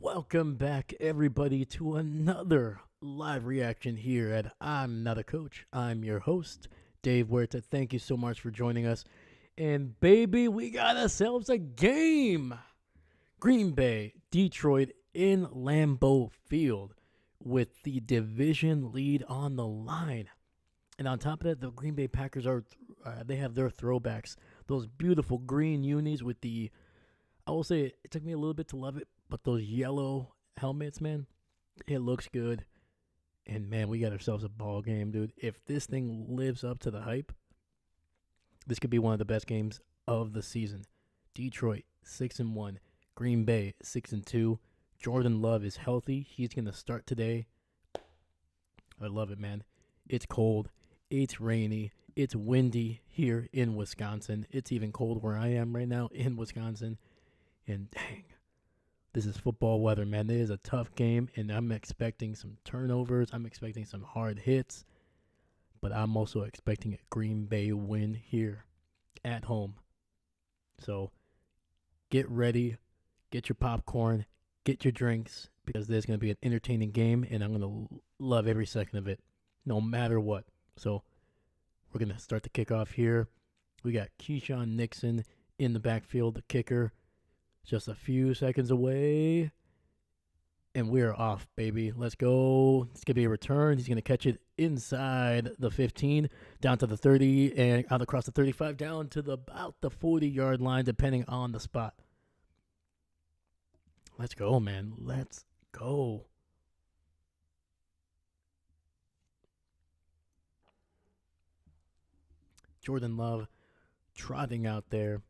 Welcome back, everybody, to another live reaction here at I'm Not a Coach. I'm your host, Dave Huerta. Thank you so much for joining us. And, baby, we got ourselves a game. Green Bay, Detroit in Lambeau Field with the division lead on the line. And on top of that, the Green Bay Packers they have their throwbacks. Those beautiful green unis with I will say it took me a little bit to love it, but those yellow helmets, man, it looks good. And man, we got ourselves a ball game, dude. If this thing lives up to the hype, this could be one of the best games of the season. Detroit 6-1, Green Bay 6-2. Jordan Love is healthy. He's gonna start today. I love it, man. It's cold. It's rainy. It's windy here in Wisconsin. It's even cold where I am right now in Wisconsin. And dang, this is football weather, man. It is a tough game, and I'm expecting some turnovers. I'm expecting some hard hits, but I'm also expecting a Green Bay win here at home. So get ready, get your popcorn, get your drinks, because there's going to be an entertaining game, and I'm going to love every second of it, no matter what. So we're going to start the kickoff here. We got Keyshawn Nixon in the backfield, the kicker. Just a few seconds away. And we're off, baby. Let's go. It's going to be a return. He's going to catch it inside the 15, down to the 30, and out across the 35, down to about the 40-yard line, depending on the spot. Let's go, man. Let's go. Jordan Love trotting out there.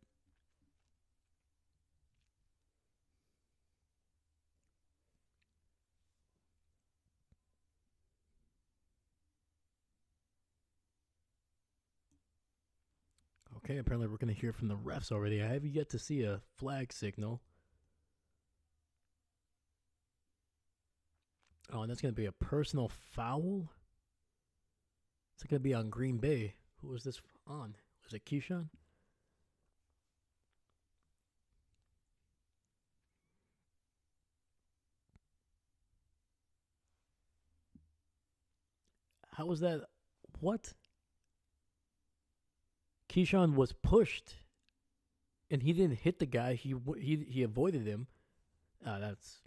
Okay, apparently we're going to hear from the refs already. I have yet to see a flag signal. Oh, and that's going to be a personal foul? It's going to be on Green Bay. Who was this on? Was it Keyshawn? How was that? What? Keyshawn was pushed, and he didn't hit the guy. He avoided him. That's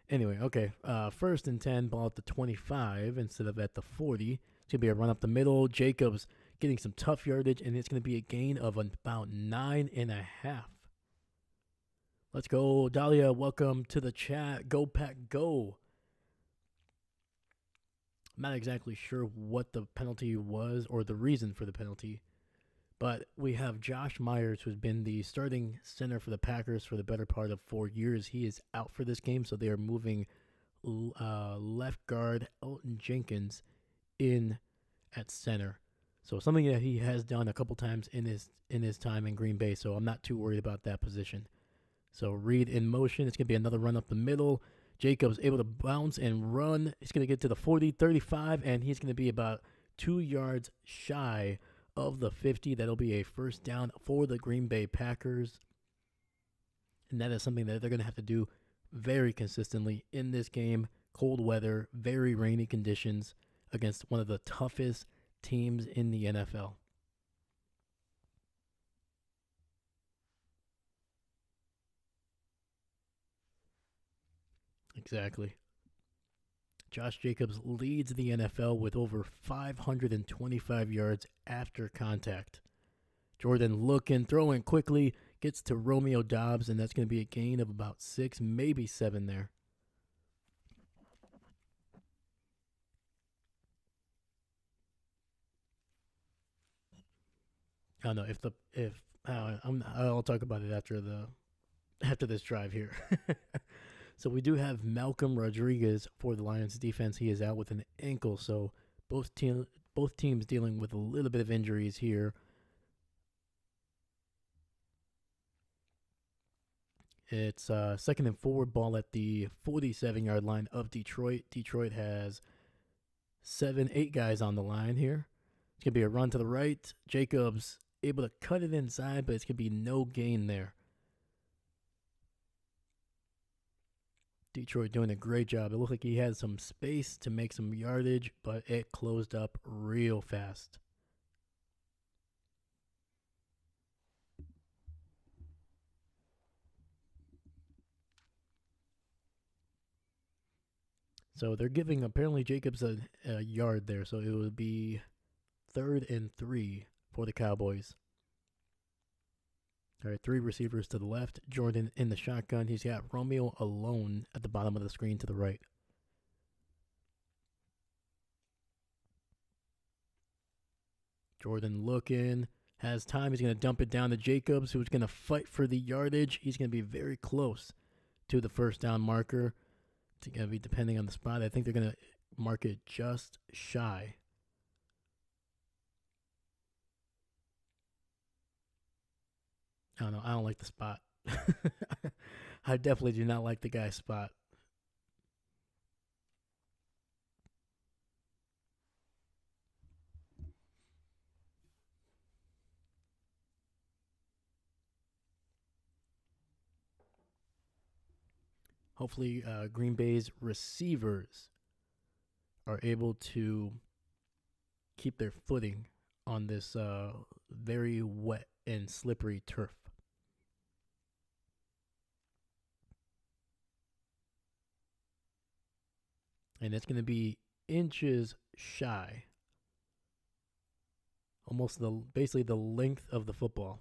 anyway. Okay. First and 10, ball at the 25 instead of at the 40. It's gonna be a run up the middle. Jacobs getting some tough yardage, and it's gonna be a gain of about 9.5. Let's go, Dahlia. Welcome to the chat. Go Pack, go. I'm not exactly sure what the penalty was or the reason for the penalty. But we have Josh Myers, who's been the starting center for the Packers for the better part of 4 years. He is out for this game, so they are moving left guard Elton Jenkins in at center. So something that he has done a couple times in his time in Green Bay, so I'm not too worried about that position. So Reed in motion. It's going to be another run up the middle. Jacobs able to bounce and run. He's going to get to the 40, 35, and he's going to be about 2 yards shy of the 50. That'll be a first down for the Green Bay Packers. And that is something that they're going to have to do very consistently in this game. Cold weather, very rainy conditions against one of the toughest teams in the NFL. Exactly. Josh Jacobs leads the NFL with over 525 yards after contact. Jordan looking, throwing quickly, gets to Romeo Doubs, and that's going to be a gain of about 6, maybe 7 there. I don't know if I'll talk about it after this drive here. So we do have Malcolm Rodriguez for the Lions defense. He is out with an ankle, so both teams dealing with a little bit of injuries here. It's second and forward, ball at the 47-yard line of Detroit. Detroit has 8 guys on the line here. It's going to be a run to the right. Jacobs able to cut it inside, but it's going to be no gain there. Detroit doing a great job. It looked like he had some space to make some yardage, but it closed up real fast. So they're giving apparently Jacobs a yard there, so it would be 3rd and 3 for the Cowboys. All right, 3 receivers to the left. Jordan in the shotgun. He's got Romeo alone at the bottom of the screen to the right. Jordan looking, has time. He's going to dump it down to Jacobs, who's going to fight for the yardage. He's going to be very close to the first down marker. It's going to be depending on the spot. I think they're going to mark it just shy. I don't know. I don't like the spot. I definitely do not like the guy's spot. Hopefully, Green Bay's receivers are able to keep their footing on this very wet and slippery turf. And it's going to be inches shy. Almost basically the length of the football.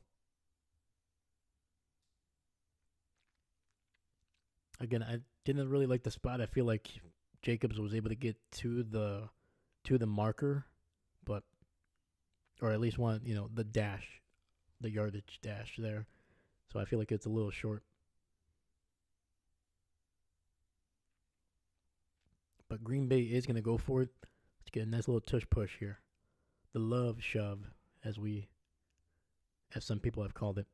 Again, I didn't really like the spot. I feel like Jacobs was able to get to the marker, but or at least one, the dash, the yardage dash there. So I feel like it's a little short. But Green Bay is going to go for it. Let's get a nice little tush push here. The love shove, as some people have called it.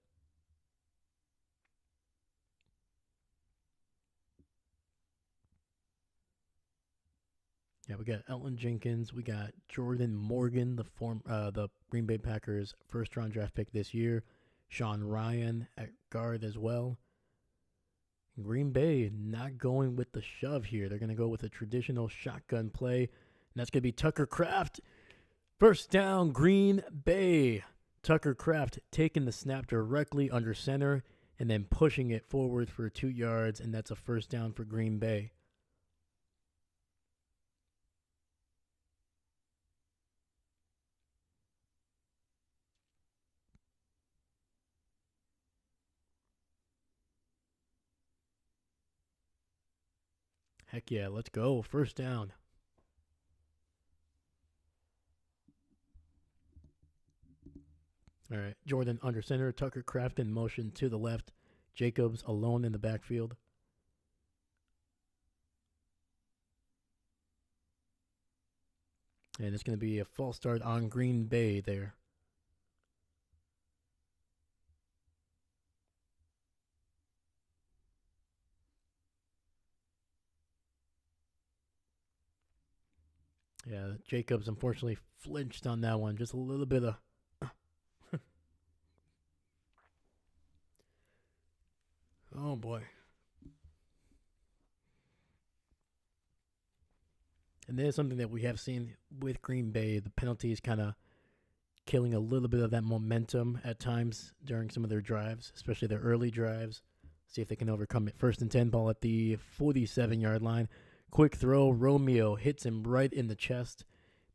Yeah, we got Elton Jenkins. We got Jordan Morgan, the Green Bay Packers first-round draft pick this year. Sean Ryan at guard as well. Green Bay not going with the shove here. They're going to go with a traditional shotgun play, and that's going to be Tucker Kraft. First down, Green Bay. Tucker Kraft taking the snap directly under center and then pushing it forward for 2 yards, and that's a first down for Green Bay. Heck yeah, let's go. First down. All right, Jordan under center. Tucker Kraft in motion to the left. Jacobs alone in the backfield. And it's going to be a false start on Green Bay there. Yeah, Jacobs unfortunately flinched on that one. Just a little bit of... Oh, boy. And there's something that we have seen with Green Bay. The penalties kind of killing a little bit of that momentum at times during some of their drives, especially their early drives. See if they can overcome it. 1st and 10, ball at the 47-yard line. Quick throw. Romeo hits him right in the chest,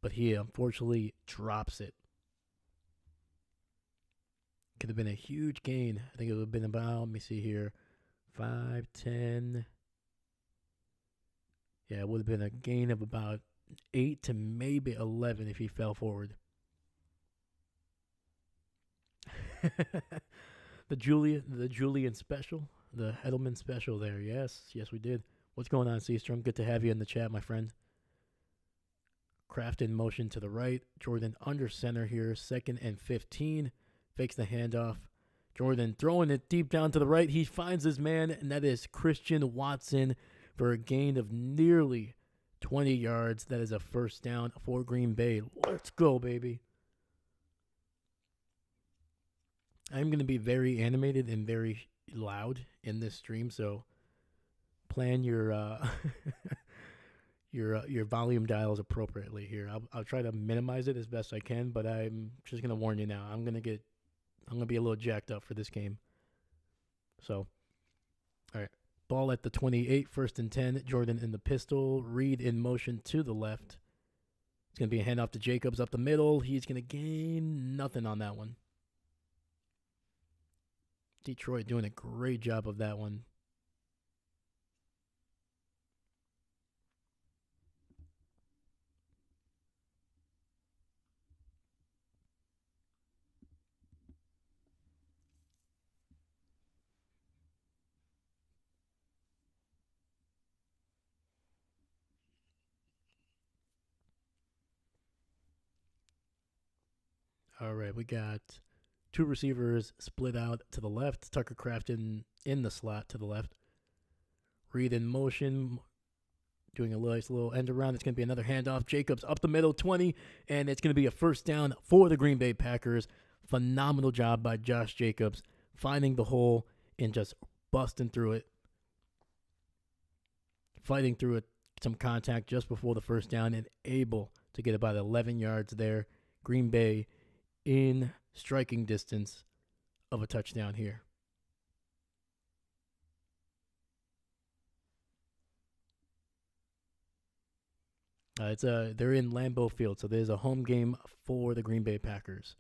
but he unfortunately drops it. Could have been a huge gain. I think it would have been about, let me see here, 5, 10. Yeah, it would have been a gain of about 8 to maybe 11 if he fell forward. the Julian special, the Edelman special there. Yes, we did. What's going on, Seastrom? Good to have you in the chat, my friend. Kraft in motion to the right. Jordan under center here. 2nd and 15. Fakes the handoff. Jordan throwing it deep down to the right. He finds his man, and that is Christian Watson for a gain of nearly 20 yards. That is a first down for Green Bay. Let's go, baby. I'm going to be very animated and very loud in this stream, so plan your your volume dials appropriately here. I'll try to minimize it as best I can, but I'm just gonna warn you now. I'm gonna be a little jacked up for this game. So, all right. Ball at the 28, 1st and 10. Jordan in the pistol. Reed in motion to the left. It's going to be a handoff to Jacobs up the middle. He's going to gain nothing on that one. Detroit doing a great job of that one. All right, we got two receivers split out to the left. Tucker Craft in the slot to the left. Reed in motion, doing a nice little end around. It's going to be another handoff. Jacobs up the middle, 20, and it's going to be a first down for the Green Bay Packers. Phenomenal job by Josh Jacobs, finding the hole and just busting through it. Fighting through it, some contact just before the first down, and able to get about 11 yards there. Green Bay in striking distance of a touchdown here. They're in Lambeau Field, so there's a home game for the Green Bay Packers.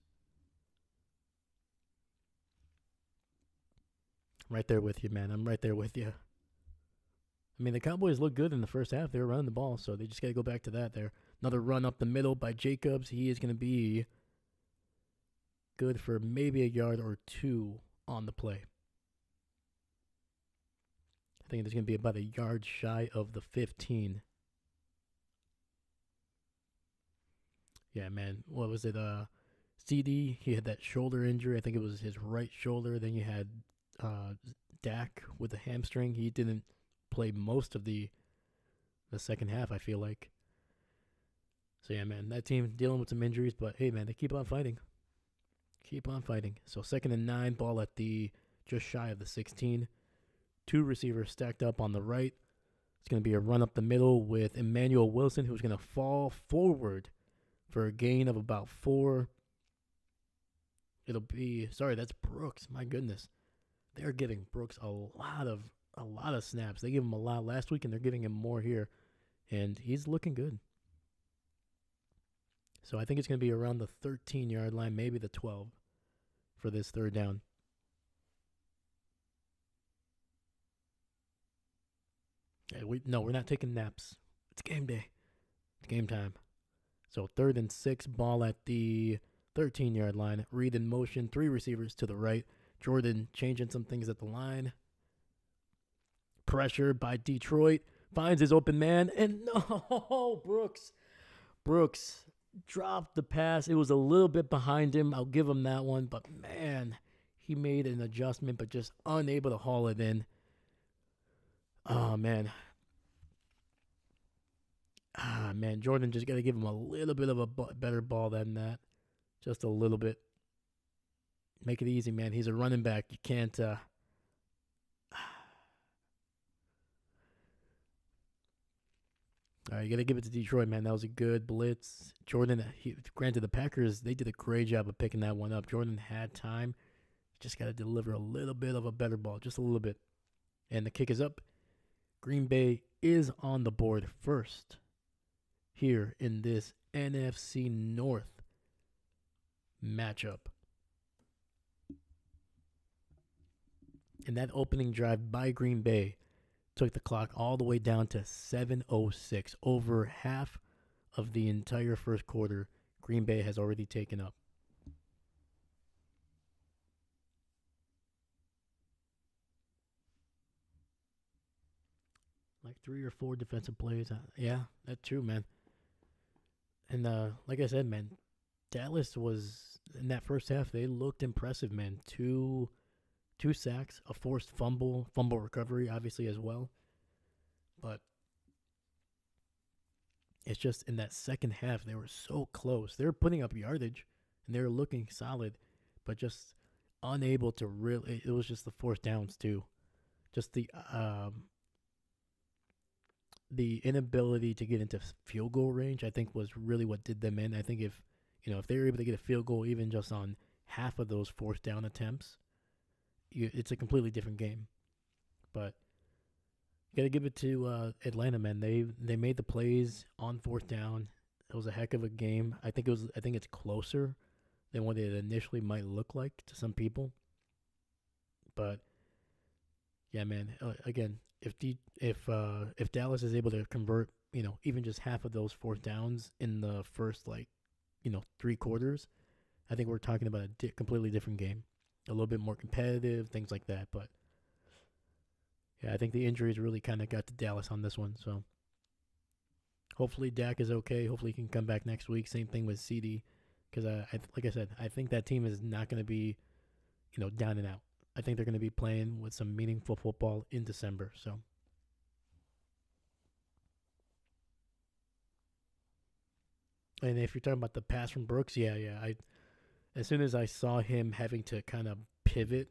I'm right there with you, man. I'm right there with you. I mean, the Cowboys look good in the first half. They were running the ball, so they just got to go back to that there. Another run up the middle by Jacobs. He is going to be good for maybe a yard or two on the play. I think it's going to be about a yard shy of the 15. Yeah, man. What was it? CD, he had that shoulder injury. I think it was his right shoulder. Then you had Dak with the hamstring. He didn't play most of the second half, I feel like. So, yeah, man, that team dealing with some injuries. But, hey, man, they keep on fighting. Keep on fighting. So 2nd and 9, ball at the just shy of the 16. Two receivers stacked up on the right. It's going to be a run up the middle with Emmanuel Wilson, who's going to fall forward for a gain of about 4. That's Brooks. My goodness. They're giving Brooks a lot of snaps. They gave him a lot last week, and they're giving him more here. And he's looking good. So I think it's going to be around the 13-yard line, maybe the 12 for this third down. Hey, we're not taking naps. It's game day. It's game time. So 3rd and 6, ball at the 13-yard line. Reed in motion, 3 receivers to the right. Jordan changing some things at the line. Pressure by Detroit. Finds his open man. And no, Brooks dropped the pass. It was a little bit behind him. I'll give him that one. But, man, he made an adjustment but just unable to haul it in. Oh, man. Man, Jordan just got to give him a little bit of a better ball than that. Just a little bit. Make it easy, man. He's a running back. You can't... All right, you got to give it to Detroit, man. That was a good blitz. Jordan, granted, the Packers, they did a great job of picking that one up. Jordan had time. Just got to deliver a little bit of a better ball, just a little bit. And the kick is up. Green Bay is on the board first here in this NFC North matchup. And that opening drive by Green Bay took the clock all the way down to 7:06. Over half of the entire first quarter, Green Bay has already taken up. Like 3 or 4 defensive plays. Yeah, that's true, man. And like I said, man, Dallas was, in that first half, they looked impressive, man. Two sacks, a forced fumble recovery, obviously, as well. But it's just in that second half, they were so close. They were putting up yardage, and they were looking solid, but just unable to really, it was just the fourth downs, too. Just the the inability to get into field goal range, I think, was really what did them in. I think if they were able to get a field goal even just on half of those fourth down attempts, it's a completely different game. But you got to give it to Atlanta, man. They made the plays on fourth down. It was a heck of a game. I think it's closer than what it initially might look like to some people. But yeah, man. Again, if Dallas is able to convert, even just half of those fourth downs in the first three quarters, I think we're talking about a completely different game, a little bit more competitive, things like that. But yeah, I think the injuries really kind of got to Dallas on this one. So hopefully Dak is okay. Hopefully he can come back next week. Same thing with CD, because like I said, I think that team is not going to be down and out. I think they're going to be playing with some meaningful football in December. So. And if you're talking about the pass from Brooks, yeah. As soon as I saw him having to kind of pivot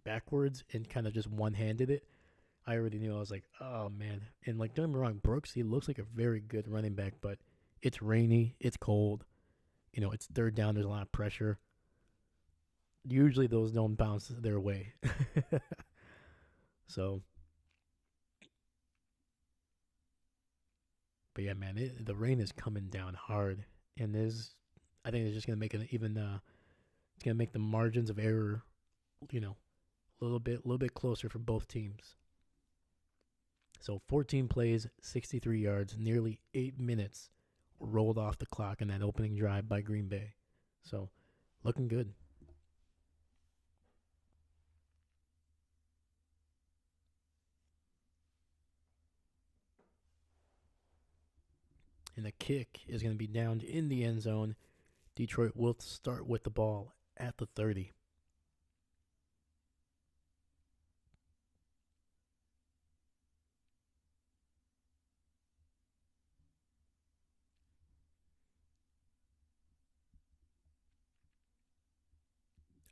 backwards and kind of just one-handed it, I already knew. I was like, oh man. And like, don't get me wrong, Brooks, he looks like a very good running back, but it's rainy, it's cold, it's third down, there's a lot of pressure. Usually those don't bounce their way. So, but yeah, man, the rain is coming down hard, and I think it's just gonna make it even. It's gonna make the margins of error, a little bit closer for both teams. So 14 plays, 63 yards, nearly 8 minutes rolled off the clock in that opening drive by Green Bay. So looking good. And the kick is going to be down in the end zone. Detroit will start with the ball at the 30.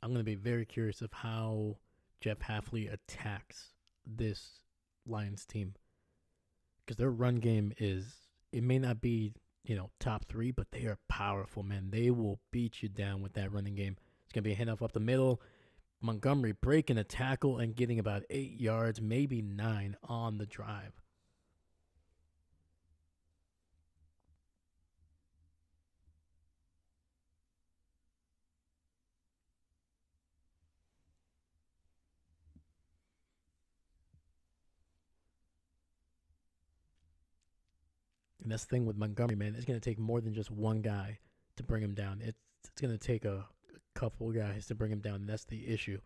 I'm going to be very curious of how Jeff Hafley attacks this Lions team, because their run game it may not be top three, but they are powerful, man. They will beat you down with that running game. It's gonna be a handoff up the middle. Montgomery breaking a tackle and getting about 8 yards, maybe 9 on the drive. And that's the thing with Montgomery, man. It's gonna take more than just one guy to bring him down. It's gonna take a couple guys to bring him down. And that's the issue,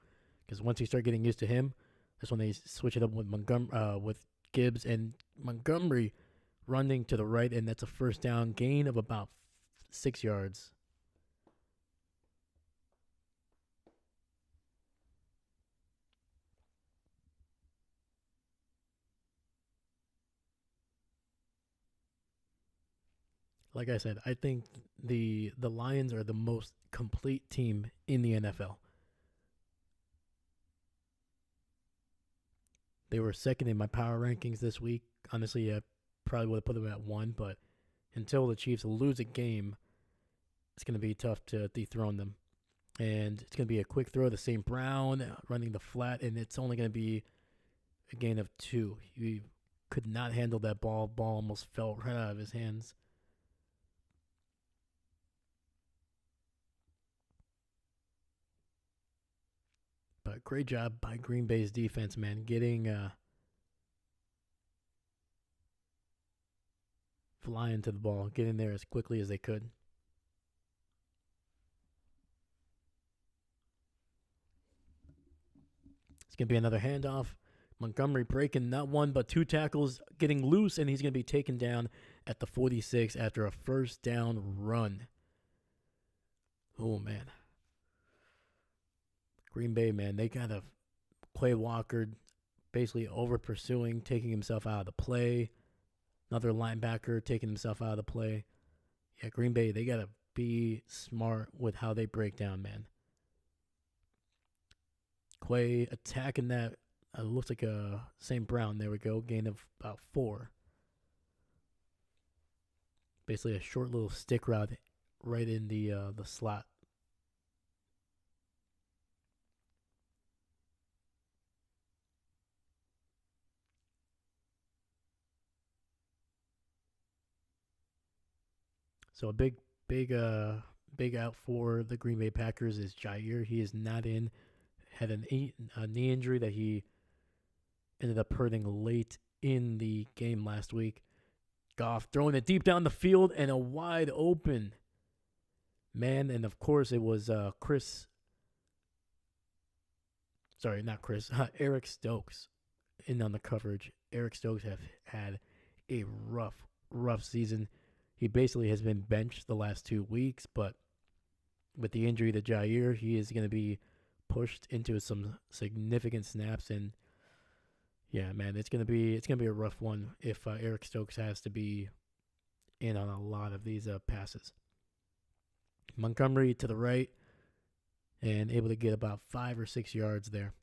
because once you start getting used to him, that's when they switch it up with with Gibbs and Montgomery running to the right, and that's a first down gain of about 6 yards. Like I said, I think the Lions are the most complete team in the NFL. They were second in my power rankings this week. Honestly, I probably would have put them at one, but until the Chiefs lose a game, it's going to be tough to dethrone them. And it's going to be a quick throw to St. Brown running the flat, and it's only going to be a gain of 2. He could not handle that ball. Ball almost fell right out of his hands. But great job by Green Bay's defense, man, getting flying to the ball, getting there as quickly as they could. It's going to be another handoff. Montgomery breaking not one but 2 tackles, getting loose, and he's going to be taken down at the 46 after a first down run. Oh, man. Green Bay, man, they kind of Quay Walker basically over pursuing, taking himself out of the play. Another linebacker taking himself out of the play. Yeah, Green Bay, they got to be smart with how they break down, man. Quay attacking that. Looks like a St. Brown. There we go. Gain of about 4. Basically, a short little stick route right in the slot. So a big out for the Green Bay Packers is Jair. He is not in. Had a knee injury that he ended up hurting late in the game last week. Goff throwing it deep down the field and a wide open man. And of course, it was Chris. Sorry, not Chris. Eric Stokes in on the coverage. Eric Stokes have had a rough season. He basically has been benched the last 2 weeks, but with the injury to Jair, he is going to be pushed into some significant snaps. And yeah, man, it's gonna be a rough one if Eric Stokes has to be in on a lot of these passes. Montgomery to the right and able to get about 5 or 6 yards there.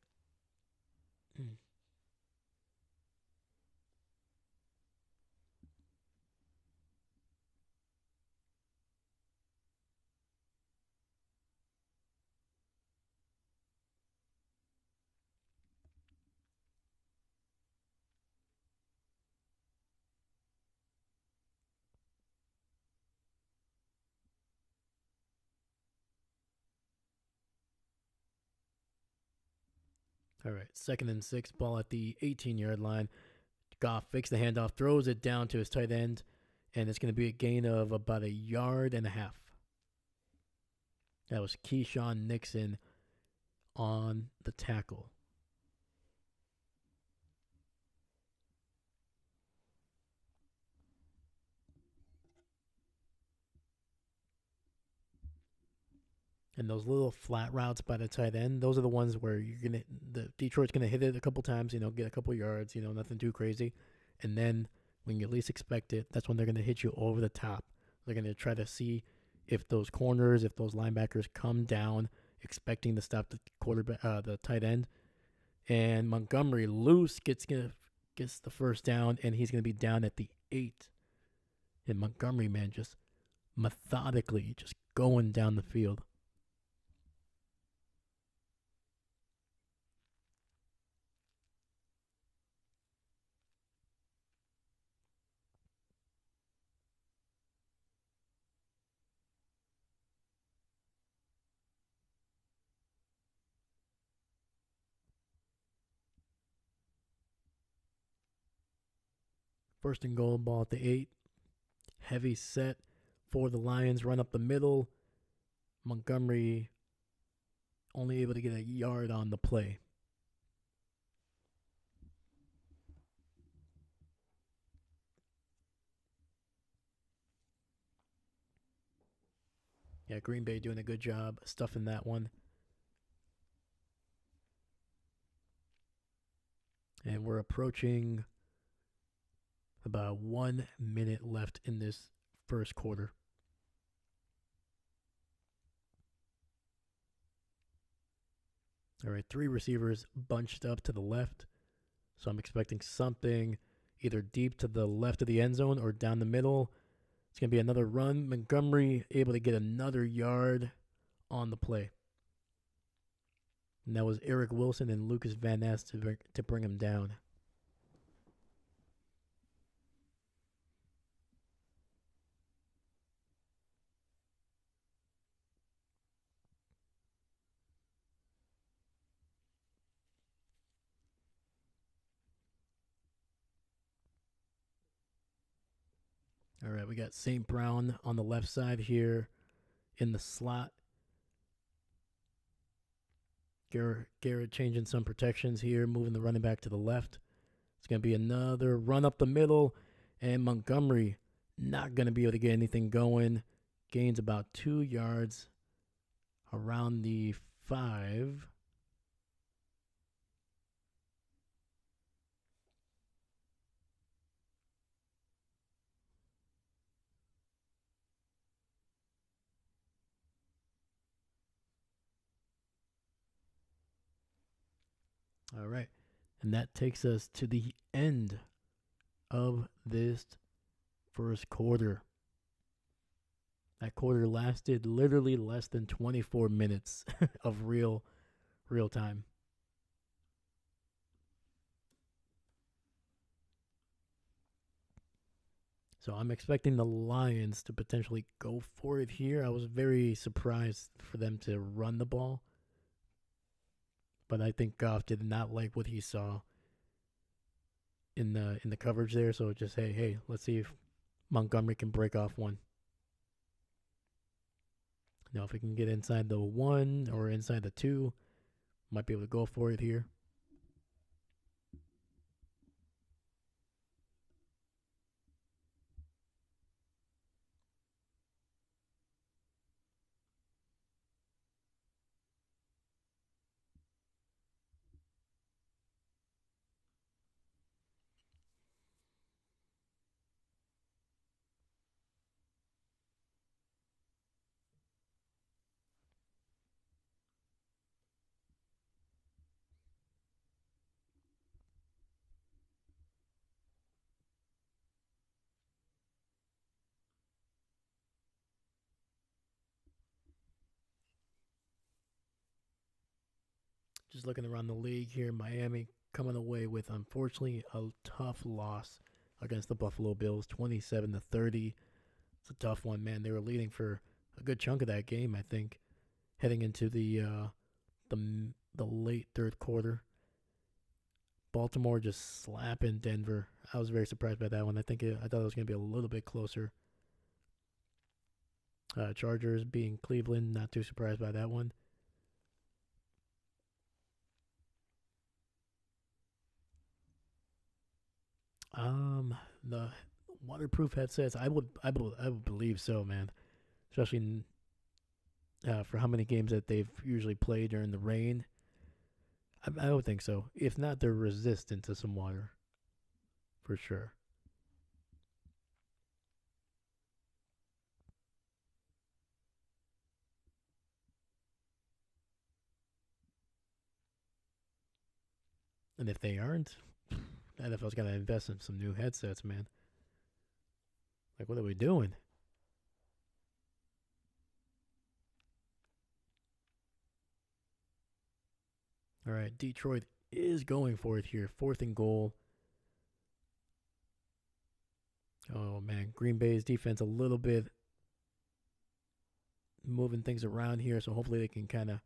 All right, 2nd and 6, ball at the 18-yard line. Goff fakes the handoff, throws it down to his tight end, and it's going to be a gain of about 1.5 yards. That was Keyshawn Nixon on the tackle. And those little flat routes by the tight end, those are the ones where the Detroit's gonna hit it a couple times, get a couple yards, nothing too crazy, and then when you least expect it, that's when they're gonna hit you over the top. They're gonna try to see if those corners, if those linebackers come down expecting to stop the quarterback, the tight end, and Montgomery loose gets the first down, and he's gonna be down at the 8. And Montgomery, man, just methodically just going down the field. First and goal, ball at the 8. Heavy set for the Lions, run up the middle. Montgomery only able to get a yard on the play. Yeah, Green Bay doing a good job stuffing that one. And we're approaching about 1 minute left in this first quarter. All right, 3 receivers bunched up to the left. So I'm expecting something either deep to the left of the end zone or down the middle. It's going to be another run. Montgomery able to get another yard on the play. And that was Eric Wilson and Lucas Van Ness to bring him down. All right, we got St. Brown on the left side here in the slot. Garrett changing some protections here, moving the running back to the left. It's going to be another run up the middle, and Montgomery not going to be able to get anything going. Gains about 2 yards around the 5. All right. And that takes us to the end of this first quarter. That quarter lasted literally less than 24 minutes of real time. So I'm expecting the Lions to potentially go for it here. I was very surprised for them to run the ball, but I think Goff did not like what he saw in the coverage there. So just hey, let's see if Montgomery can break off one. Now if we can get inside the one or inside the two, might be able to go for it here. Just looking around the league here, Miami coming away with unfortunately a tough loss against the Buffalo Bills, 27-30. It's a tough one, man. They were leading for a good chunk of that game, I think, heading into the late third quarter. Baltimore just slapping Denver. I was very surprised by that one. I thought it was going to be a little bit closer. Chargers being Cleveland, not too surprised by that one. The waterproof headsets, I would believe so, man. Especially for how many games that they've usually played during the rain. I would think so. If not, they're resistant to some water, for sure. And if they aren't, the NFL's got to invest in some new headsets, man. Like, what are we doing? All right, Detroit is going for it here. Fourth and goal. Oh, man. Green Bay's defense a little bit moving things around here, so hopefully they can kind of.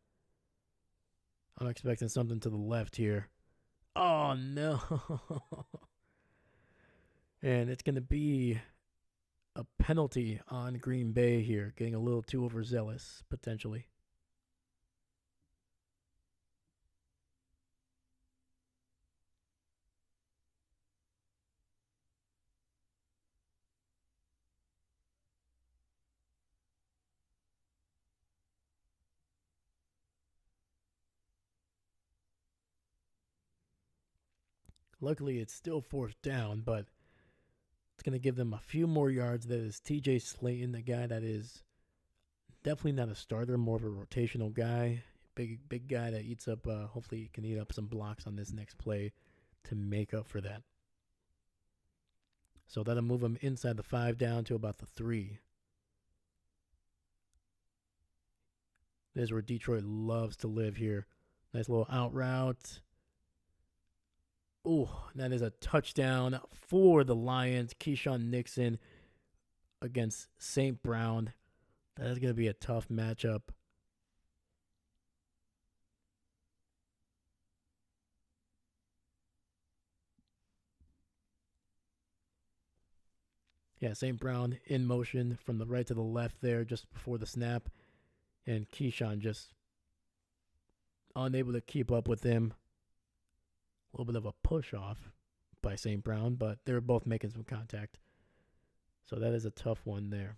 I'm expecting something to the left here. Oh, no. And it's going to be a penalty on Green Bay here, getting a little too overzealous, potentially. Luckily, it's still fourth down, but it's going to give them a few more yards. That is TJ Slayton, the guy that is definitely not a starter, more of a rotational guy. Big guy that eats up, hopefully, he can eat up some blocks on this next play to make up for that. So that'll move him inside the 5 down to about the 3. This is where Detroit loves to live here. Nice little out route. Oh, that is a touchdown for the Lions. Keyshawn Nixon against St. Brown. That is going to be a tough matchup. Yeah, St. Brown in motion from the right to the left there just before the snap. And Keyshawn just unable to keep up with him. A little bit of a push off by St. Brown, but they're both making some contact. So that is a tough one there.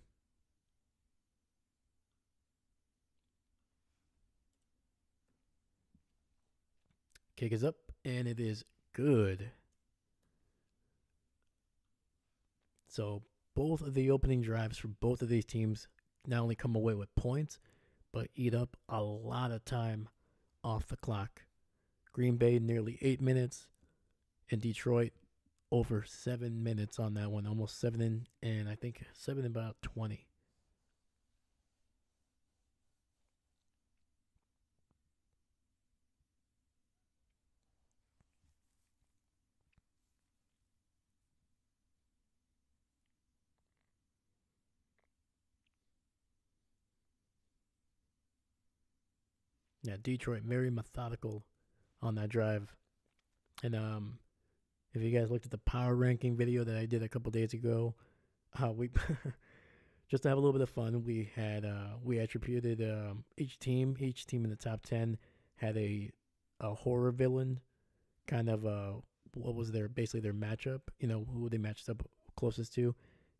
Kick is up, and it is good. So both of the opening drives for both of these teams not only come away with points, but eat up a lot of time off the clock. Green Bay nearly 8 minutes, and Detroit over 7 minutes on that one, almost 7 and I think 7 about 20. Yeah, Detroit very methodical on that drive. And if you guys looked at the power ranking video that I did a couple days ago, we just to have a little bit of fun, we attributed each team in the top 10 had a horror villain, kind of what was their basically their matchup, who they matched up closest to.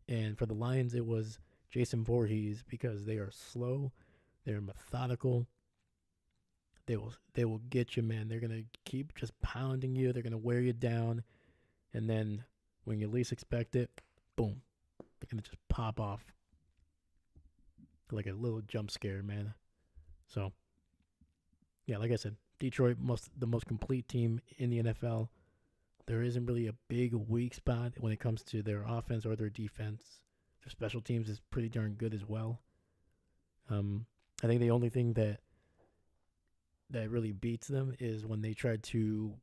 And for the Lions, it was Jason Voorhees because they are slow, they're methodical. They will get you, man. They're gonna keep just pounding you. They're gonna wear you down, and then when you least expect it, boom, they're gonna just pop off like a little jump scare, man. So yeah, like I said, Detroit the most complete team in the NFL. There isn't really a big weak spot when it comes to their offense or their defense. Their special teams is pretty darn good as well. I think the only thing that really beats them is when they try to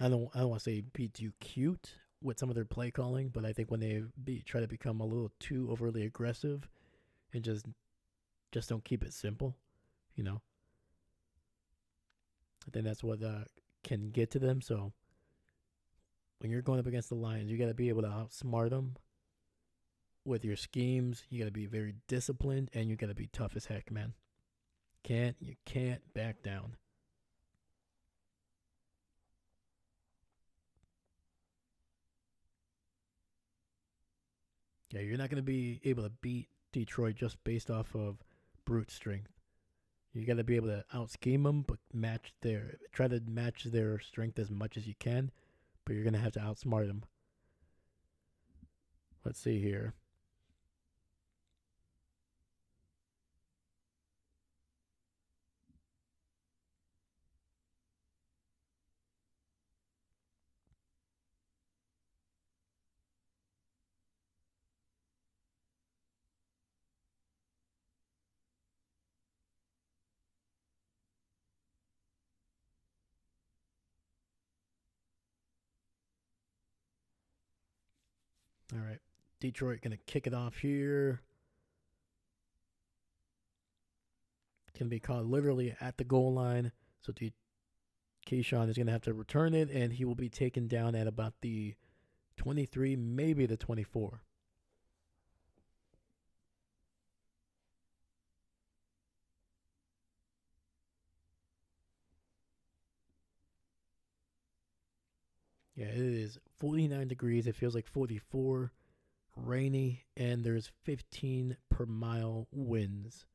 I don't want to say be too cute with some of their play calling, but I think when they try to become a little too overly aggressive and just don't keep it simple, you know. I think that's what can get to them. So when you're going up against the Lions, you got to be able to outsmart them with your schemes. You got to be very disciplined, and you got to be tough as heck, man. You can't back down. Yeah, you're not going to be able to beat Detroit just based off of brute strength. You got to be able to out scheme them, but try to match their strength as much as you can. But you're going to have to outsmart them. Let's see here. All right. Detroit going to kick it off here. Can be caught literally at the goal line. So Keyshawn is going to have to return it, and he will be taken down at about the 23, maybe the 24. Yeah, it is 49 degrees. It feels like 44, rainy, and there's 15 per mile winds.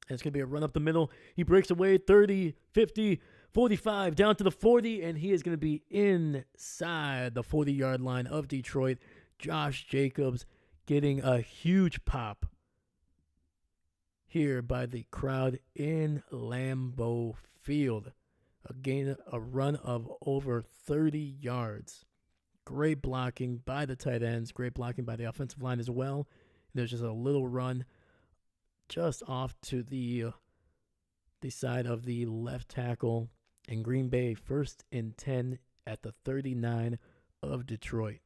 And it's going to be a run up the middle. He breaks away 30, 50, 45, down to the 40, and he is going to be inside the 40-yard line of Detroit. Josh Jacobs getting a huge pop here by the crowd in Lambeau Field. A run of over 30 yards. Great blocking by the tight ends. Great blocking by the offensive line as well. There's just a little run just off to the side of the left tackle. And Green Bay 1st and 10 at the 39 of Detroit.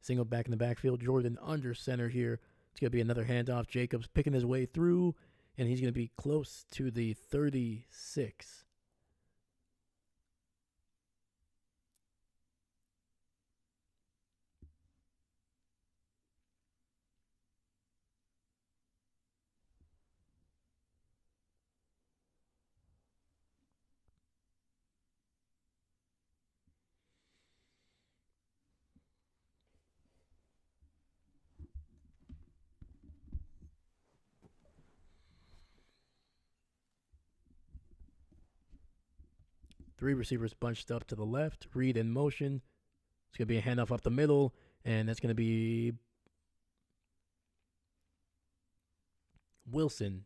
Single back in the backfield. Jordan under center here. It's going to be another handoff. Jacobs picking his way through, and he's going to be close to the 36. Three receivers bunched up to the left. Reed in motion. It's going to be a handoff up the middle, and that's going to be Wilson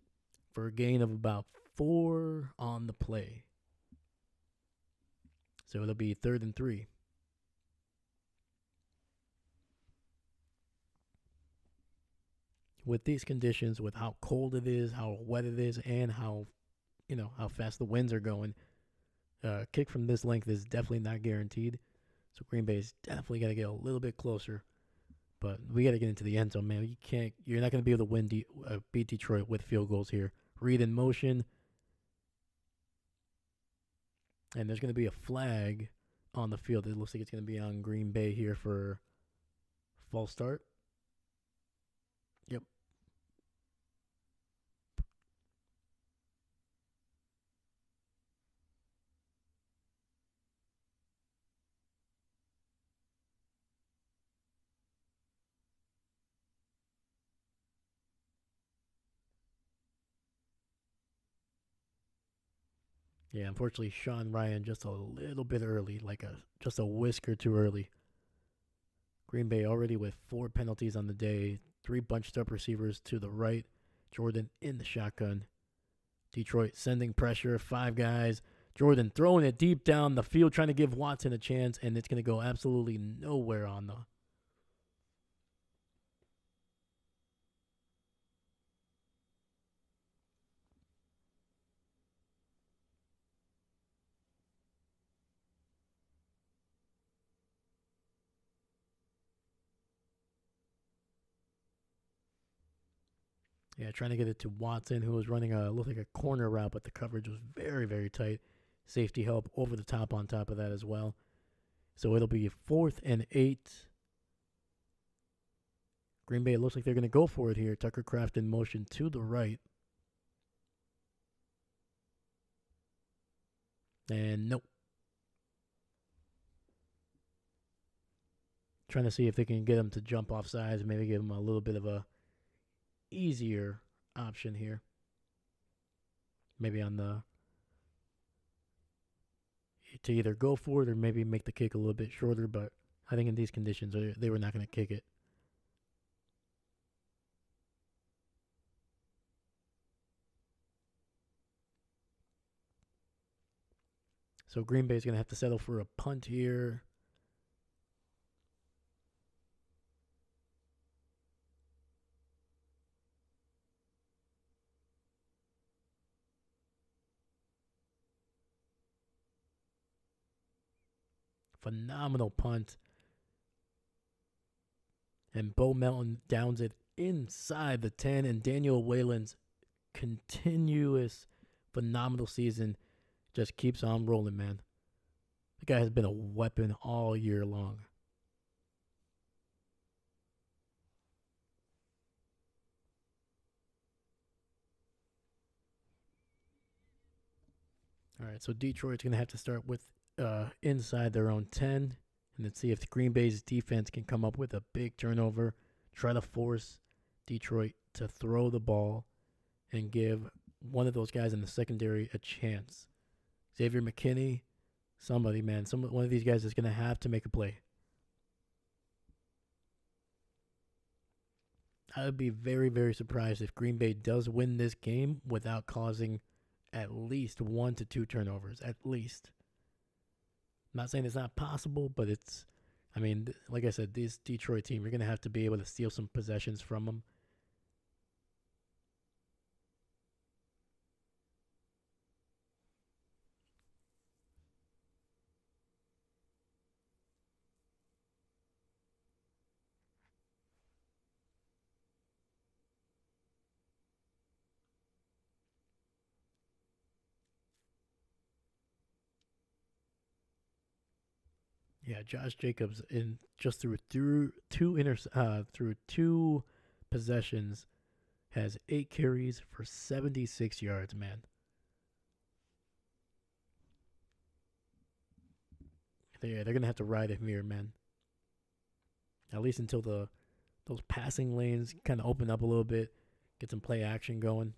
for a gain of about 4 on the play. So it'll be 3rd and 3. with these conditions, with how cold it is, how wet it is, and how fast the winds are going, kick from this length is definitely not guaranteed. So Green Bay's definitely got to get a little bit closer. But we got to get into the end zone, man. You're not going to be able to beat Detroit with field goals here. Read in motion, and there's going to be a flag on the field. It looks like it's going to be on Green Bay here for false start. Yep. Yeah, unfortunately, Sean Ryan just a little bit early, just a whisker too early. Green Bay already with 4 penalties on the day, 3 bunched up receivers to the right, Jordan in the shotgun. Detroit sending pressure, 5 guys. Jordan throwing it deep down the field, trying to give Watson a chance, and it's going to go absolutely nowhere on the. Yeah, trying to get it to Watson, who was running looked like a corner route, but the coverage was very, very tight. Safety help over the top on top of that as well. So it'll be 4th and 8. Green Bay, it looks like they're going to go for it here. Tucker Kraft in motion to the right. And nope. Trying to see if they can get him to jump off sides, maybe give him a little bit of a easier option here. Maybe on the to either go for it or maybe make the kick a little bit shorter, but I think in these conditions they were not going to kick it. So Green Bay's going to have to settle for a punt here. Phenomenal punt. And Bo Melton downs it inside the 10. And Daniel Whalen's continuous phenomenal season just keeps on rolling, man. The guy has been a weapon all year long. All right, so Detroit's going to have to start with inside their own 10. And let's see if Green Bay's defense can come up with a big turnover, try to force Detroit to throw the ball and give one of those guys in the secondary a chance. Xavier McKinney, somebody, man. One of these guys is going to have to make a play. I would be very, very surprised if Green Bay does win this game without causing at least 1 to 2 turnovers. At least. I'm not saying it's not possible, but like I said, this Detroit team, you're going to have to be able to steal some possessions from them. Yeah, Josh Jacobs in just through two possessions has 8 carries for 76 yards, man. They're gonna have to ride him here, man. At least until those passing lanes kind of open up a little bit, get some play action going.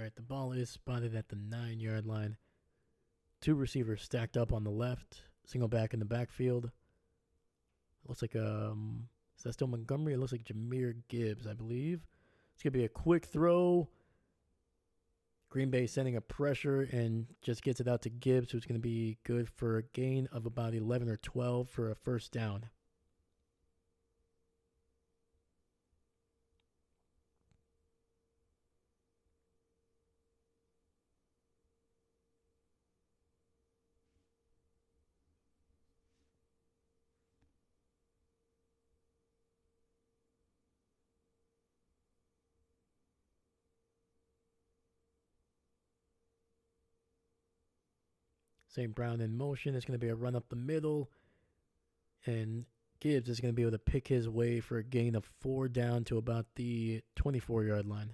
right, the ball is spotted at the 9-yard line. Two receivers stacked up on the left, single back in the backfield. Looks like is that still Montgomery? It looks like Jahmyr Gibbs, I believe. It's gonna be a quick throw. Green Bay sending a pressure and just gets it out to Gibbs, who's gonna be good for a gain of about 11 or 12 for a first down. St. Brown in motion. It's going to be a run up the middle. And Gibbs is going to be able to pick his way for a gain of 4 down to about the 24-yard line.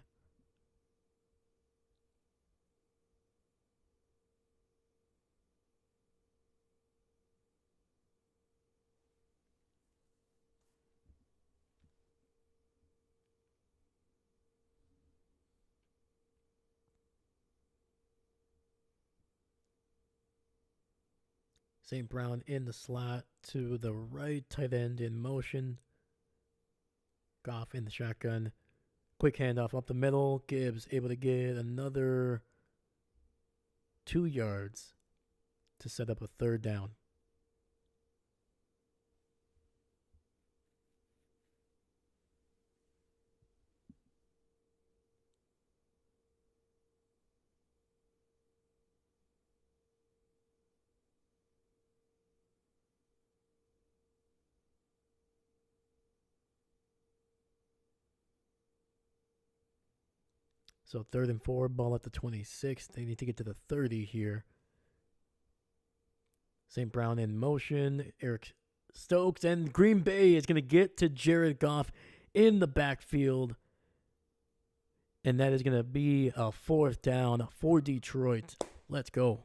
St. Brown in the slot to the right, tight end in motion. Goff in the shotgun. Quick handoff up the middle. Gibbs able to get another 2 yards to set up a third down. So 3rd and 4, ball at the 26. They need to get to the 30 here. St. Brown in motion. Eric Stokes and Green Bay is going to get to Jared Goff in the backfield. And that is going to be a 4th down for Detroit. Let's go.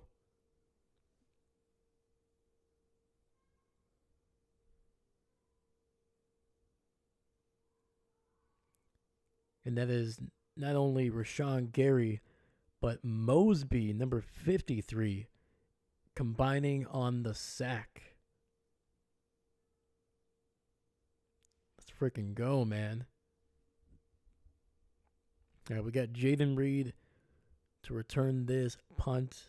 And that is not only Rashawn Gary, but Mosby, number 53, combining on the sack. Let's freaking go, man. All right, we got Jaden Reed to return this punt.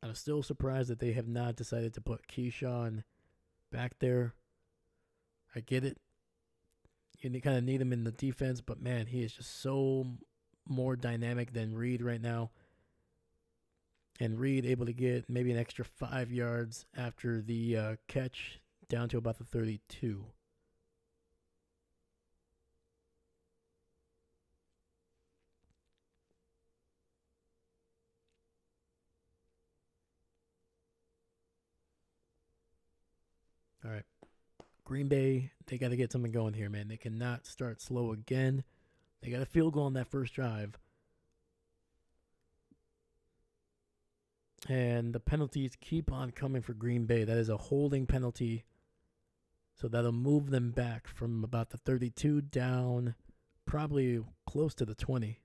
I'm still surprised that they have not decided to put Keyshawn back there. I get it. You kind of need him in the defense, but man, he is just so more dynamic than Reed right now. And Reed able to get maybe an extra 5 yards after the catch down to about the 32. All right. Green Bay, they got to get something going here, man. They cannot start slow again. They got a field goal on that first drive. And the penalties keep on coming for Green Bay. That is a holding penalty. So that'll move them back from about the 32 down, probably close to the 20.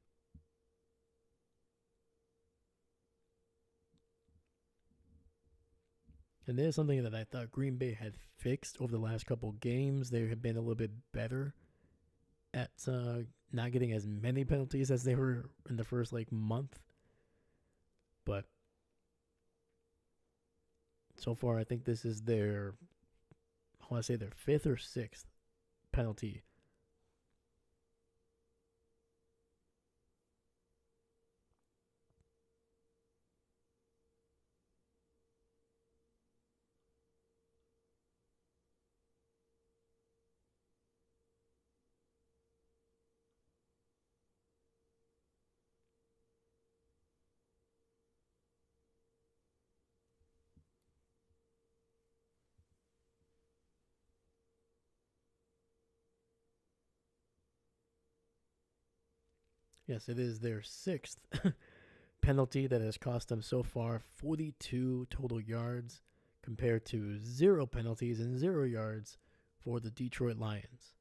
And there's something that I thought Green Bay had fixed over the last couple games. They have been a little bit better at not getting as many penalties as they were in the first month. But so far, I think this is their 5th or 6th penalty. Yes, it is their 6th penalty that has cost them so far 42 total yards compared to 0 penalties and 0 yards for the Detroit Lions.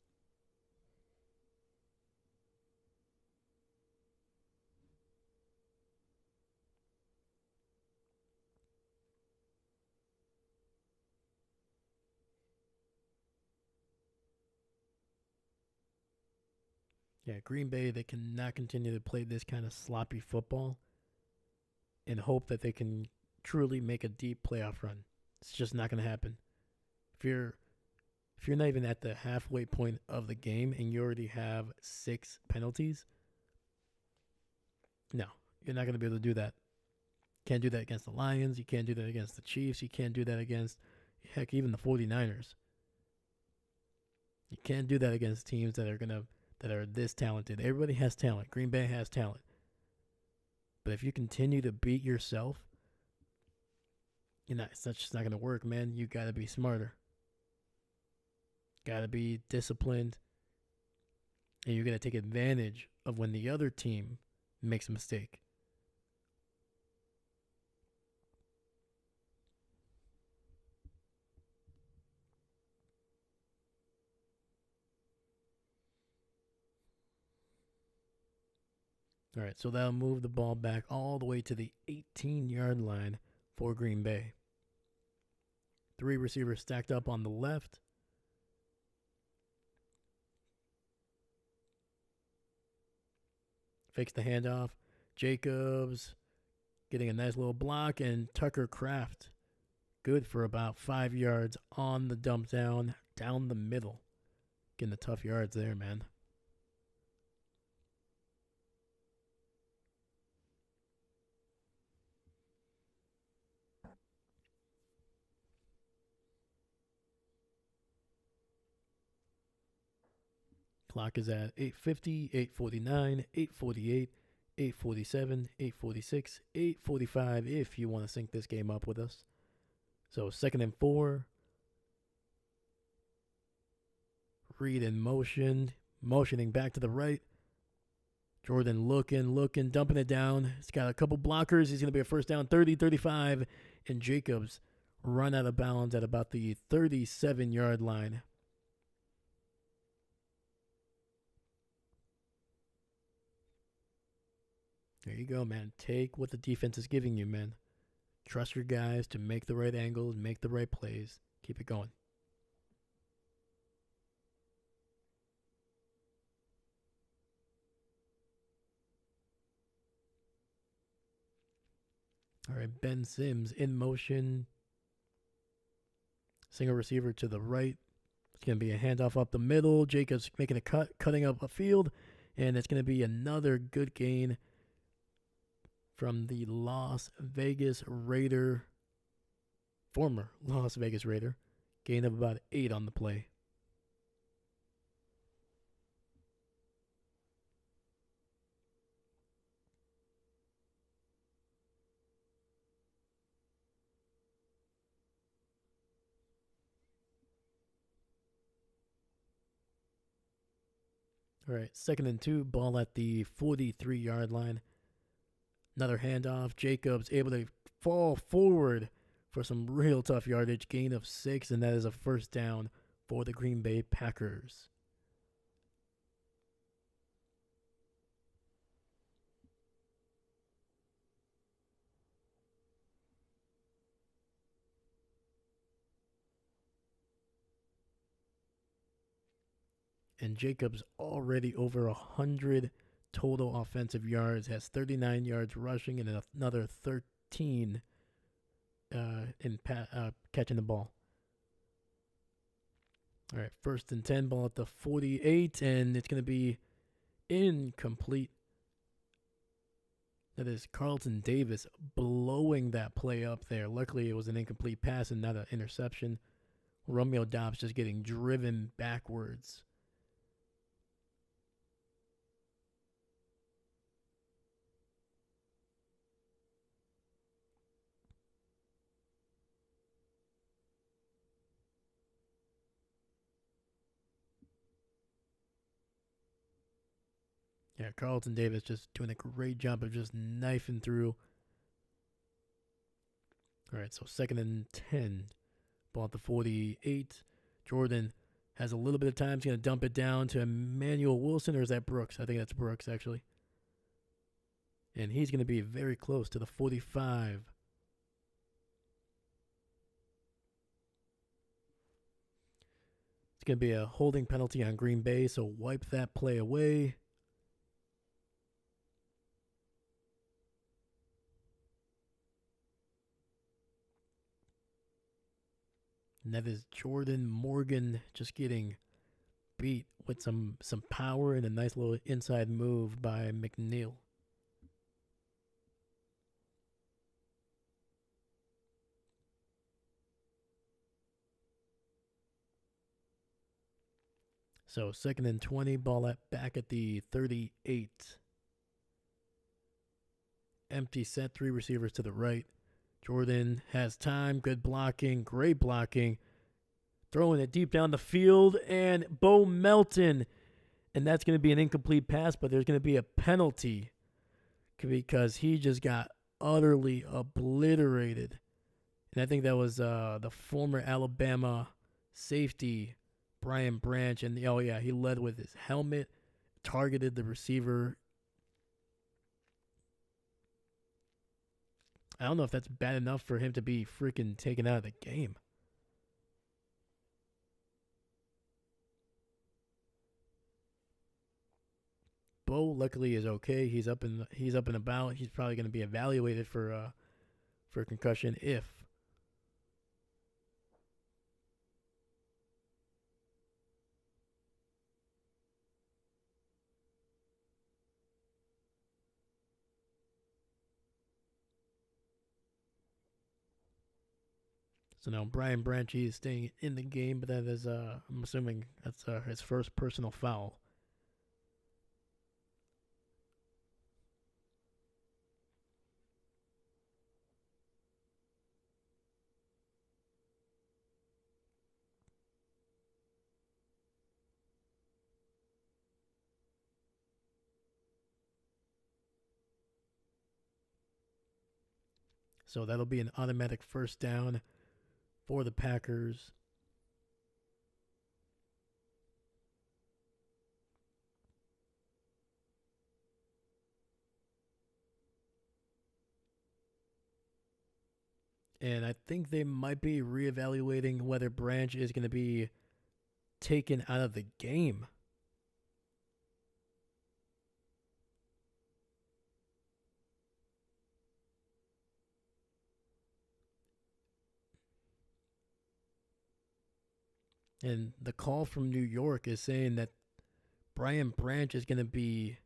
Yeah, Green Bay, they cannot continue to play this kind of sloppy football and hope that they can truly make a deep playoff run. It's just not going to happen. If you're if you're not even at the halfway point of the game and you already have 6 penalties, no, you're not going to be able to do that. Can't do that against the Lions. You can't do that against the Chiefs. You can't do that against, heck, even the 49ers. You can't do that against teams that are this talented. Everybody has talent. Green Bay has talent. But if you continue to beat yourself, it's just not gonna work, man. You gotta be smarter. Gotta be disciplined. And you're gonna take advantage of when the other team makes a mistake. All right, so that'll move the ball back all the way to the 18-yard line for Green Bay. 3 receivers stacked up on the left. Fakes the handoff. Jacobs getting a nice little block, and Tucker Kraft good for about 5 yards on the dump down the middle. Getting the tough yards there, man. Clock is at 8:50, 8:49, 8:48, 8:47, 8:46, 8:45 if you want to sync this game up with us. So 2nd and 4. Reed in motion, motioning back to the right. Jordan looking, dumping it down. He's got a couple blockers. He's going to be a first down, 30, 35. And Jacobs run out of bounds at about the 37-yard line. There you go, man. Take what the defense is giving you, man. Trust your guys to make the right angles, make the right plays. Keep it going. All right, Ben Sims in motion. Single receiver to the right. It's going to be a handoff up the middle. Jacobs making a cut, cutting up a field. And it's going to be another good gain from the Las Vegas Raider, former Las Vegas Raider. Gain of about 8 on the play. All right, 2nd and 2, ball at the 43-yard line. Another handoff. Jacobs able to fall forward for some real tough yardage. Gain of 6, and that is a first down for the Green Bay Packers. And Jacobs already over 100 total offensive yards, has 39 yards rushing and another 13 in catching the ball. All right, 1st and 10, ball at the 48, and it's going to be incomplete. That is Carlton Davis blowing that play up there. Luckily, it was an incomplete pass and not an interception. Romeo Doubs just getting driven backwards. Yeah, Carlton Davis just doing a great job of just knifing through. All right, so 2nd and 10. Ball at the 48. Jordan has a little bit of time. He's going to dump it down to Emmanuel Wilson, or is that Brooks? I think that's Brooks, actually. And he's going to be very close to the 45. It's going to be a holding penalty on Green Bay, so wipe that play away. And that is Jordan Morgan just getting beat with some power and a nice little inside move by McNeil. So 2nd and 20, ball back at the 38. Empty set, 3 receivers to the right. Jordan has time, good blocking, great blocking. Throwing it deep down the field, and Bo Melton. And that's going to be an incomplete pass, but there's going to be a penalty because he just got utterly obliterated. And I think that was the former Alabama safety, Brian Branch. And oh, yeah, he led with his helmet, targeted the receiver. I don't know if that's bad enough for him to be freaking taken out of the game. Bo luckily is okay. He's up and about. He's probably going to be evaluated for concussion if. So now Brian Branch is staying in the game, but that is I'm assuming that's his first personal foul. So that'll be an automatic first down for the Packers. And I think they might be reevaluating whether Branch is going to be taken out of the game. And the call from New York is saying that Brian Branch is going to be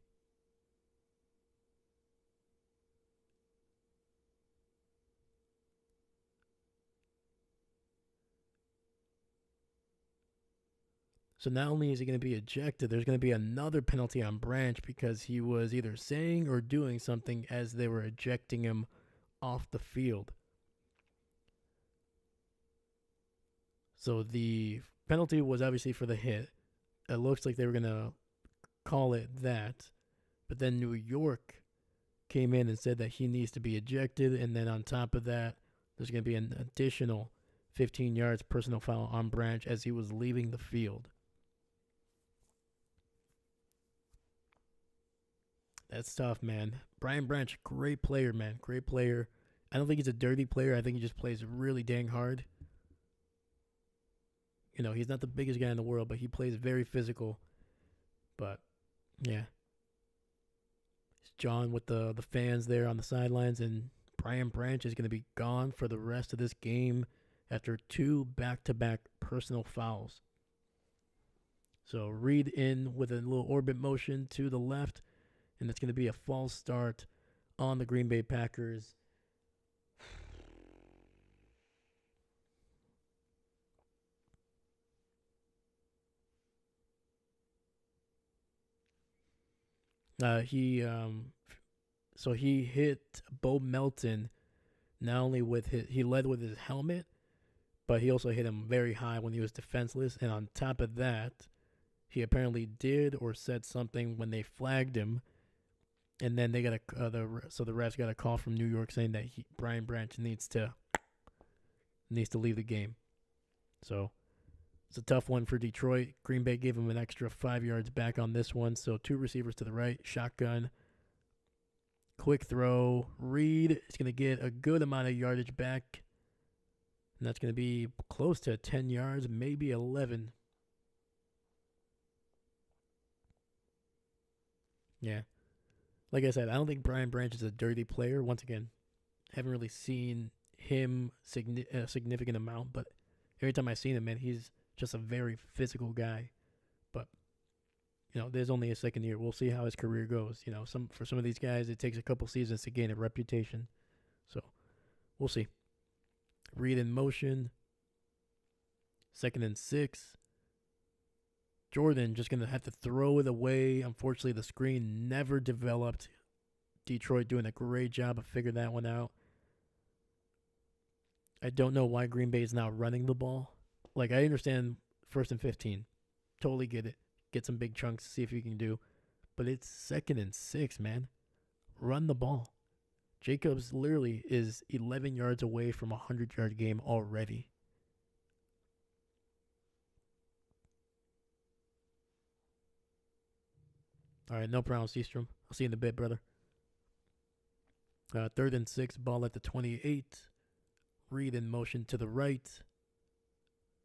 so not only is he going to be ejected, there's going to be another penalty on Branch because he was either saying or doing something as they were ejecting him off the field. So the penalty was obviously for the hit. It looks like they were going to call it that. But then New York came in and said that he needs to be ejected. And then on top of that, there's going to be an additional 15 yards personal foul on Branch as he was leaving the field. That's tough, man. Brian Branch, great player, man. Great player. I don't think he's a dirty player. I think he just plays really dang hard. You know, he's not the biggest guy in the world, but he plays very physical. But, yeah. It's John with the fans there on the sidelines, and Brian Branch is going to be gone for the rest of this game after 2 back-to-back personal fouls. So read in with a little orbit motion to the left, and it's going to be a false start on the Green Bay Packers. He hit Bo Melton not only with he led with his helmet, but he also hit him very high when he was defenseless. And on top of that, he apparently did or said something when they flagged him. And then they got the refs got a call from New York saying that Brian Branch needs to leave the game. So it's a tough one for Detroit. Green Bay gave him an extra 5 yards back on this one. So 2 receivers to the right, shotgun, quick throw. Reed is going to get a good amount of yardage back. And that's going to be close to 10 yards, maybe 11. Yeah. Like I said, I don't think Brian Branch is a dirty player. Once again, haven't really seen him a significant amount, but Every time I've seen him, man, he's just a very physical guy. But there's only a second year. We'll see how his career goes. For some of these guys, it takes a couple seasons to gain a reputation. So we'll see. Read in motion. 2nd and 6. Jordan just going to have to throw it away. Unfortunately, the screen never developed. Detroit doing a great job of figuring that one out. I don't know why Green Bay is now running the ball. Like, I understand 1st and 15. Totally get it. Get some big chunks, see if you can do. But it's 2nd and 6, man. Run the ball. Jacobs literally is 11 yards away from a 100-yard game already. All right, no problem, Seastrom. I'll see you in a bit, brother. 3rd and 6, ball at the 28. Read in motion to the right.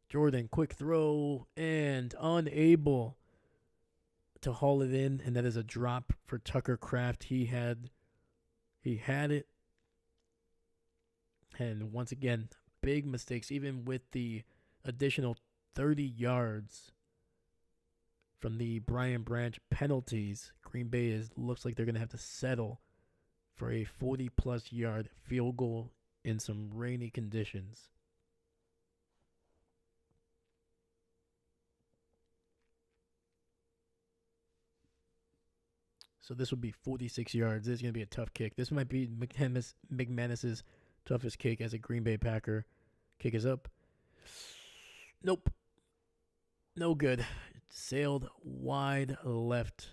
Jordan, quick throw, and unable to haul it in, and that is a drop for Tucker Kraft. He had it. And once again, big mistakes, even with the additional 30 yards from the Brian Branch penalties. Green Bay looks like they're going to have to settle for a 40-plus yard field goal in some rainy conditions. So this would be 46 yards. This is going to be a tough kick. This might be McManus's toughest kick as a Green Bay Packer. Kick is up. Nope. No good. It sailed wide left.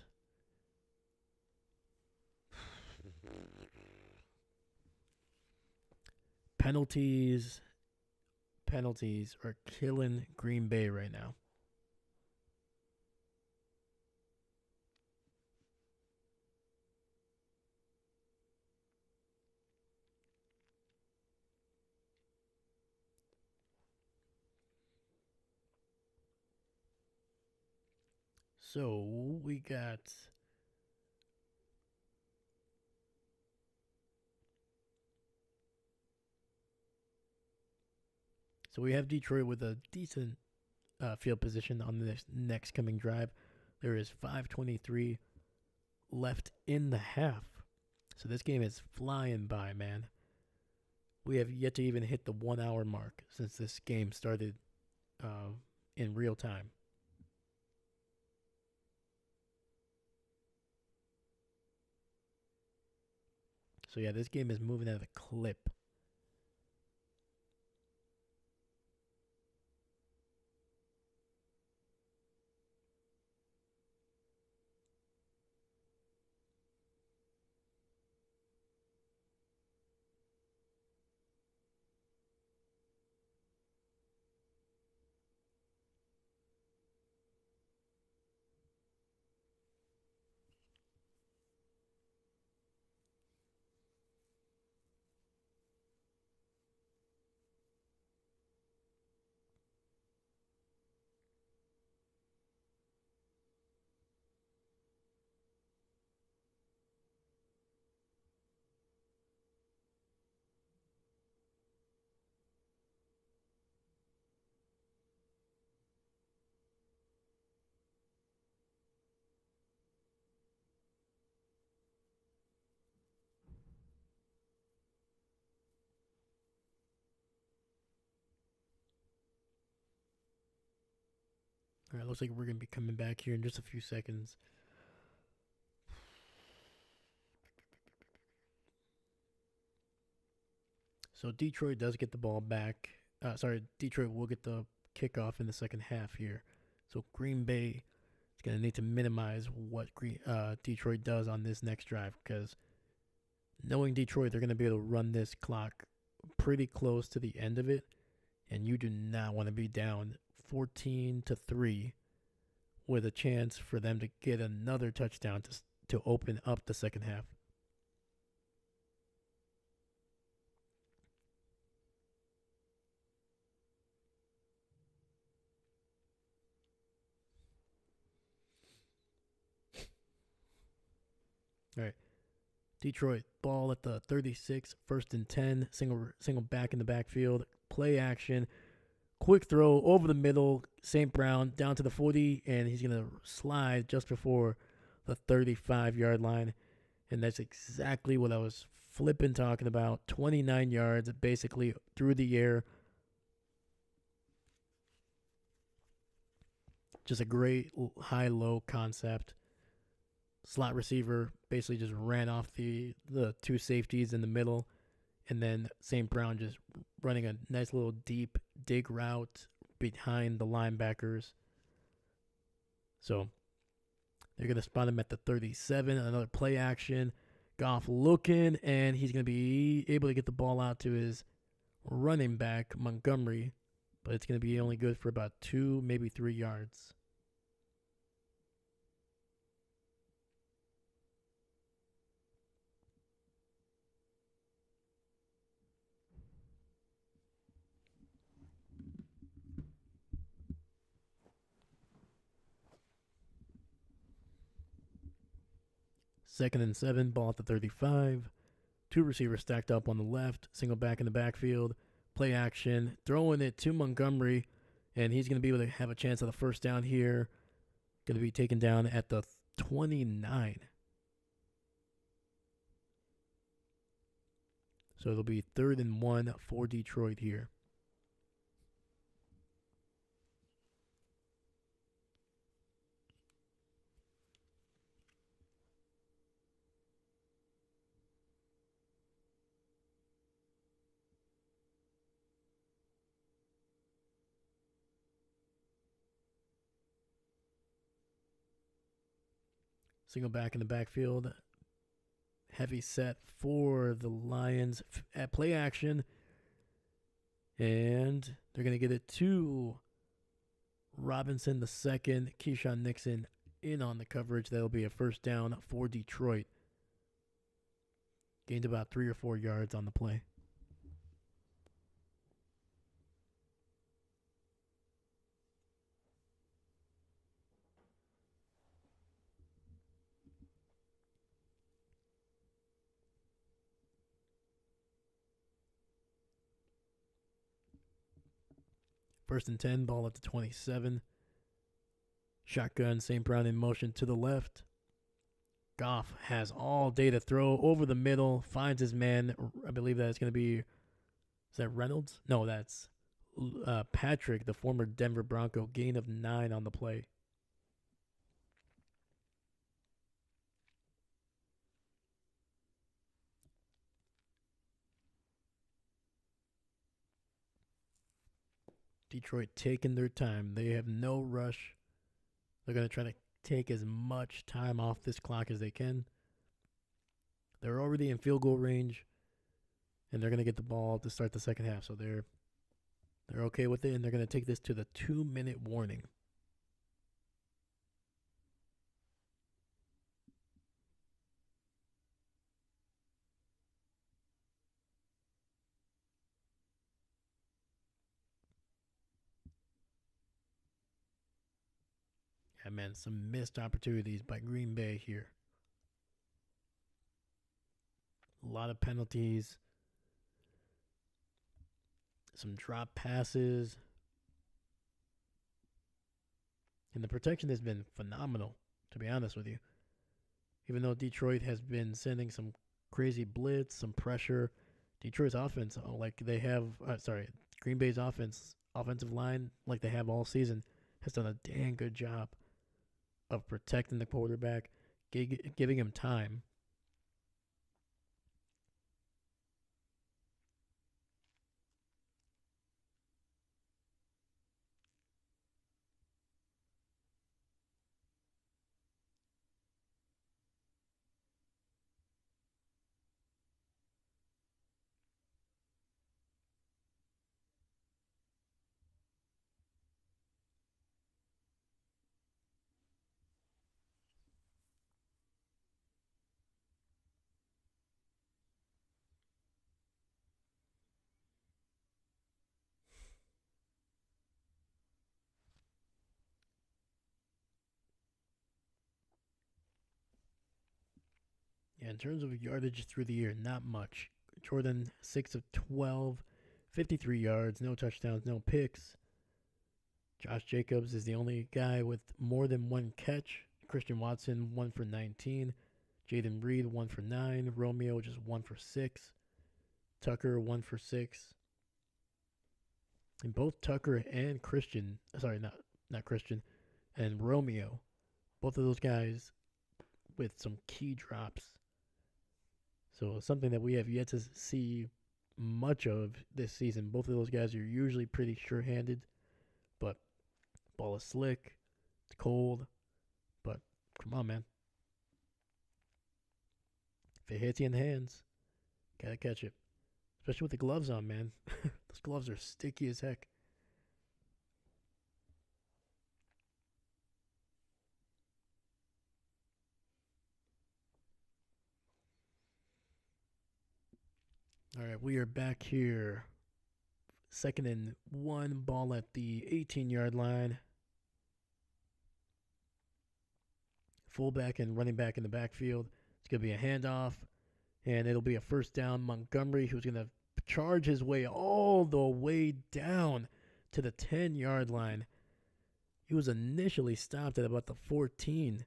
Penalties are killing Green Bay right now. So we got we have Detroit with a decent field position on this next coming drive. There is 5:23 left in the half. So this game is flying by, man. We have yet to even hit the 1 hour mark since this game started in real time. So yeah, this game is moving at a clip. All right, looks like we're going to be coming back here in just a few seconds. So Detroit does get the ball back. Detroit will get the kickoff in the second half here. So Green Bay is going to need to minimize what Detroit does on this next drive, because knowing Detroit, they're going to be able to run this clock pretty close to the end of it, and you do not want to be down 14-3 with a chance for them to get another touchdown to open up the second half. All right. Detroit, ball at the 36, 1st and 10, single back in the backfield, play action, quick throw over the middle. St. Brown down to the 40, and he's going to slide just before the 35-yard line. And that's exactly what I was flipping talking about. 29 yards basically through the air. Just a great high-low concept. Slot receiver basically just ran off the two safeties in the middle. And then St. Brown just running a nice little deep dig route behind the linebackers. So they're going to spot him at the 37. Another play action. Goff looking, and he's going to be able to get the ball out to his running back, Montgomery. But it's going to be only good for about 2, maybe 3 yards. Second and 7, ball at the 35. 2 receivers stacked up on the left, single back in the backfield. Play action, throwing it to Montgomery, and he's going to be able to have a chance at the first down here. Going to be taken down at the 29. So it'll be 3rd and 1 for Detroit here. Single back in the backfield. Heavy set for the Lions at play action. And they're going to get it to Robinson the second. Keyshawn Nixon in on the coverage. That'll be a first down for Detroit. Gained about 3 or 4 yards on the play. First and 10, ball at the 27. Shotgun, St. Brown in motion to the left. Goff has all day to throw over the middle, finds his man. I believe that's going to be, is that Reynolds? No, that's Patrick, the former Denver Bronco, gain of 9 on the play. Detroit taking their time. They have no rush. They're going to try to take as much time off this clock as they can. They're already in field goal range, and they're going to get the ball to start the second half. So they're okay with it, and they're going to take this to the 2-minute warning. Yeah, man, some missed opportunities by Green Bay here. A lot of penalties. Some drop passes. And the protection has been phenomenal, to be honest with you. Even though Detroit has been sending some crazy blitz, some pressure, Detroit's offense, like they have, Green Bay's offensive line, like they have all season, has done a dang good job of protecting the quarterback, giving him time. Yeah, in terms of yardage through the year, not much. Jordan, 6 of 12, 53 yards, no touchdowns, no picks. Josh Jacobs is the only guy with more than one catch. Christian Watson, 1 for 19. Jaden Reed, 1 for 9. Romeo, just 1 for 6. Tucker, 1 for 6. And both Tucker and Christian, sorry, not Christian, and Romeo, both of those guys with some key drops. So something that we have yet to see much of this season. Both of those guys are usually pretty sure-handed, but ball is slick, it's cold, but come on, man. If it hits you in the hands, gotta catch it. Especially with the gloves on, man. Those gloves are sticky as heck. All right, we are back here. 2nd and 1, ball at the 18-yard line. Fullback and running back in the backfield. It's going to be a handoff, and it'll be a first down. Montgomery, who's going to charge his way all the way down to the 10-yard line. He was initially stopped at about the 14.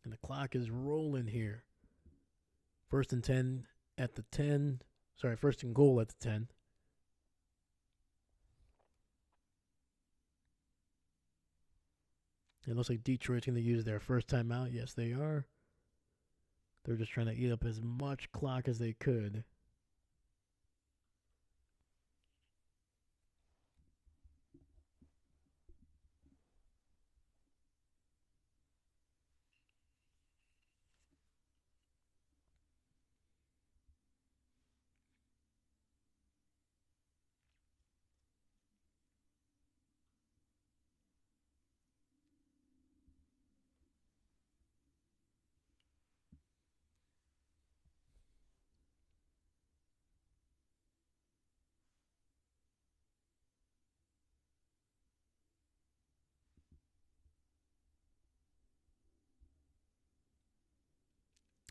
And the clock is rolling here. 1st and 10 at the 10. Sorry, 1st and goal at the 10. It looks like Detroit's going to use their first timeout. Yes, they are. They're just trying to eat up as much clock as they could.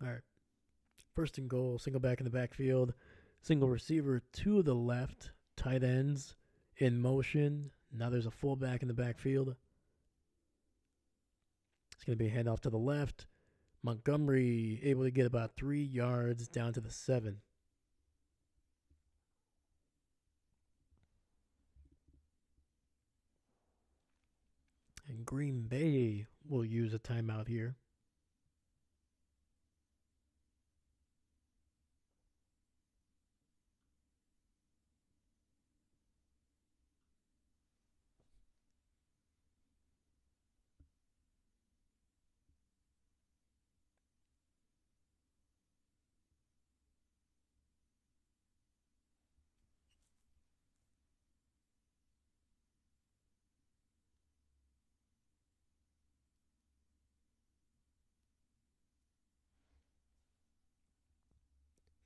All right. 1st and goal, single back in the backfield, single receiver to the left, tight ends in motion. Now there's a fullback in the backfield. It's going to be a handoff to the left. Montgomery able to get about 3 yards down to the 7. And Green Bay will use a timeout here.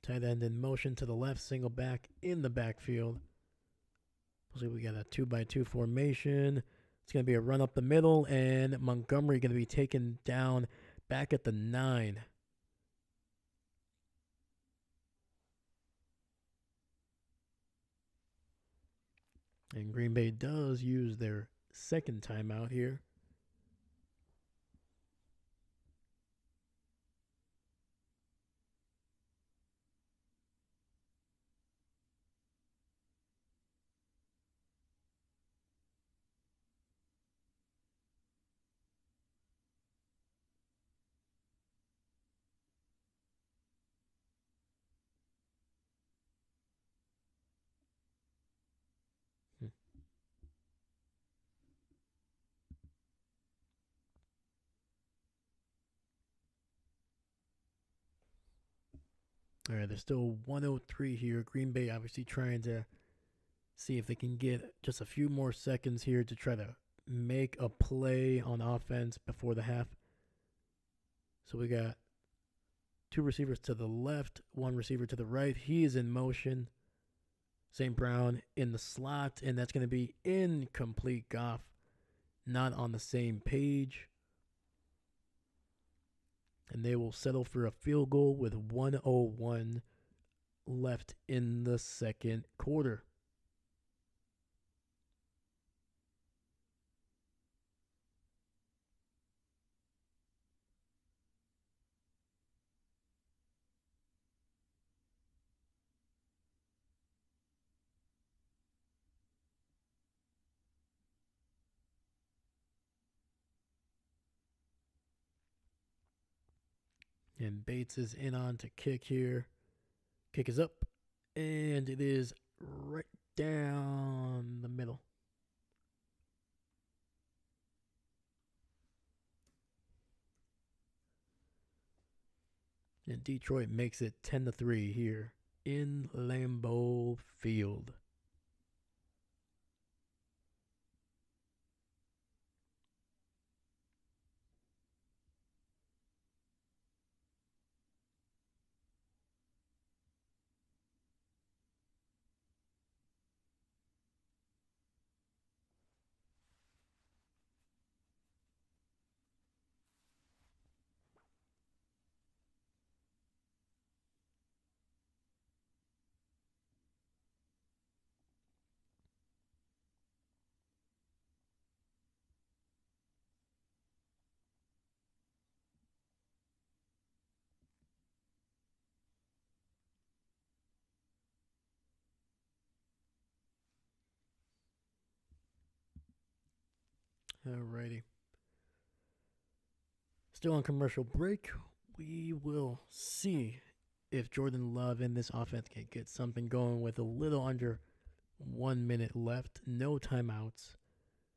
Tight end in motion to the left, single back in the backfield. So we got a 2-by-2 formation. It's going to be a run up the middle, and Montgomery going to be taken down back at the 9. And Green Bay does use their second timeout here. All right, there's still 103 here. Green Bay obviously trying to see if they can get just a few more seconds here to try to make a play on offense before the half. So we got two receivers to the left, one receiver to the right. He is in motion. St. Brown in the slot, and that's going to be incomplete. Goff not on the same page. And they will settle for a field goal with 1:01 left in the second quarter. And Bates is in on to kick here. Kick is up, and it is right down the middle. And Detroit makes it 10-3 here in Lambeau Field. Alrighty. Still on commercial break. We will see if Jordan Love and this offense can get something going with a little under 1 minute left. No timeouts.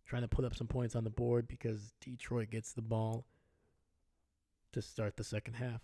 Trying to put up some points on the board because Detroit gets the ball to start the second half.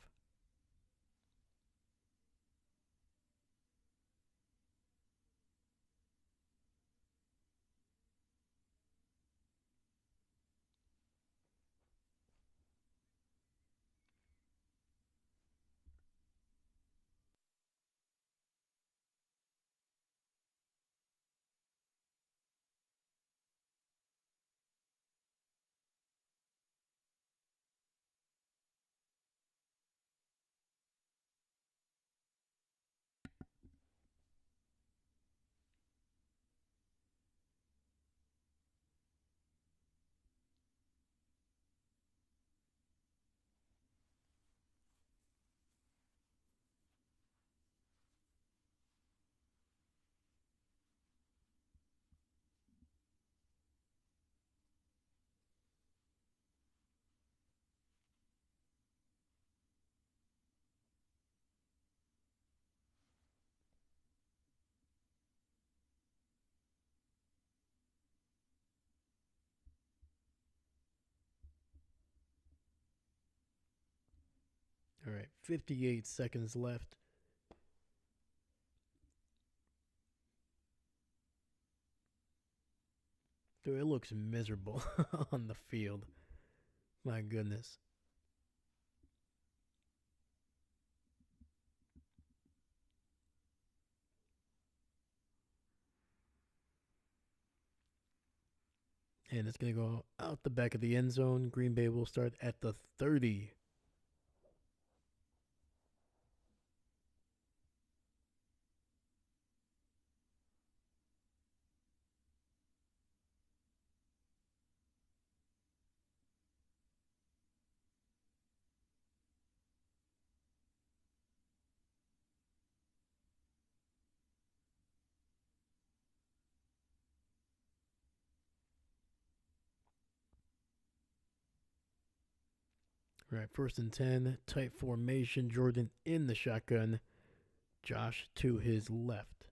All right, 58 seconds left. Dude, it looks miserable on the field. My goodness. And it's going to go out the back of the end zone. Green Bay will start at the 30. All right, first and 10. Tight formation. Jordan in the shotgun. Josh to his left.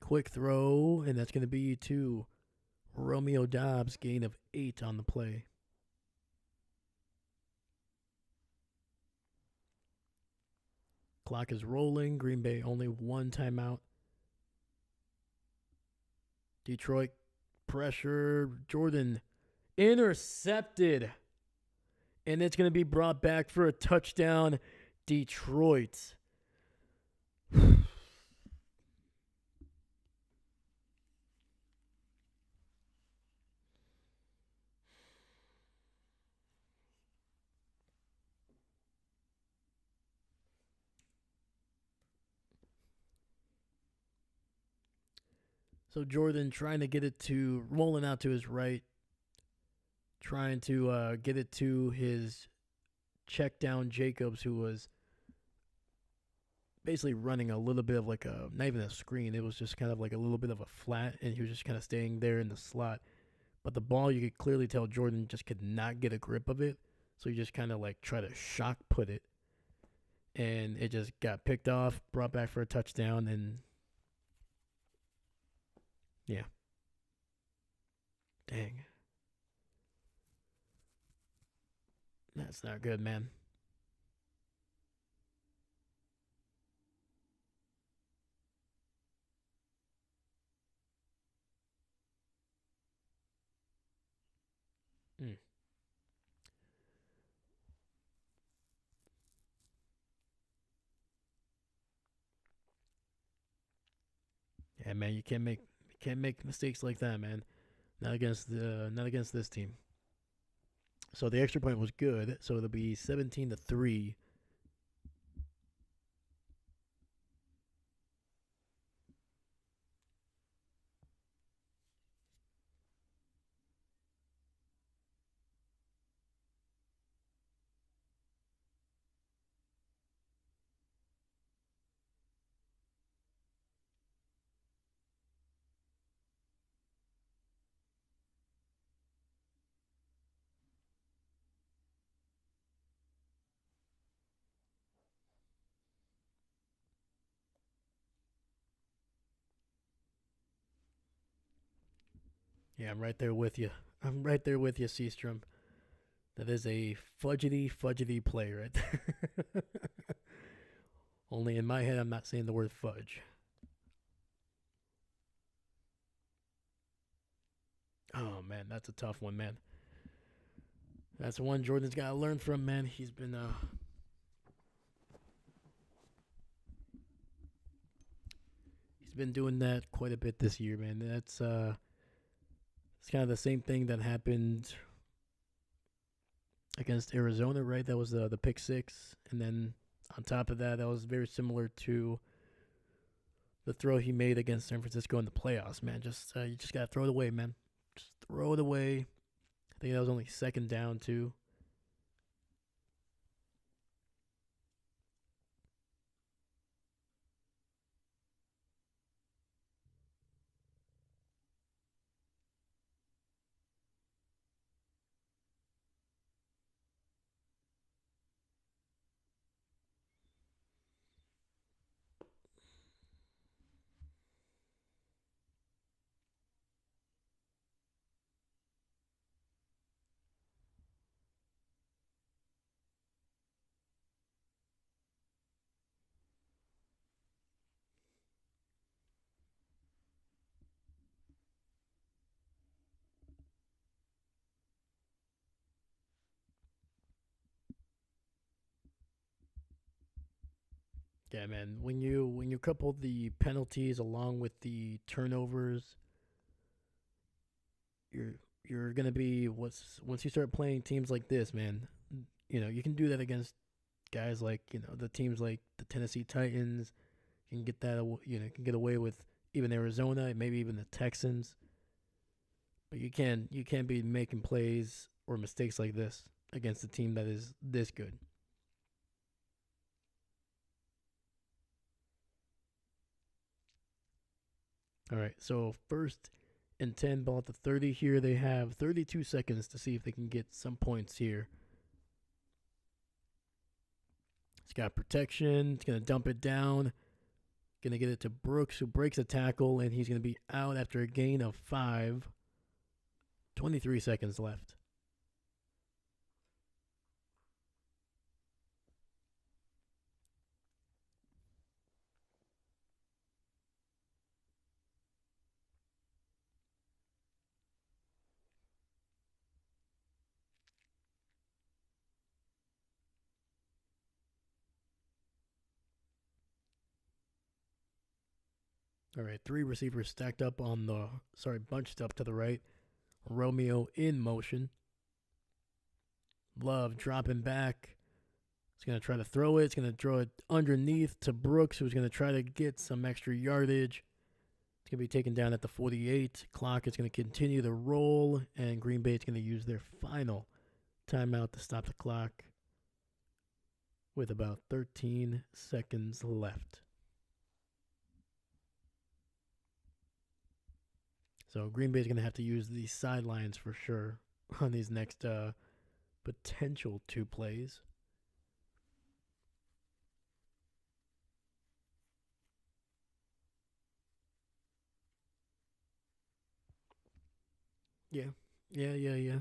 Quick throw, and that's going to be to Romeo Doubs, gain of 8 on the play. Clock is rolling. Green Bay only one timeout. Detroit pressure. Jordan Intercepted. And it's going to be brought back for a touchdown. Detroit. So Jordan trying to get it to rolling out to his right, trying to get it to his check down Jacobs, who was basically running a little bit of like a not even a screen. It was just kind of like a little bit of a flat, and he was just kind of staying there in the slot. But the ball, you could clearly tell Jordan just could not get a grip of it, so he just kind of like try to shock put it, and it just got picked off, brought back for a touchdown, and yeah, dang, that's not good, man. Mm. Yeah, man, you can't make mistakes like that, man. Not against this team. So the extra point was good. So it'll be 17-3. Yeah, I'm right there with you. I'm right there with you, Seastrom. That is a fudgety play right there. Only in my head, I'm not saying the word fudge. Oh man, that's a tough one, man. That's one Jordan's got to learn from, man. He's been doing that quite a bit this year, man. That's it's kind of the same thing that happened against Arizona, right? That was the pick six, and then on top of that, that was very similar to the throw he made against San Francisco in the playoffs. Man, just you just gotta throw it away, man. Just throw it away. I think that was only second down too. Yeah, man. When you couple the penalties along with the turnovers, you're you're gonna be once you start playing teams like this, man. You know you can do that against guys like the teams like the Tennessee Titans. You can get that can get away with even Arizona, maybe even the Texans. But you can't be making plays or mistakes like this against a team that is this good. All right, so first and 10, ball at the 30 here. They have 32 seconds to see if they can get some points here. It's got protection. It's going to dump it down. Going to get it to Brooks, who breaks a tackle, and he's going to be out after a gain of 5. 23 seconds left. All right, three receivers stacked up on the, bunched up to the right. Romeo in motion. Love dropping back. He's going to try to throw it. It's going to throw it underneath to Brooks, who's going to try to get some extra yardage. It's going to be taken down at the 48. Clock is going to continue to roll, and Green Bay is going to use their final timeout to stop the clock with about 13 seconds left. So Green Bay is going to have to use the sidelines for sure on these next potential two plays. Yeah. Yeah.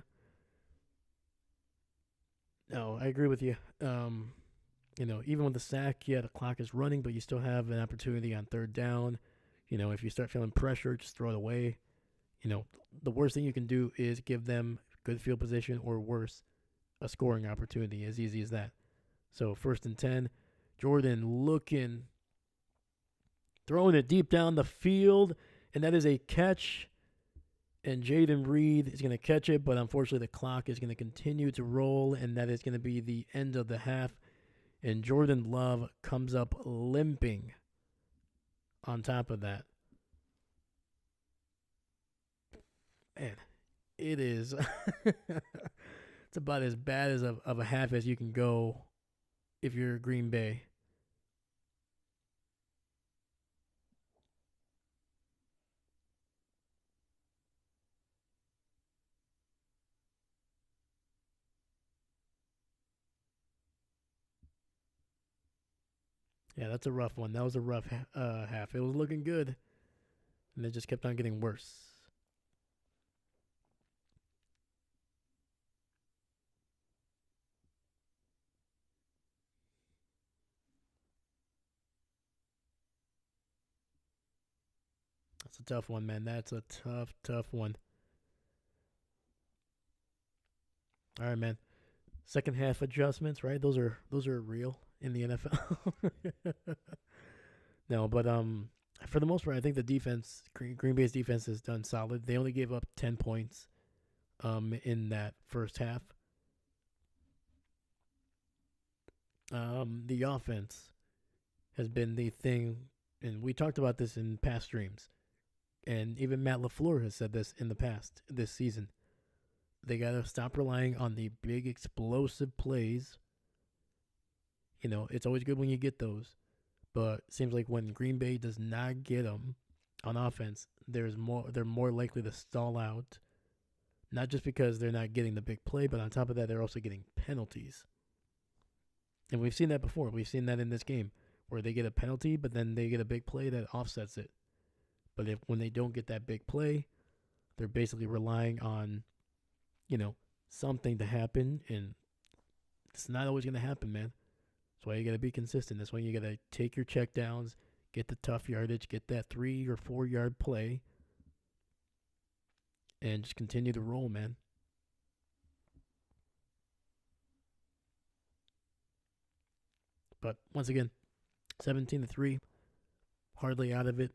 No, I agree with you. Even with the sack, yeah, the clock is running, but you still have an opportunity on third down. If you start feeling pressure, just throw it away. The worst thing you can do is give them good field position, or worse, a scoring opportunity. As easy as that. So 1st and 10, Jordan looking, throwing it deep down the field, and that is a catch. And Jaden Reed is going to catch it, but unfortunately the clock is going to continue to roll, and that is going to be the end of the half. And Jordan Love comes up limping on top of that. Man, it is it's about as bad as of a half as you can go if you're Green Bay. Yeah, that's a rough one. That was a rough half. It was looking good, and it just kept on getting worse. That's a tough one, man. That's a tough one. All right, man. Second half adjustments, right? Those are real in the NFL. No, but for the most part, I think the defense, Green Bay's defense, has done solid. They only gave up 10 points in that first half. The offense has been the thing, and we talked about this in past streams, and even Matt LaFleur has said this in the past this season. They gotta stop relying on the big explosive plays. It's always good when you get those, but it seems like when Green Bay does not get them on offense, they're more likely to stall out. Not just because they're not getting the big play, but on top of that, they're also getting penalties. And we've seen that before. We've seen that in this game where they get a penalty, but then they get a big play that offsets it. But when they don't get that big play, they're basically relying on, something to happen, and it's not always going to happen, man. That's why you got to be consistent. That's why you got to take your checkdowns, get the tough yardage, get that 3 or 4 yard play, and just continue to roll, man. But once again, 17-3, hardly out of it.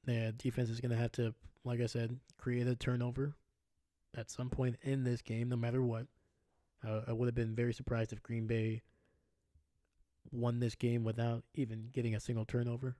The defense is going to have to, like I said, create a turnover at some point in this game, no matter what. I would have been very surprised if Green Bay won this game without even getting a single turnover.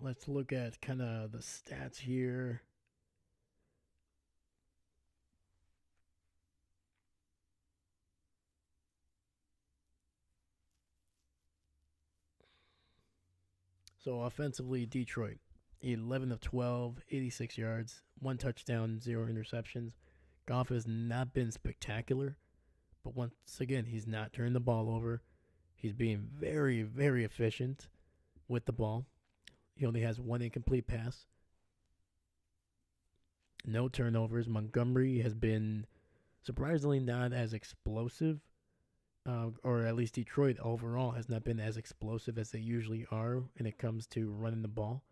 Let's look at kind of the stats here. So offensively, Detroit, 11 of 12, 86 yards, one touchdown, zero interceptions. Goff has not been spectacular, but once again, he's not turning the ball over. He's being very, very efficient with the ball. He only has one incomplete pass, no turnovers. Montgomery has been surprisingly not as explosive, or at least Detroit overall has not been as explosive as they usually are when it comes to running the ball.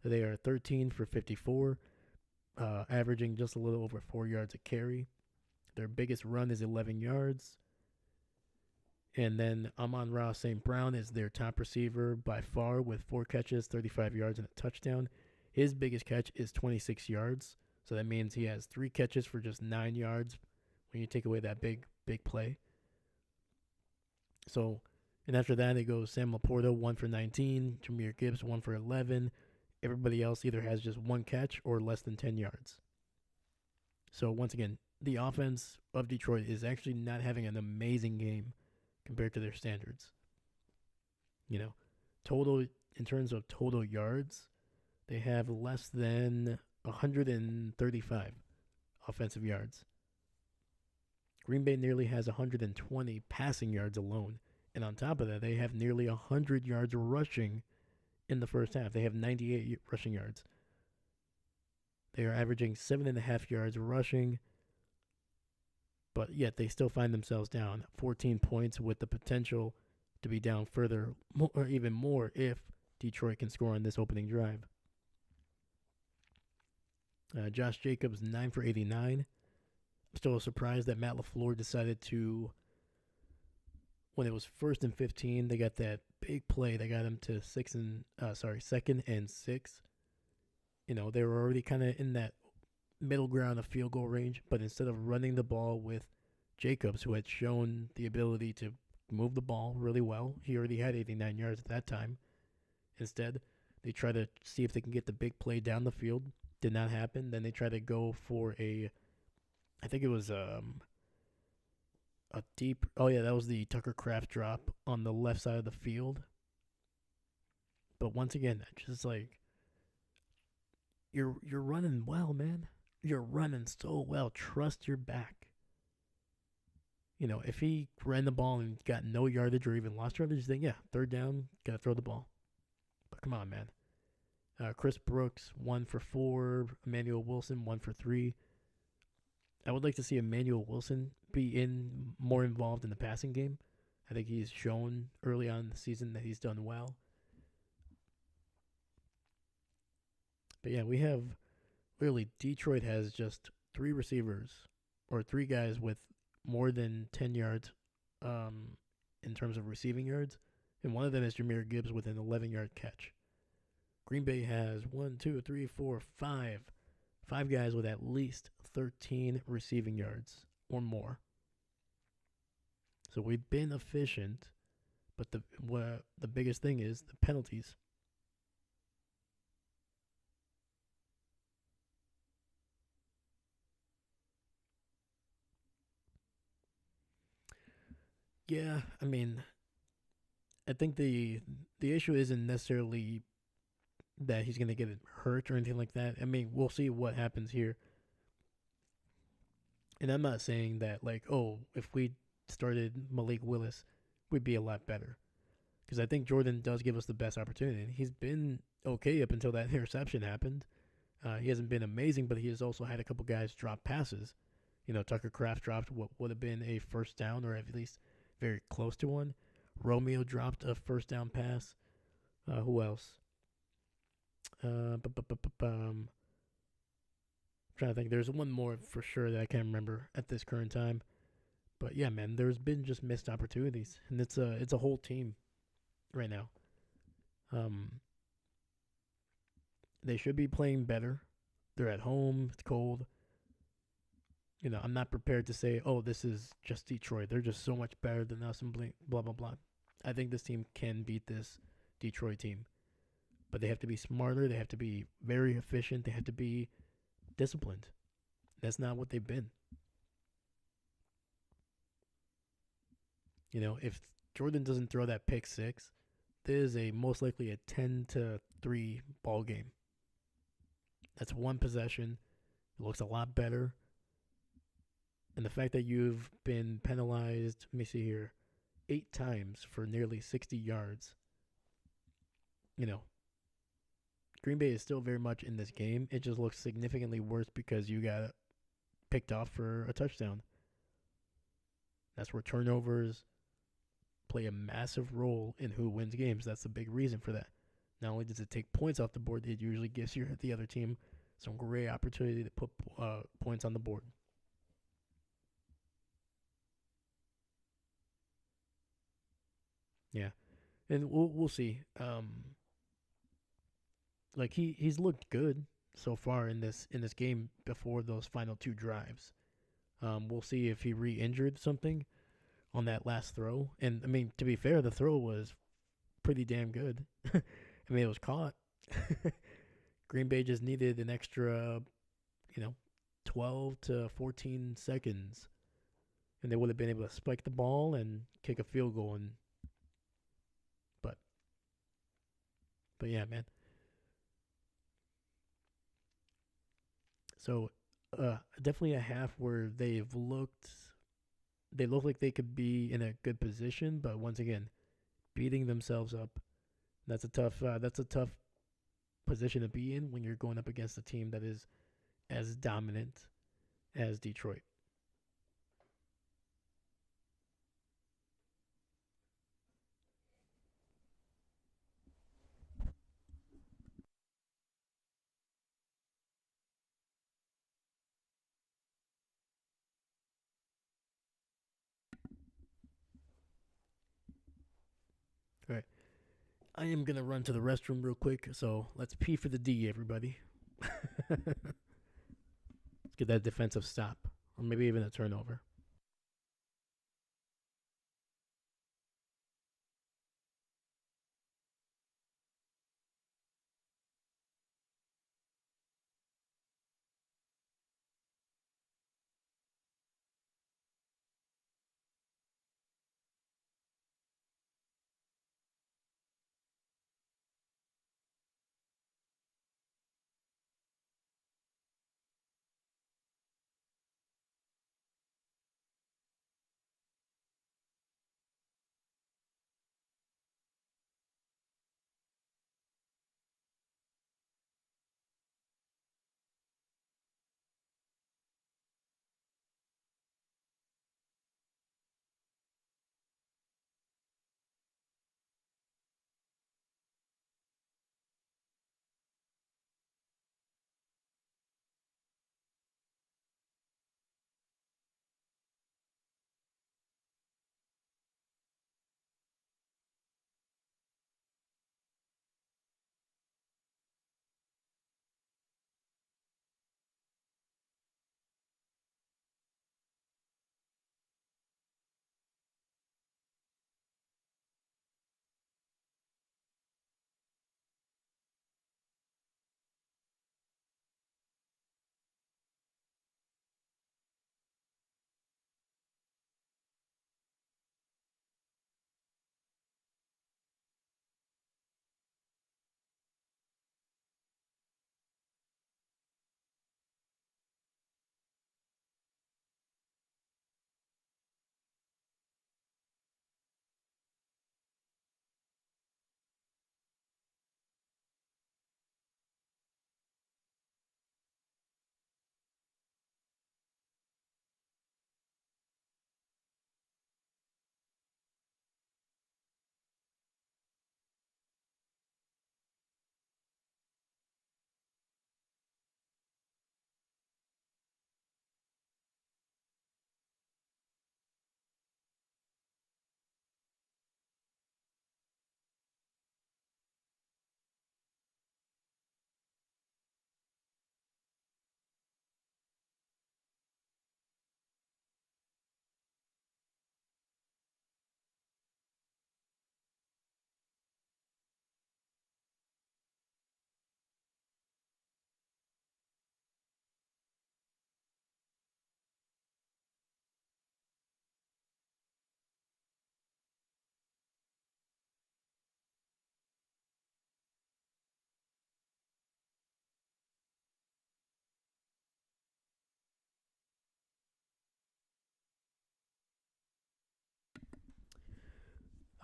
They are 13 for 54, averaging just a little over 4 yards a carry. Their biggest run is 11 yards. And then Amon-Ra St. Brown is their top receiver by far with 4 catches, 35 yards, and a touchdown. His biggest catch is 26 yards. So that means he has 3 catches for just 9 yards when you take away that big play. So, and after that, it goes Sam Laporta, 1 for 19, Jahmyr Gibbs, 1 for 11. Everybody else either has just 1 catch or less than 10 yards. So, once again, the offense of Detroit is actually not having an amazing game compared to their standards. You know, total, in terms of total yards, they have less than 135 offensive yards. Green Bay nearly has 120 passing yards alone. And on top of that, they have nearly 100 yards rushing in the first half. They have 98 rushing yards. They are averaging 7.5 yards rushing, but yet they still find themselves down 14 points with the potential to be down further or even more if Detroit can score on this opening drive. Josh Jacobs, 9 for 89. I'm still surprised that Matt LaFleur decided to, when it was 1st and 15, they got that big play that got him to 2nd and 6. You know, they were already kind of in that middle ground of field goal range, but instead of running the ball with Jacobs, who had shown the ability to move the ball really well, he already had 89 yards at that time. Instead, they try to see if they can get the big play down the field. Did not happen. Then they try to go for I think it was a deep. Oh yeah, that was the Tucker Kraft drop on the left side of the field. But once again, just like you're running well, man. You're running so well. Trust your back. You know, if he ran the ball and got no yardage or even lost yardage, then yeah, 3rd down, gotta throw the ball. But come on, man. Chris Brooks, 1 for 4. Emmanuel Wilson, 1 for 3. I would like to see Emmanuel Wilson be more involved in the passing game. I think he's shown early on in the season that he's done well. But yeah, we have really Detroit has just 3 receivers or 3 guys with more than 10 yards in terms of receiving yards. And one of them is Jahmyr Gibbs with an 11-yard catch. Green Bay has 5 guys with at least 13 receiving yards or more. So we've been efficient, but the biggest thing is the penalties. Yeah, I mean, I think the issue isn't necessarily that he's going to get hurt or anything like that. I mean, we'll see what happens here. And I'm not saying that, like, oh, if we started Malik Willis, we'd be a lot better. Because I think Jordan does give us the best opportunity. He's been okay up until that interception happened. He hasn't been amazing, but he has also had a couple guys drop passes. You know, Tucker Kraft dropped what would have been a first down or at least very close to one. Romeo dropped a first down pass. Who else? I'm trying to think. There's one more for sure that I can't remember at this current time. But yeah, man, there's been just missed opportunities, and it's a whole team right now. They should be playing better. They're at home. It's cold. You know, I'm not prepared to say, oh, this is just Detroit. They're just so much better than us and blah, blah, blah. I think this team can beat this Detroit team. But they have to be smarter. They have to be very efficient. They have to be disciplined. That's not what they've been. You know, if Jordan doesn't throw that pick 6, there's a most likely a 10-3 ball game. That's one possession. It looks a lot better. And the fact that you've been penalized, let me see here, 8 times for nearly 60 yards, you know, Green Bay is still very much in this game. It just looks significantly worse because you got picked off for a touchdown. That's where turnovers play a massive role in who wins games. That's the big reason for that. Not only does it take points off the board, it usually gives the other team some great opportunity to put points on the board. Yeah, and we'll see. Like he's looked good so far in this game before those final two drives. We'll see if he re-injured something on that last throw. And I mean, to be fair, the throw was pretty damn good. I mean, it was caught. Green Bay just needed an extra, you know, 12 to 14 seconds, and they would have been able to spike the ball and kick a field goal. And but but yeah, man. So definitely a half where they look like they could be in a good position, but once again, beating themselves up. That's a tough position to be in when you're going up against a team that is as dominant as Detroit. All right, I am gonna run to the restroom real quick, so let's pee for the D, everybody. Let's get that defensive stop, or maybe even a turnover.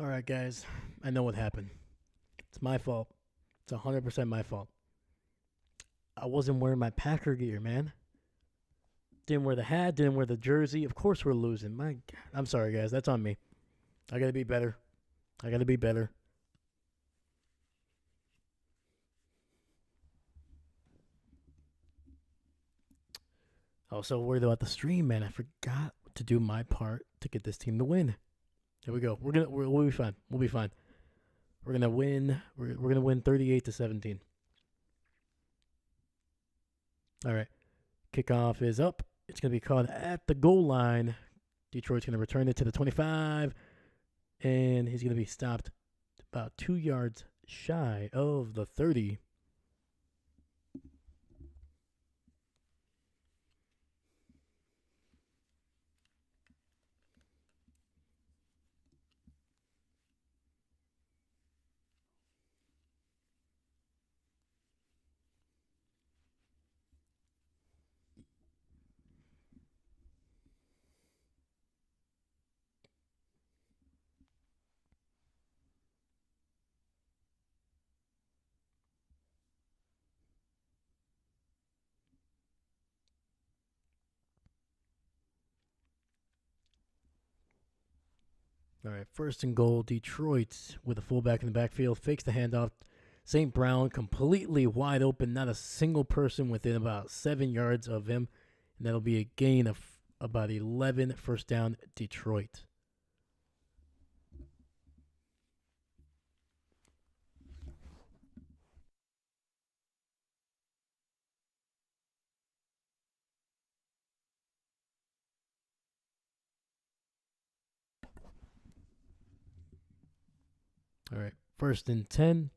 All right, guys. I know what happened. It's my fault. It's 100% my fault. I wasn't wearing my Packer gear, man. Didn't wear the hat, didn't wear the jersey. Of course we're losing. My God. I'm sorry, guys. That's on me. I got to be better. I got to be better. I was so worried about the stream, man. I forgot to do my part to get this team to win. Here we go. We'll be fine. We'll be fine. We're gonna win. We're gonna win 38-17. All right. Kickoff is up. It's gonna be called at the goal line. Detroit's gonna return it to the 25, and he's gonna be stopped about 2 yards shy of the 30. All right, first and goal, Detroit with a fullback in the backfield, fakes the handoff. St. Brown completely wide open, not a single person within about 7 yards of him. And that'll be a gain of about 11, first down, Detroit. All right, first and 10.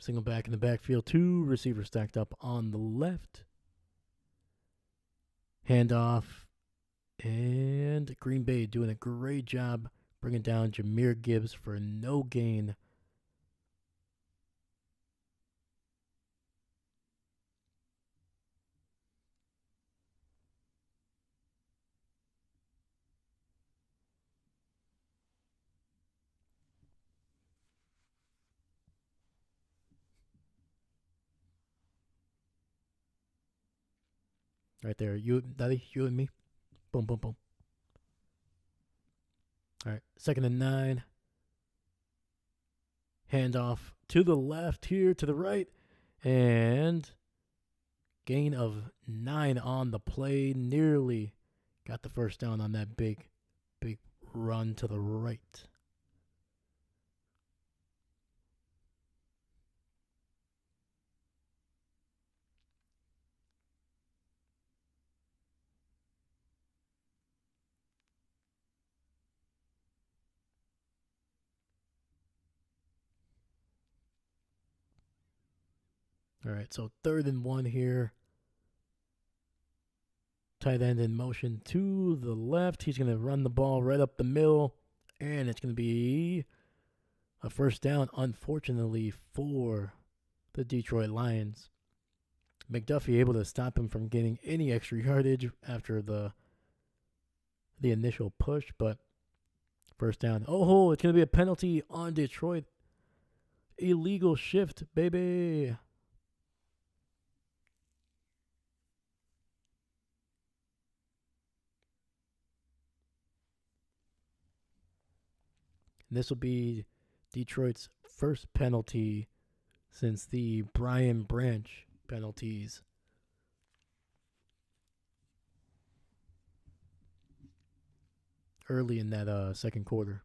Single back in the backfield, 2 receivers stacked up on the left. Handoff. And Green Bay doing a great job bringing down Jahmyr Gibbs for no gain. Right there. You, Daddy, you and me. Boom, boom, boom. All right. Second and 9. Handoff to the left here, to the right. And gain of 9 on the play. Nearly got the first down on that big run to the right. All right, so third and 1 here. Tight end in motion to the left. He's going to run the ball right up the middle, and it's going to be a first down, unfortunately, for the Detroit Lions. McDuffie able to stop him from getting any extra yardage after the initial push, but first down. Oh, it's going to be a penalty on Detroit. Illegal shift, baby. And this will be Detroit's first penalty since the Brian Branch penalties. Early in that second quarter.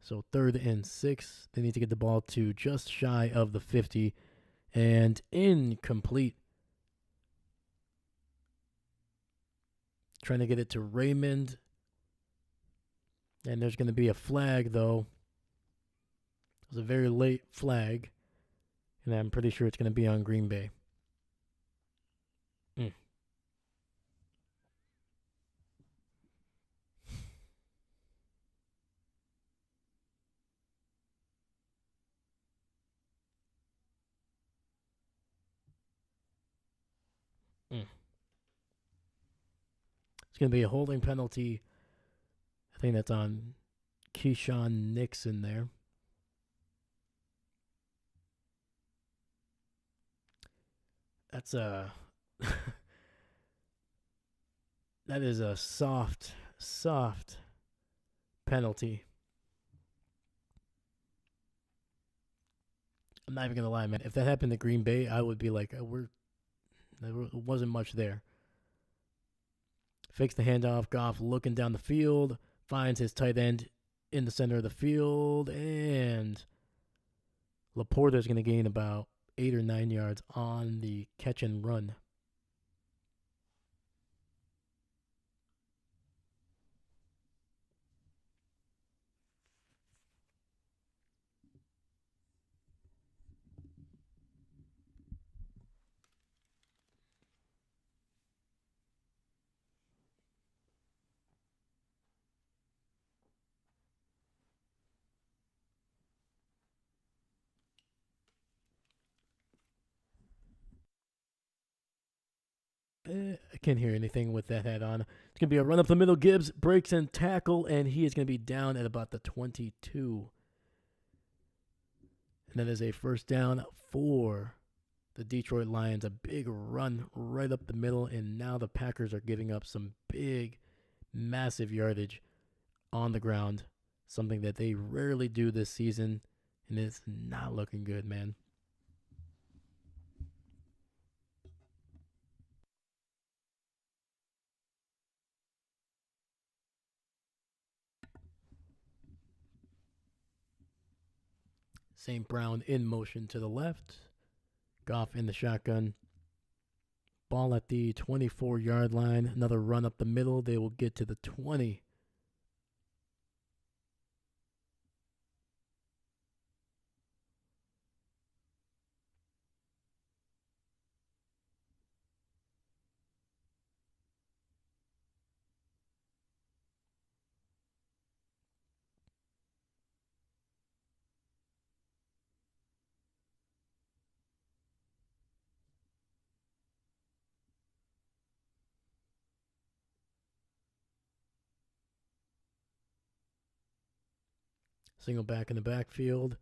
So third and 6. They need to get the ball to just shy of the 50. And incomplete. Trying to get it to Raymond. And there's going to be a flag, though. It was a very late flag. And I'm pretty sure it's going to be on Green Bay. It's going to be a holding penalty. I think that's on Keyshawn Nixon there. That's a that is a soft penalty. I'm not even gonna lie, man. If that happened to Green Bay, I would be like, there wasn't much there. Fakes the handoff. Goff looking down the field, finds his tight end in the center of the field, and Laporta is going to gain about 8 or 9 yards on the catch and run. I can't hear anything with that hat on. It's going to be a run up the middle. Gibbs breaks and tackle, and he is going to be down at about the 22. And that is a first down for the Detroit Lions. A big run right up the middle, and now the Packers are giving up some big, massive yardage on the ground. Something that they rarely do this season, and it's not looking good, man. St. Brown in motion to the left. Goff in the shotgun. Ball at the 24-yard line. Another run up the middle. They will get to the 20. Single back in the backfield.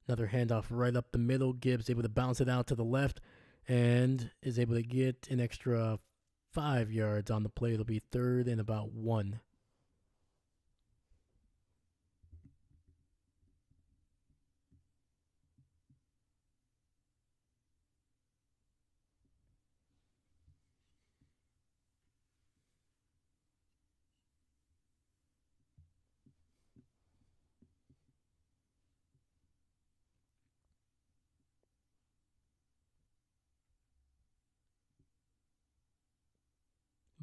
Another handoff right up the middle. Gibbs able to bounce it out to the left and is able to get an extra 5 yards on the play. It'll be third and about 1.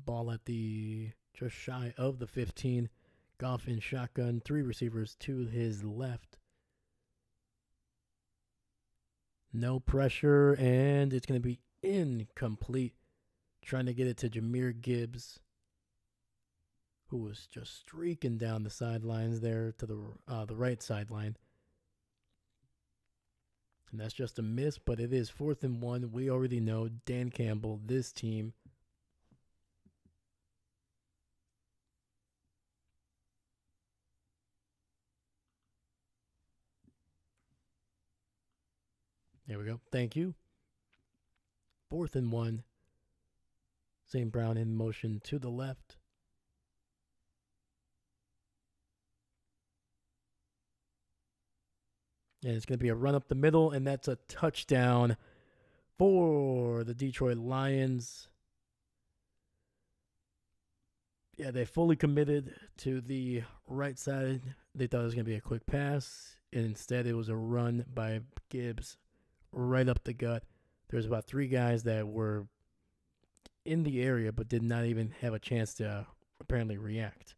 Ball at the just shy of the 15. Goff in shotgun. 3 receivers to his left. No pressure, and it's going to be incomplete. Trying to get it to Jahmyr Gibbs, who was just streaking down the sidelines there to the right sideline. And that's just a miss, but it is 4th and 1. We already know Dan Campbell, this team. There we go. Thank you. 4th and 1. St. Brown in motion to the left. And it's going to be a run up the middle, and that's a touchdown for the Detroit Lions. Yeah, they fully committed to the right side. They thought it was going to be a quick pass, and instead it was a run by Gibbs right up the gut. There's about 3 guys that were in the area but did not even have a chance to apparently react.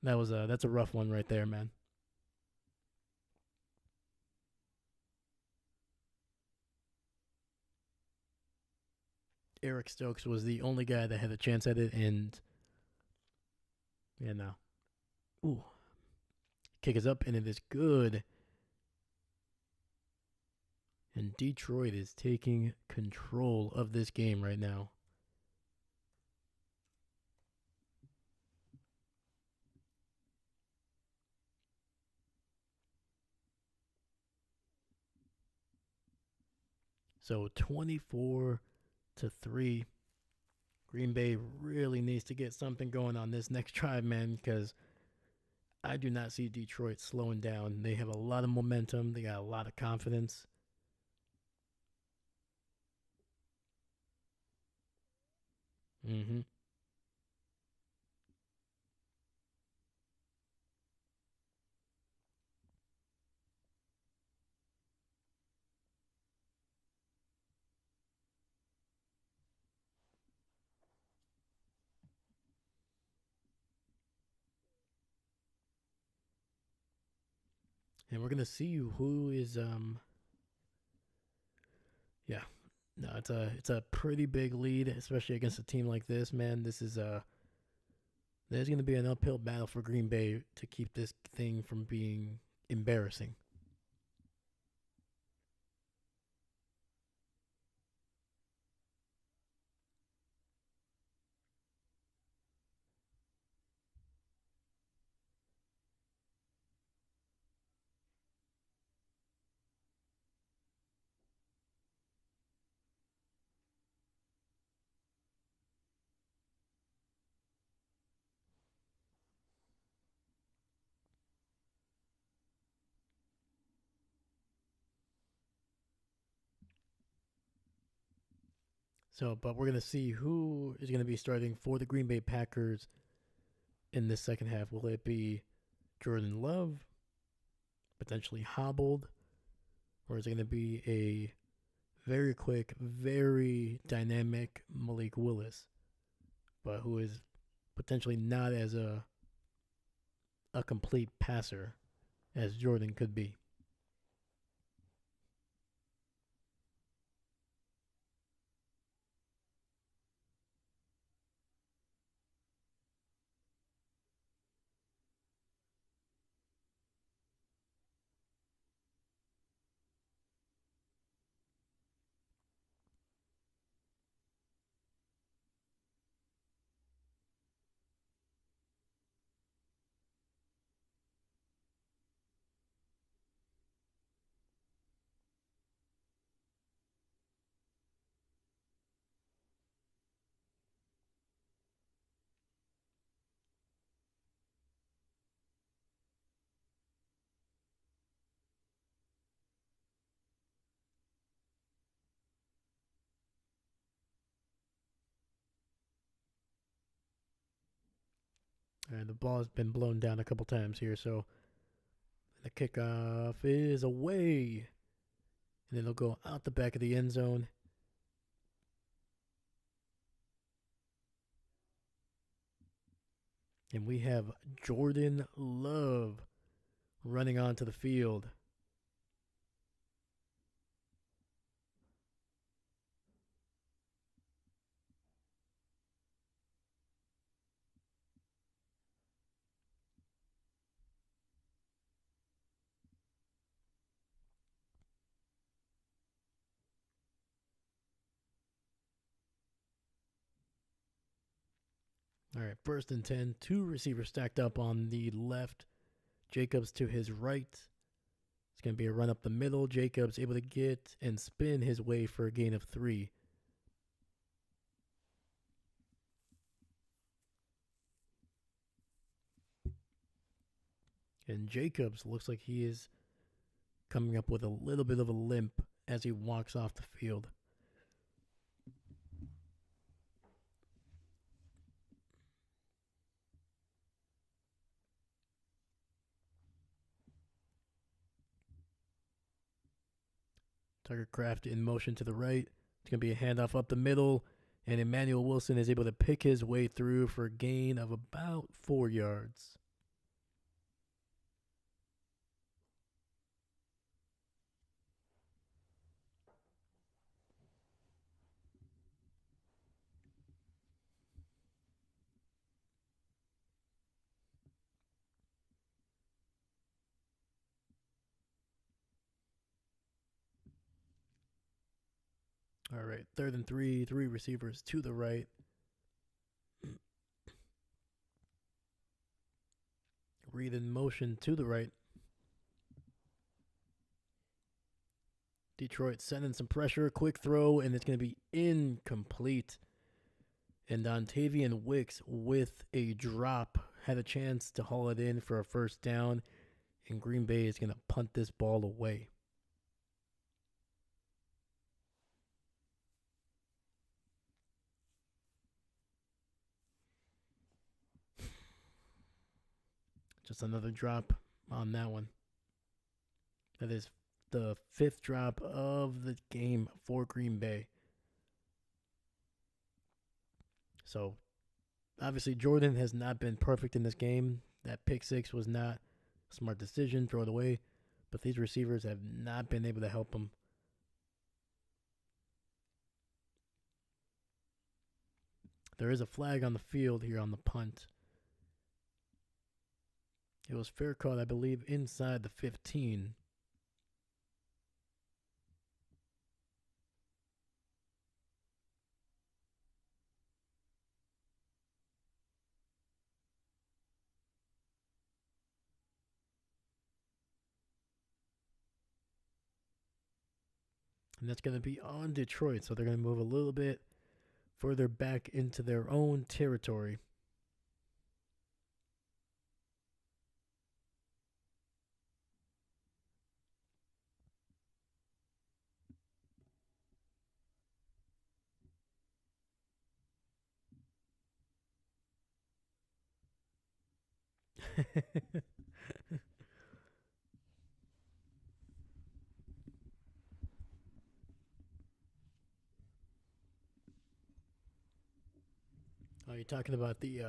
That's a rough one right there, man. Eric Stokes was the only guy that had a chance at it, and yeah, no. Ooh. Kick is up, and it is good. And Detroit is taking control of this game right now. So 24-3. Green Bay really needs to get something going on this next drive, man, because I do not see Detroit slowing down. They have a lot of momentum. They got a lot of confidence. Mm-hmm. And we're gonna see who is yeah. No, it's a pretty big lead, especially against a team like this, man. This is there's gonna be an uphill battle for Green Bay to keep this thing from being embarrassing. So, but we're gonna see who is gonna be starting for the Green Bay Packers in this second half. Will it be Jordan Love, potentially hobbled, or is it gonna be a very quick, very dynamic Malik Willis, but who is potentially not as a complete passer as Jordan could be? The ball has been blown down a couple times here, so the kickoff is away, and it'll go out the back of the end zone. And we have Jordan Love running onto the field. All right, first and 10. Two receivers stacked up on the left. Jacobs to his right. It's going to be a run up the middle. Jacobs able to get and spin his way for a gain of 3. And Jacobs looks like he is coming up with a little bit of a limp as he walks off the field. Tucker Craft in motion to the right. It's going to be a handoff up the middle. And Emmanuel Wilson is able to pick his way through for a gain of about 4 yards. All right, third and 3, 3 receivers to the right. Read in motion to the right. Detroit sending some pressure, quick throw, and it's going to be incomplete. And Dontavian Wicks with a drop had a chance to haul it in for a first down, and Green Bay is going to punt this ball away. Just another drop on that one. That is the 5th drop of the game for Green Bay. So, obviously, Jordan has not been perfect in this game. That pick six was not a smart decision, throw it away. But these receivers have not been able to help him. There is a flag on the field here on the punt. It was fair caught, I believe, inside the 15. And that's going to be on Detroit. So they're going to move a little bit further back into their own territory. Oh, you're talking about the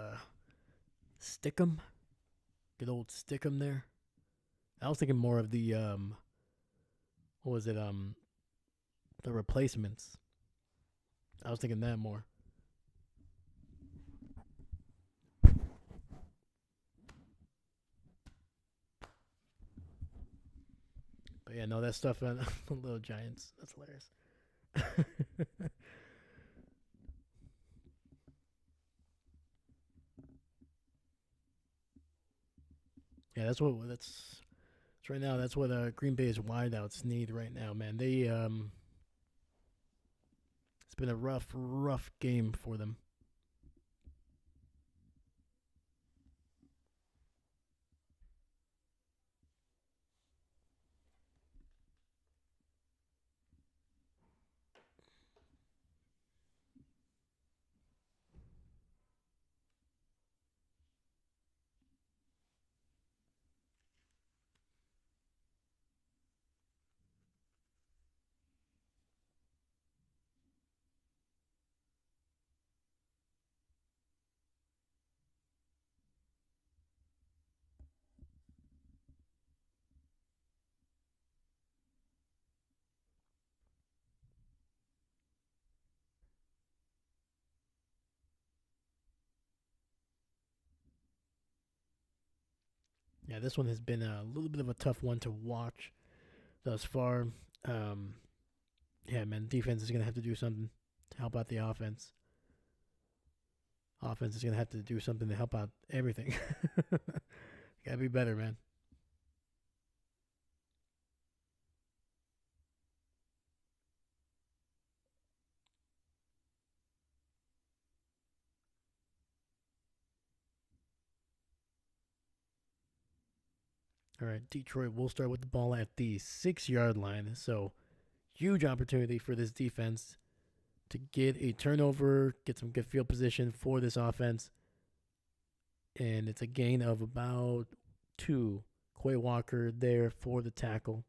Stickum? Good old Stickum there? I was thinking more of the, what was it, the replacements. I was thinking that more. But yeah, no, that stuff on Little Giants. That's hilarious. Yeah, that's right now. That's what Green Bay's wideouts need right now, man. They it's been a rough game for them. Yeah, this one has been a little bit of a tough one to watch thus far. Um, yeah, man, defense is gonna have to do something to help out the offense. Offense is gonna have to do something to help out everything. Gotta be better, man. All right, Detroit will start with the ball at the 6 yard line. So huge opportunity for this defense to get a turnover, get some good field position for this offense. And it's a gain of about 2. Quay Walker there for the tackle.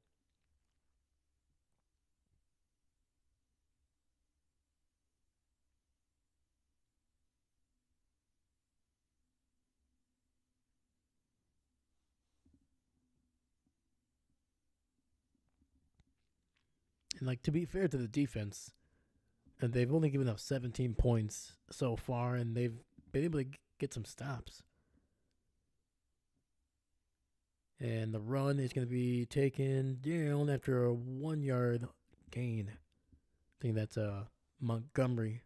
And like to be fair to the defense, and they've only given up 17 points so far, and they've been able to get some stops. And the run is going to be taken down after a 1 yard gain. I think that's Montgomery.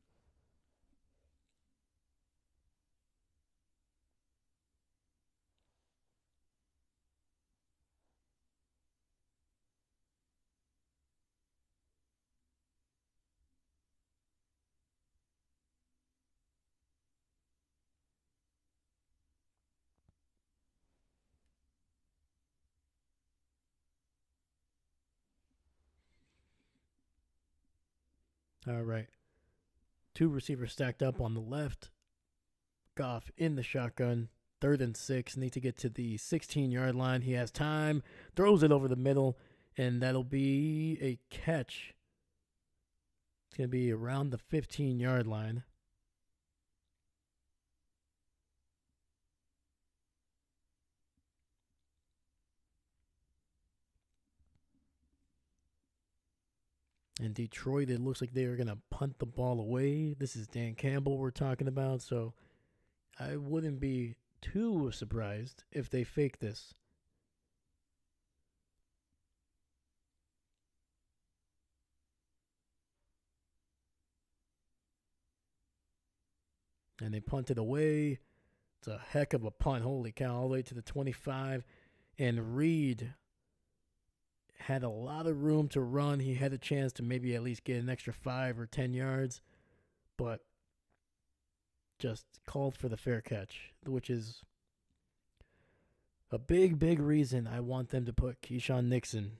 All right. Two receivers stacked up on the left. Goff in the shotgun. 3rd and 6. Need to get to the 16-yard line. He has time. Throws it over the middle. And that'll be a catch. It's going to be around the 15-yard line. And Detroit, it looks like they are going to punt the ball away. This is Dan Campbell we're talking about, so I wouldn't be too surprised if they fake this. And they punt it away. It's a heck of a punt. Holy cow, all the way to the 25. And Reed had a lot of room to run. He had a chance to maybe at least get an extra 5 or 10 yards, but just called for the fair catch, which is a big, big reason I want them to put Keyshawn Nixon.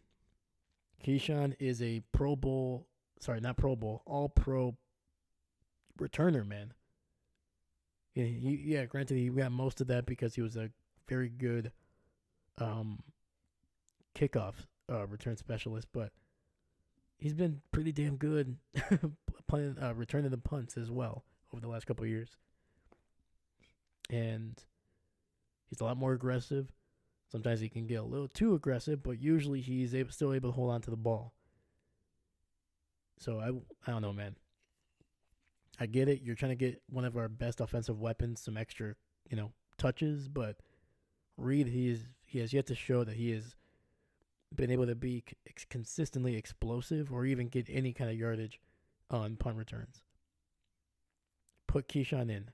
Keyshawn is a Pro Bowl, sorry, not Pro Bowl, All-Pro returner, man. Granted, he got most of that because he was a very good kickoff return specialist, but he's been pretty damn good playing returning the punts as well over the last couple of years. And he's a lot more aggressive. Sometimes he can get a little too aggressive, but usually he's still able to hold on to the ball. So I don't know, man. I get it. You're trying to get one of our best offensive weapons some extra, touches, but Reed, he has yet to show that he has been able to be consistently explosive or even get any kind of yardage on punt returns. Put Keyshawn in.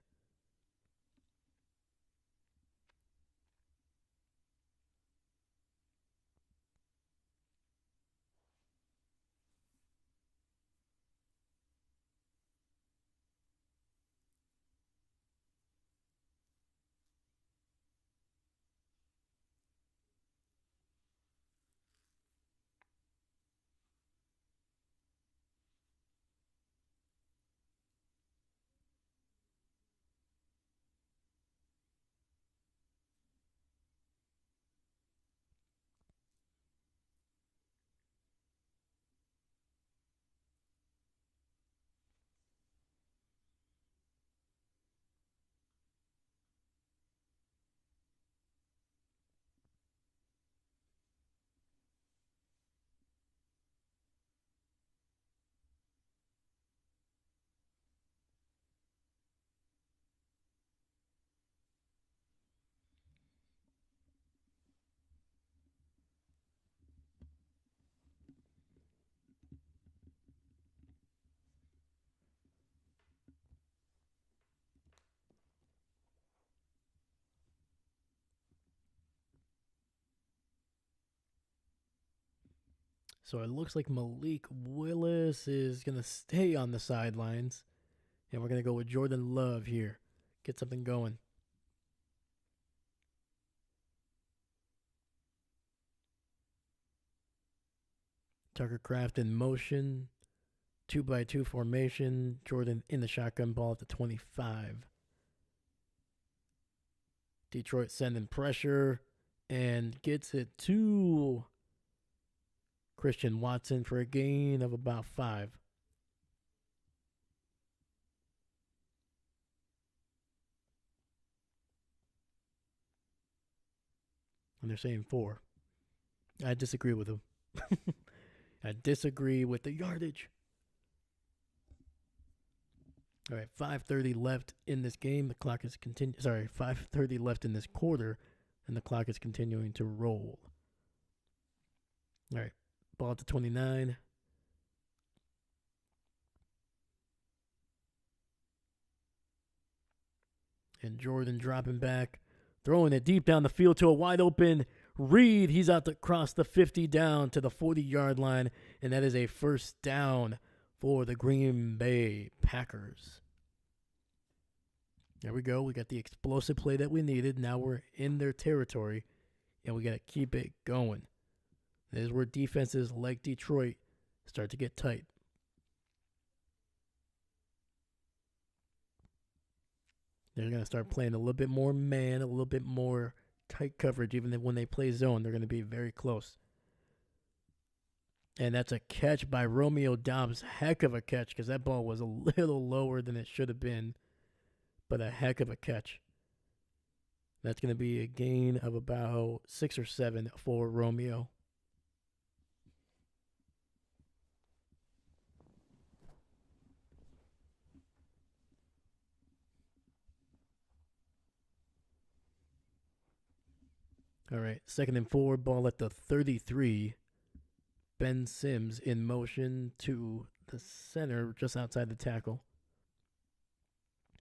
So it looks like Malik Willis is going to stay on the sidelines. And we're going to go with Jordan Love here. Get something going. Tucker Craft in motion. 2-by-2 formation. Jordan in the shotgun, ball at the 25. Detroit sending pressure and gets it to Christian Watson for a gain of about 5. And they're saying 4. I disagree with them. I disagree with the yardage. All right, 5:30 left in this game. The clock is 5:30 left in this quarter, and the clock is continuing to roll. All right, ball at the 29. And Jordan dropping back, throwing it deep down the field to a wide open Reed. He's out to cross the 50 down to the 40-yard line, and that is a first down for the Green Bay Packers. There we go. We got the explosive play that we needed. Now we're in their territory, and we got to keep it going. This is where defenses like Detroit start to get tight. They're going to start playing a little bit more man, a little bit more tight coverage. Even when they play zone, they're going to be very close. And that's a catch by Romeo Dobbs. Heck of a catch, because that ball was a little lower than it should have been. But a heck of a catch. That's going to be a gain of about 6 or 7 for Romeo. All right, 2nd and 4, ball at the 33. Ben Sims in motion to the center, just outside the tackle.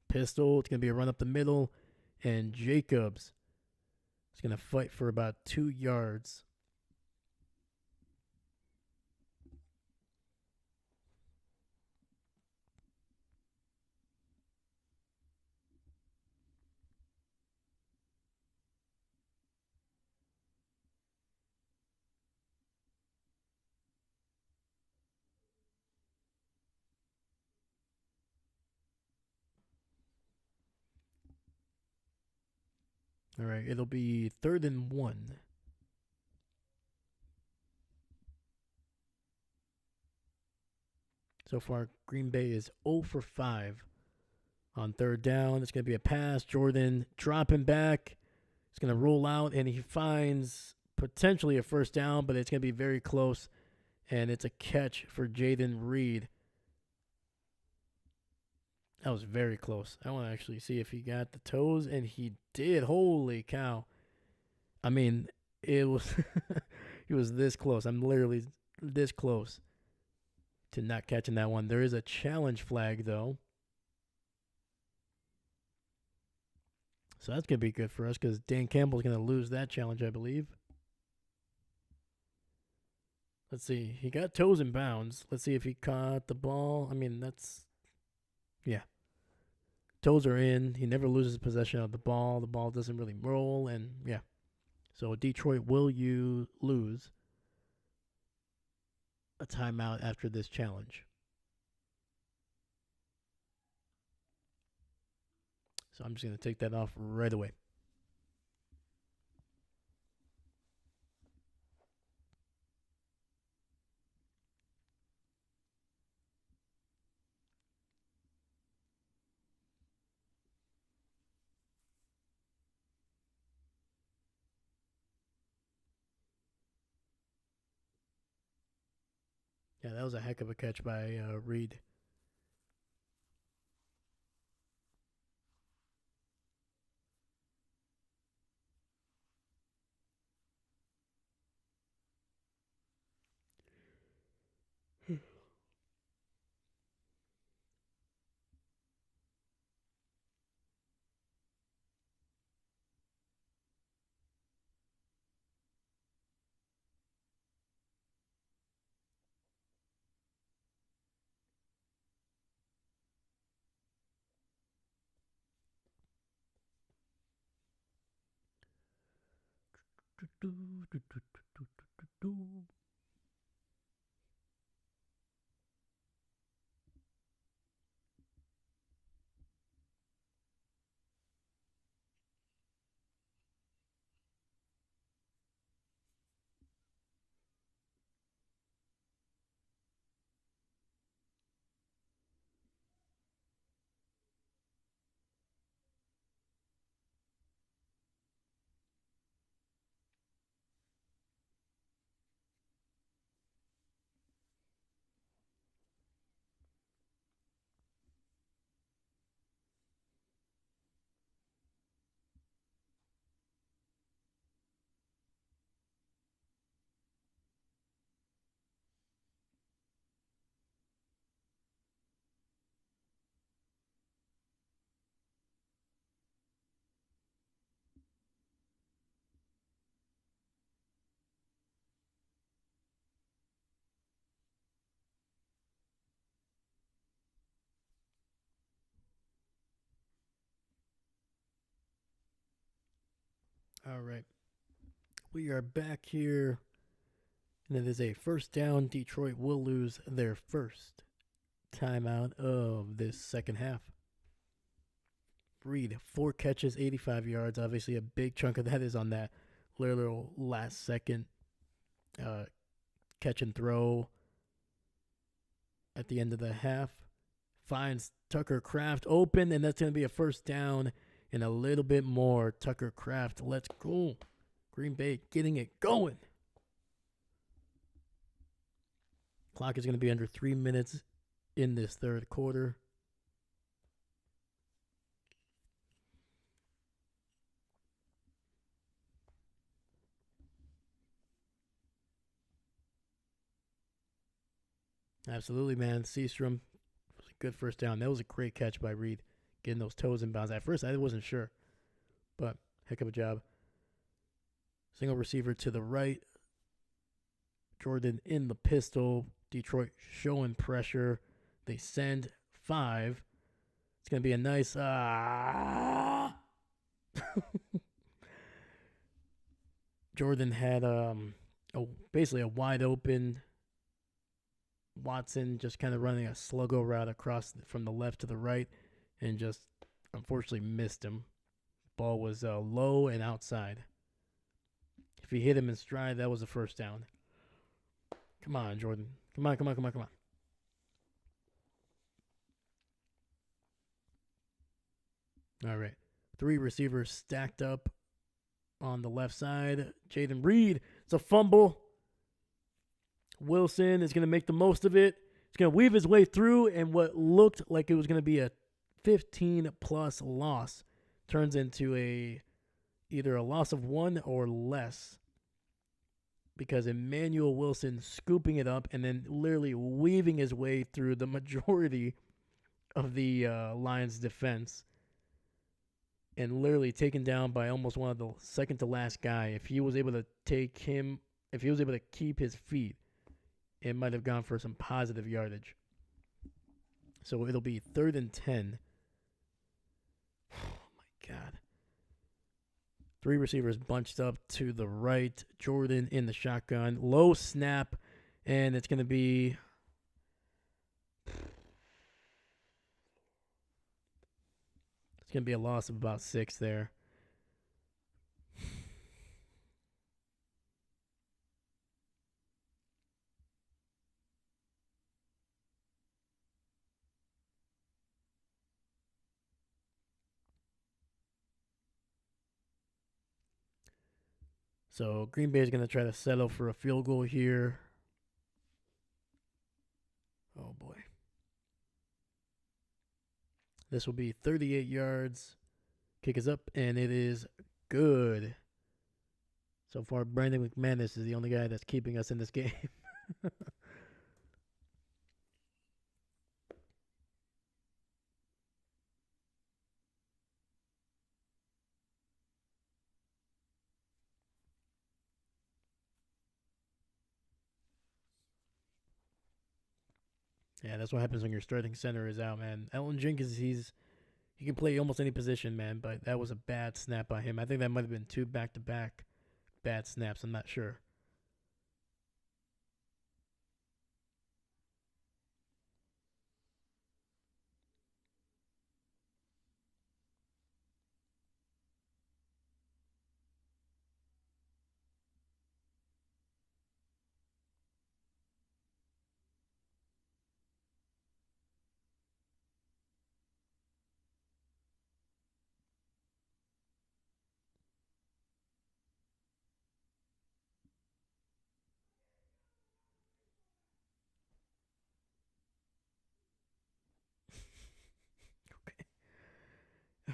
Pistol, it's going to be a run up the middle, and Jacobs is going to fight for about 2 yards. All right, it'll be 3rd and 1. So far, Green Bay is 0 for 5 on 3rd down. It's going to be a pass. Jordan dropping back. It's going to roll out, and he finds potentially a 1st down, but it's going to be very close, and it's a catch for Jaden Reed. That was very close. I want to actually see if he got the toes, and he did. Holy cow. I mean, it was he was this close. I'm literally this close to not catching that one. There is a challenge flag, though. So that's going to be good for us because Dan Campbell's going to lose that challenge, I believe. Let's see. He got toes in bounds. Let's see if he caught the ball. I mean, that's... Yeah. Toes are in. He never loses possession of the ball. The ball doesn't really roll. And, yeah. So Detroit will lose a timeout after this challenge. So I'm just going to take that off right away. Yeah, that was a heck of a catch by Reed. All right. We are back here. And it is a 1st down. Detroit will lose their 1st timeout of this 2nd half. Reed, 4 catches, 85 yards. Obviously, a big chunk of that is on that little last second uh, catch and throw at the end of the half. Finds Tucker Kraft open, and that's going to be a first down and a little bit more. Tucker Kraft, let's go. Green Bay getting it going. Clock is going to be under 3 minutes in this third quarter. Absolutely, man. Seastrom was a good first down. That was a great catch by Reed, getting those toes in bounds. At first, I wasn't sure, but heck of a job. Single receiver to the right. Jordan in the pistol. Detroit showing pressure. They send 5. It's going to be a nice... Jordan had basically a wide open Watson just kind of running a sluggo route across from the left to the right and just unfortunately missed him. Ball was low and outside. If he hit him in stride, that was a first down. Come on, Jordan. Come on. All right. 3 receivers stacked up on the left side. Jaden Reed. It's a fumble. Wilson is going to make the most of it. He's going to weave his way through, and what looked like it was going to be a 15-plus loss turns into either a loss of 1 or less because Emmanuel Wilson scooping it up and then literally weaving his way through the majority of the Lions' defense and literally taken down by almost one of the second to last guy. If he was able to keep his feet, it might have gone for some positive yardage. So it'll be 3rd and 10. Oh, my God. 3 receivers bunched up to the right. Jordan in the shotgun. Low snap, and it's going to be... It's going to be a loss of about 6 there. So Green Bay is going to try to settle for a field goal here. Oh, boy. This will be 38 yards. Kick is up, and it is good. So far, Brandon McManus is the only guy that's keeping us in this game. Yeah, that's what happens when your starting center is out, man. Elton Jenkins, he can play almost any position, man, but that was a bad snap by him. I think that might have been 2 back-to-back bad snaps. I'm not sure.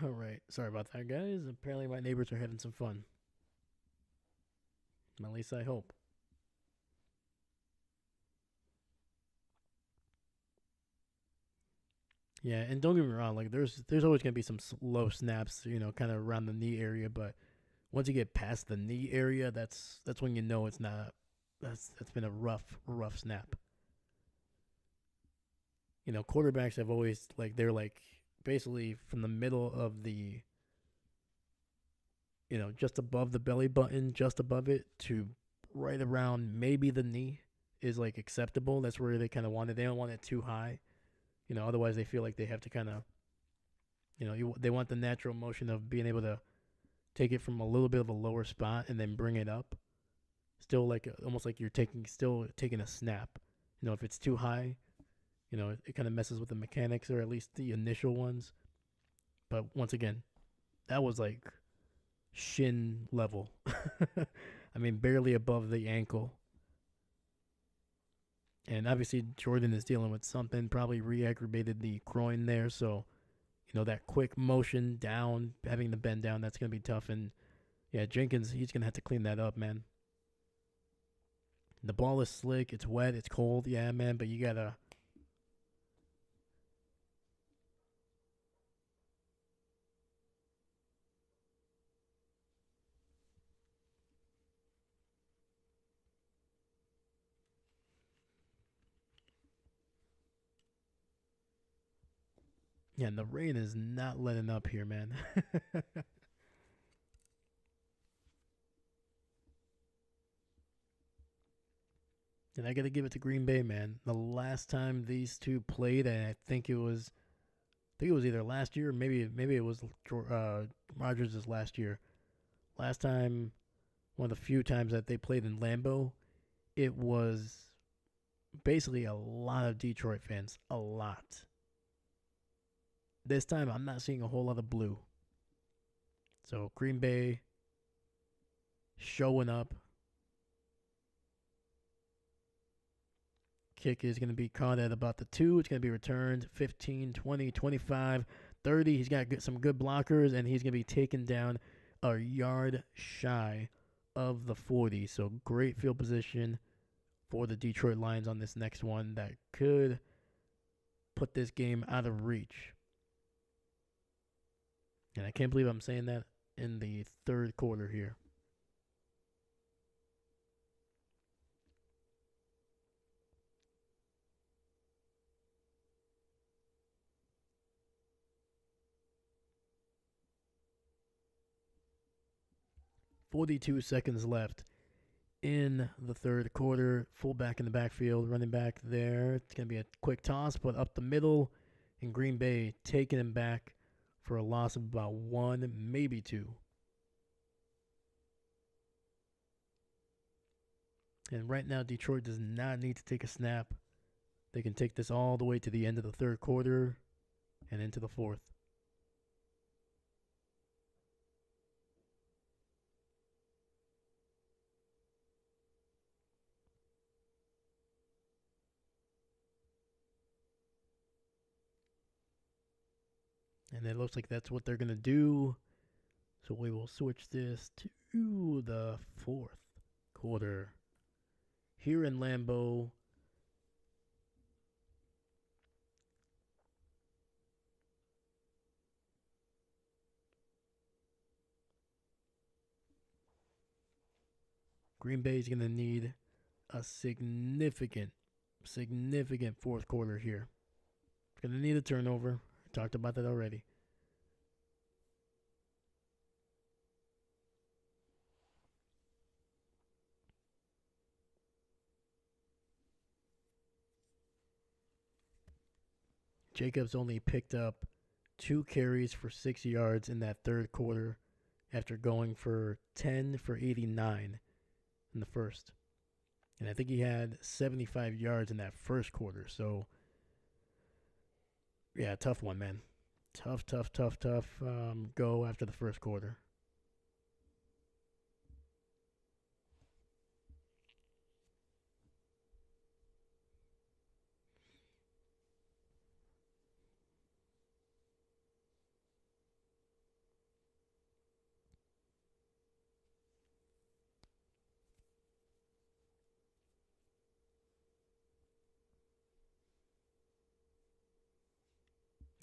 All right. Sorry about that, guys. Apparently my neighbors are having some fun. At least I hope. Yeah, and don't get me wrong, like there's always gonna be some low snaps, kind of around the knee area, but once you get past the knee area, that's when you know it's not. That's been a rough snap. Quarterbacks have always they're basically from the middle of the just above the belly button, just above it to right around maybe the knee is acceptable. That's where they kind of want it. They don't want it too high. Otherwise they feel like they have to kind of They want the natural motion of being able to take it from a little bit of a lower spot and then bring it up. Still like almost like you're taking a snap. If it's too high, it kind of messes with the mechanics, or at least the initial ones. But once again, that was like shin level. I mean, barely above the ankle. And obviously, Jordan is dealing with something, probably re aggravated the groin there. So, that quick motion down, having to bend down, that's going to be tough. And yeah, Jenkins, he's going to have to clean that up, man. The ball is slick, it's wet, it's cold, yeah, man, but you got to. Yeah, and the rain is not letting up here, man. And I got to give it to Green Bay, man. The last time these two played, and I think it was either last year or maybe it was Rodgers' last year. Last time, one of the few times that they played in Lambeau, it was basically a lot of Detroit fans. A lot. This time, I'm not seeing a whole lot of blue. So, Green Bay showing up. Kick is going to be caught at about the 2. It's going to be returned 15, 20, 25, 30. He's got some good blockers, and he's going to be taken down a yard shy of the 40. So great field position for the Detroit Lions on this next one that could put this game out of reach. And I can't believe I'm saying that in the third quarter here. $42 left in the third quarter. Fullback in the backfield, running back there. It's going to be a quick toss, but up the middle. And Green Bay taking him back for a loss of about 1, maybe 2. And right now, Detroit does not need to take a snap. They can take this all the way to the end of the third quarter and into the fourth. And it looks like that's what they're going to do. So we will switch this to the fourth quarter. Here in Lambeau, Green Bay is going to need a significant fourth quarter here. Going to need a turnover. I talked about that already. Jacobs only picked up 2 carries for 6 yards in that third quarter after going for 10 for 89 in the first. And I think he had 75 yards in that first quarter. So, yeah, tough one, man. Tough go after the first quarter.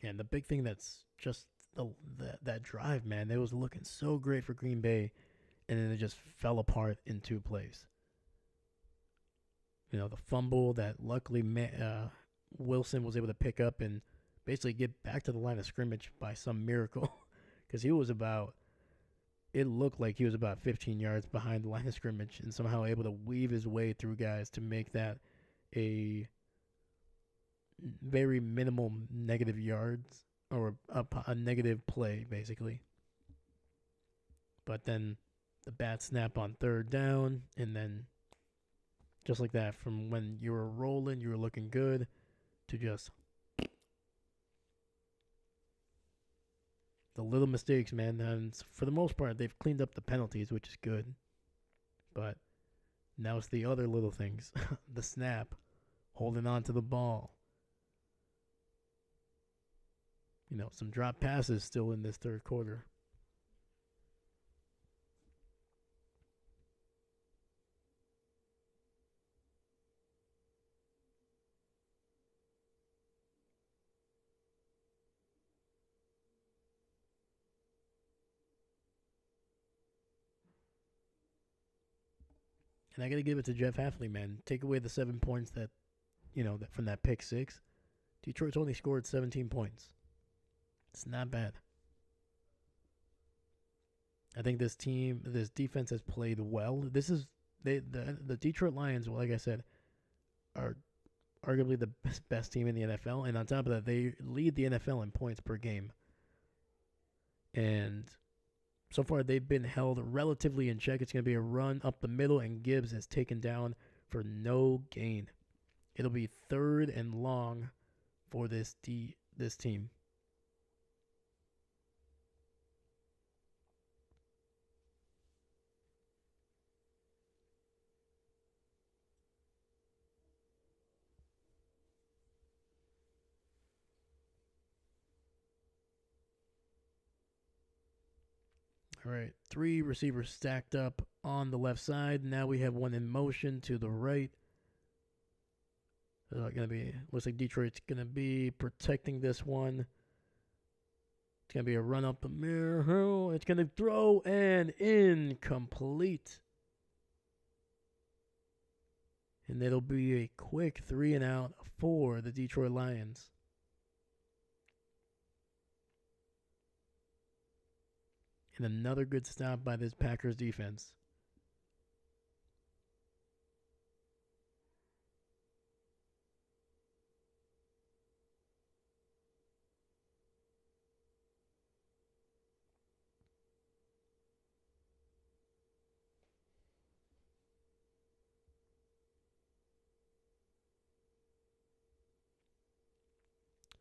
And the big thing that's just that drive, man, they was looking so great for Green Bay, and then it just fell apart in 2 plays. The fumble that luckily Wilson was able to pick up and basically get back to the line of scrimmage by some miracle, because it looked like he was about 15 yards behind the line of scrimmage and somehow able to weave his way through guys to make that a very minimal negative yards or a negative play, basically. But then the bat snap on third down, and then just like that, from when you were rolling, you were looking good, to just the little mistakes, man. And for the most part, they've cleaned up the penalties, which is good. But now it's the other little things. The snap, holding on to the ball. Some drop passes still in this third quarter. And I got to give it to Jeff Hafley, man. Take away the 7 points that from that pick six. Detroit's only scored 17 points. It's not bad. I think this defense has played well. The Detroit Lions, like I said, are arguably the best team in the NFL. And on top of that, they lead the NFL in points per game. And so far, they've been held relatively in check. It's going to be a run up the middle, and Gibbs is taken down for no gain. It'll be 3rd and long for this team. All right, 3 receivers stacked up on the left side. Now we have one in motion to the right. Looks like Detroit's gonna be protecting this one. It's gonna be a run up the middle. It's gonna throw and incomplete. And it'll be a quick 3 and out for the Detroit Lions. And another good stop by this Packers defense.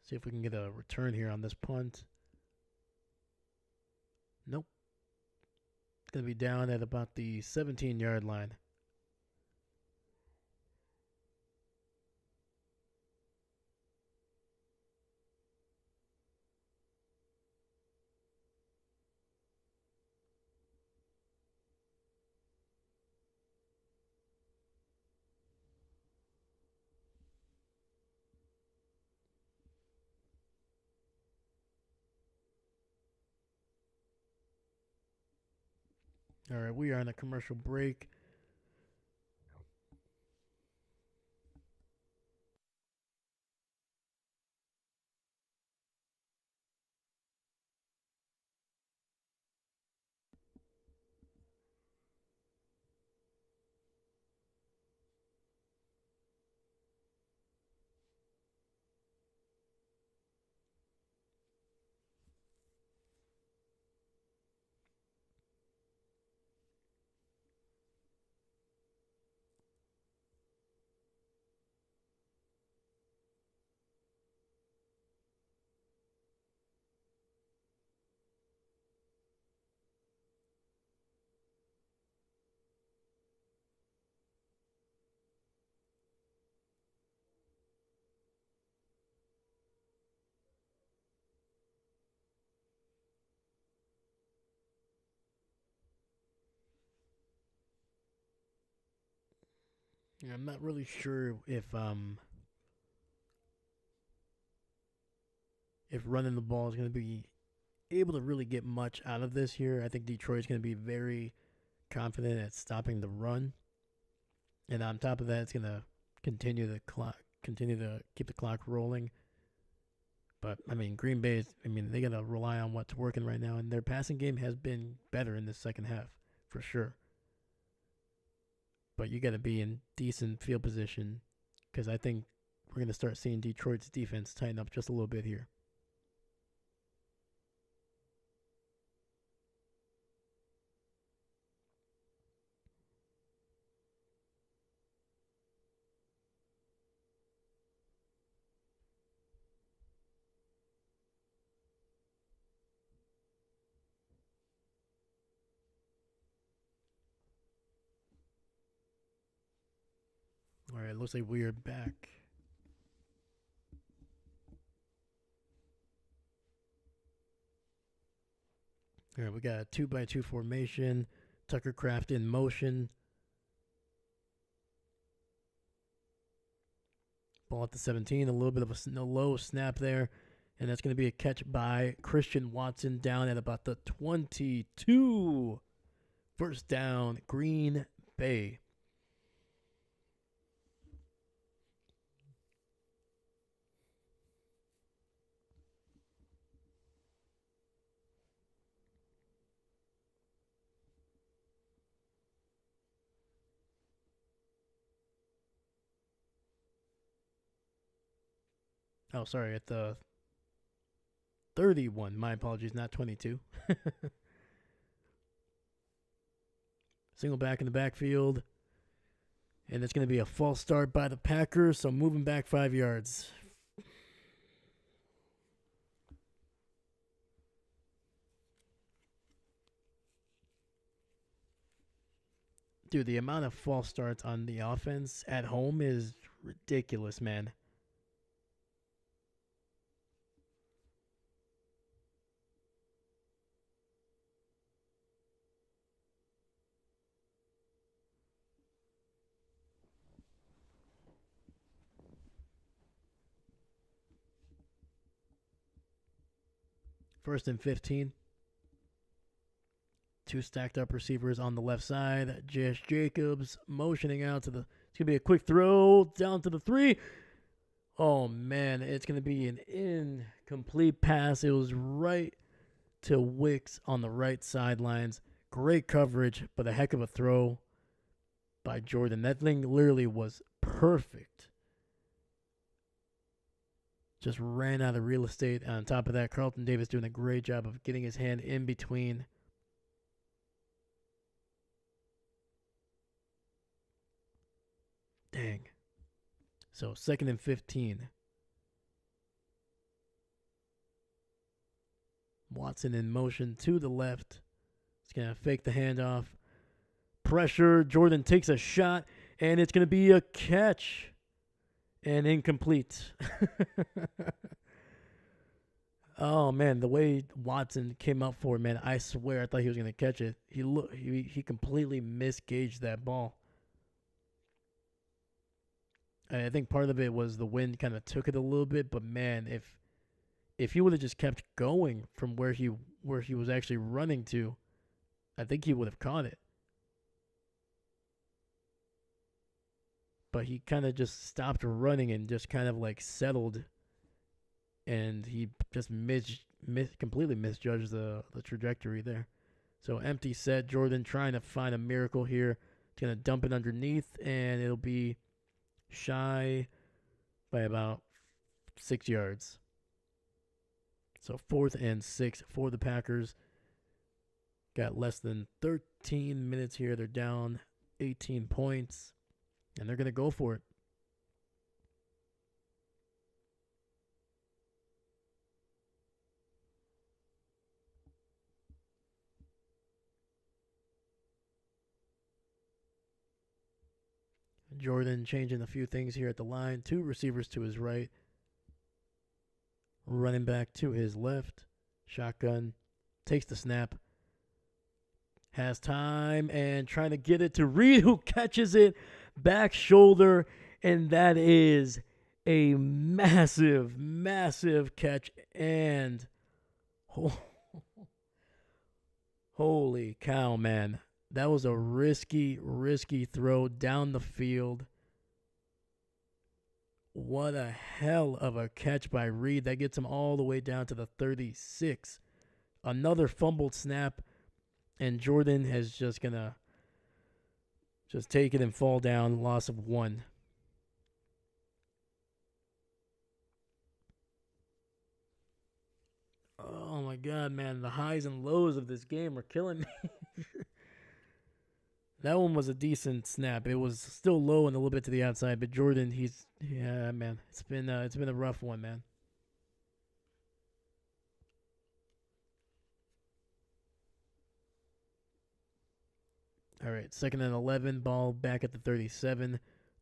See if we can get a return here on this punt. Nope. It's going to be down at about the 17-yard line. All right, we are on a commercial break. Yeah, I'm not really sure if running the ball is going to be able to really get much out of this here. I think Detroit's going to be very confident at stopping the run, and on top of that, it's going to continue to keep the clock rolling. But Green Bay they got to rely on what's working right now, and their passing game has been better in the second half for sure. But you got to be in decent field position, because I think we're going to start seeing Detroit's defense tighten up just a little bit here. looks like we are back. All right, we got a 2-by-2 formation. Tucker Craft in motion. Ball at the 17. A little bit of a low snap there. And that's going to be a catch by Christian Watson down at about the 22. First down, Green Bay. Oh, sorry, at the 31. My apologies, not 22. Single back in the backfield. And it's going to be a false start by the Packers, so moving back 5 yards. Dude, the amount of false starts on the offense at home is ridiculous, man. First and 15. Two stacked up receivers on the left side. Josh Jacobs motioning out to the. It's going to be a quick throw down to the 3. Oh, man. It's going to be an incomplete pass. It was right to Wicks on the right sidelines. Great coverage, but a heck of a throw by Jordan. That thing literally was perfect. Just ran out of real estate. On top of that, Carlton Davis doing a great job of getting his hand in between. Dang. So, second and 15. Watson in motion to the left. He's going to fake the handoff. Pressure. Jordan takes a shot, and it's going to be a catch. And incomplete. Oh, man, the way Watson came up for it, man, I swear I thought he was going to catch it. He completely misgauged that ball. I think part of it was the wind kind of took it a little bit, but man, if he would have just kept going from where he was actually running to, I think he would have caught it. But he kind of just stopped running and just kind of like settled, and he just completely misjudged the trajectory there. So empty set. Jordan trying to find a miracle here. He's going to dump it underneath, and it'll be shy by about 6 yards. So 4th and 6 for the Packers. Got less than 13 minutes here. They're down 18 points, and they're going to go for it. Jordan changing a few things here at the line. 2 receivers to his right. Running back to his left. Shotgun. Takes the snap. Has time and trying to get it to Reed, who catches it. Back shoulder. And that is a massive, massive catch. And holy cow, man. That was a risky, risky throw down the field. What a hell of a catch by Reed. That gets him all the way down to the 36. Another fumbled snap, and Jordan is just going to just take it and fall down. Loss of 1. Oh, my God, man. The highs and lows of this game are killing me. That one was a decent snap. It was still low and a little bit to the outside, but Jordan, man. It's been a rough one, man. All right, 2nd and 11, ball back at the 37.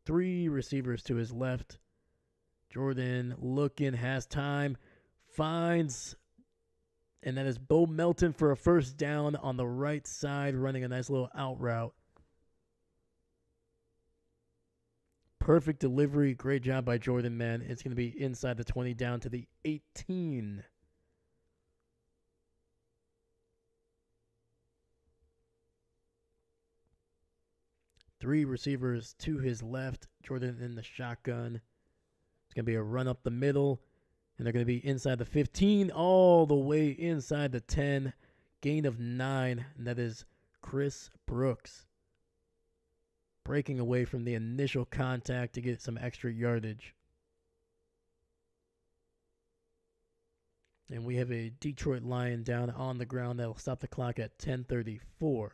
three receivers to his left. Jordan looking, has time, finds, and that is Bo Melton for a first down on the right side, running a nice little out route. Perfect delivery. Great job by Jordan, man. It's going to be inside the 20 down to the 18. Three receivers to his left. Jordan in the shotgun. It's going to be a run up the middle. And they're going to be inside the 15 all the way inside the 10. Gain of 9. And that is Chris Brooks. Breaking away from the initial contact to get some extra yardage. And we have a Detroit Lion down on the ground that will stop the clock at 10:34.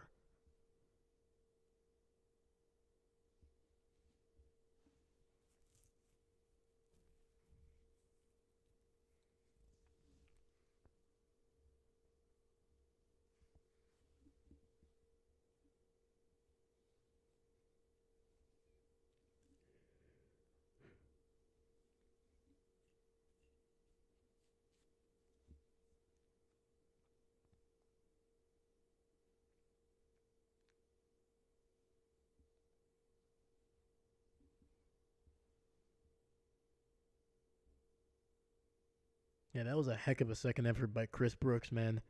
Yeah, that was a heck of a second effort by Chris Brooks, man.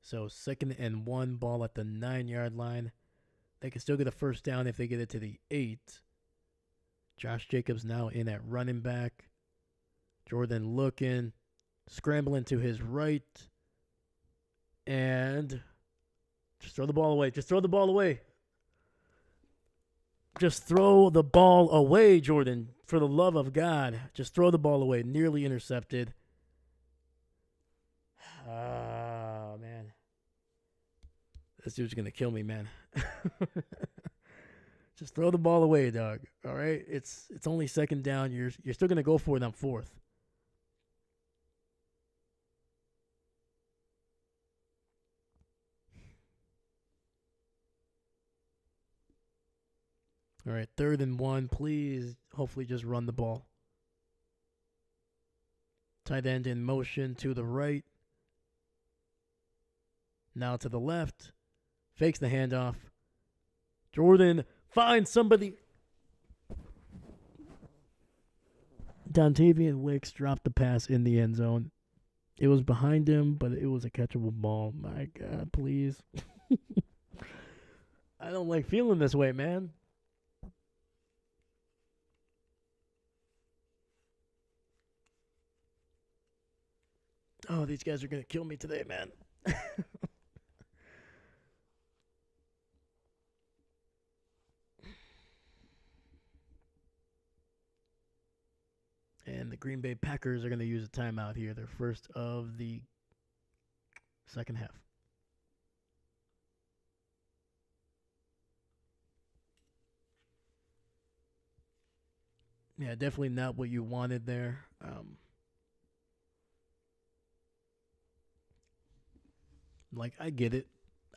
So 2nd and 1, ball at the 9-yard line. They can still get a first down if they get it to the 8. Josh Jacobs now in at running back. Jordan looking, scrambling to his right. And just throw the ball away. Just throw the ball away. Just throw the ball away, Jordan. For the love of God. Just throw the ball away. Nearly intercepted. Oh, man. This dude's going to kill me, man. Just throw the ball away, dog. All right? It's only 2nd down. You're still going to go for it on 4th. All right, 3rd and 1. Please, hopefully just run the ball. Tight end in motion to the right. Now to the left. Fakes the handoff. Jordan finds somebody. Dontavian Wicks dropped the pass in the end zone. It was behind him, but it was a catchable ball. My God, please. I don't like feeling this way, man. Oh, these guys are going to kill me today, man. And the Green Bay Packers are going to use a timeout here. Their first of the second half. Yeah, definitely not what you wanted there. I get it.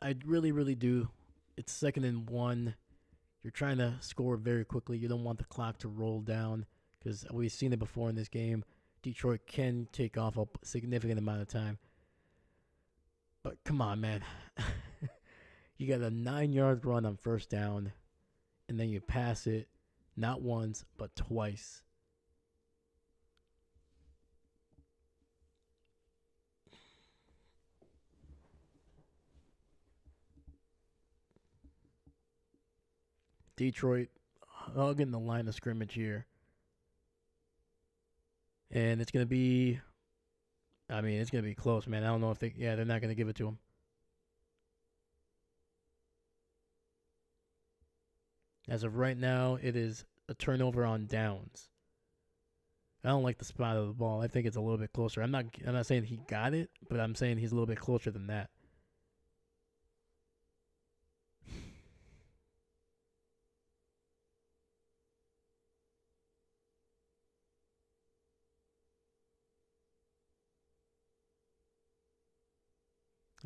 I really, really do. It's 2nd and 1. You're trying to score very quickly. You don't want the clock to roll down because we've seen it before in this game. Detroit can take off a significant amount of time. But come on, man. You got a 9-yard run on first down, and then you pass it not once, but twice. Detroit hugging the line of scrimmage here. And it's going to be, it's going to be close, man. I don't know if they're not going to give it to him. As of right now, it is a turnover on downs. I don't like the spot of the ball. I think it's a little bit closer. I'm not saying he got it, but I'm saying he's a little bit closer than that.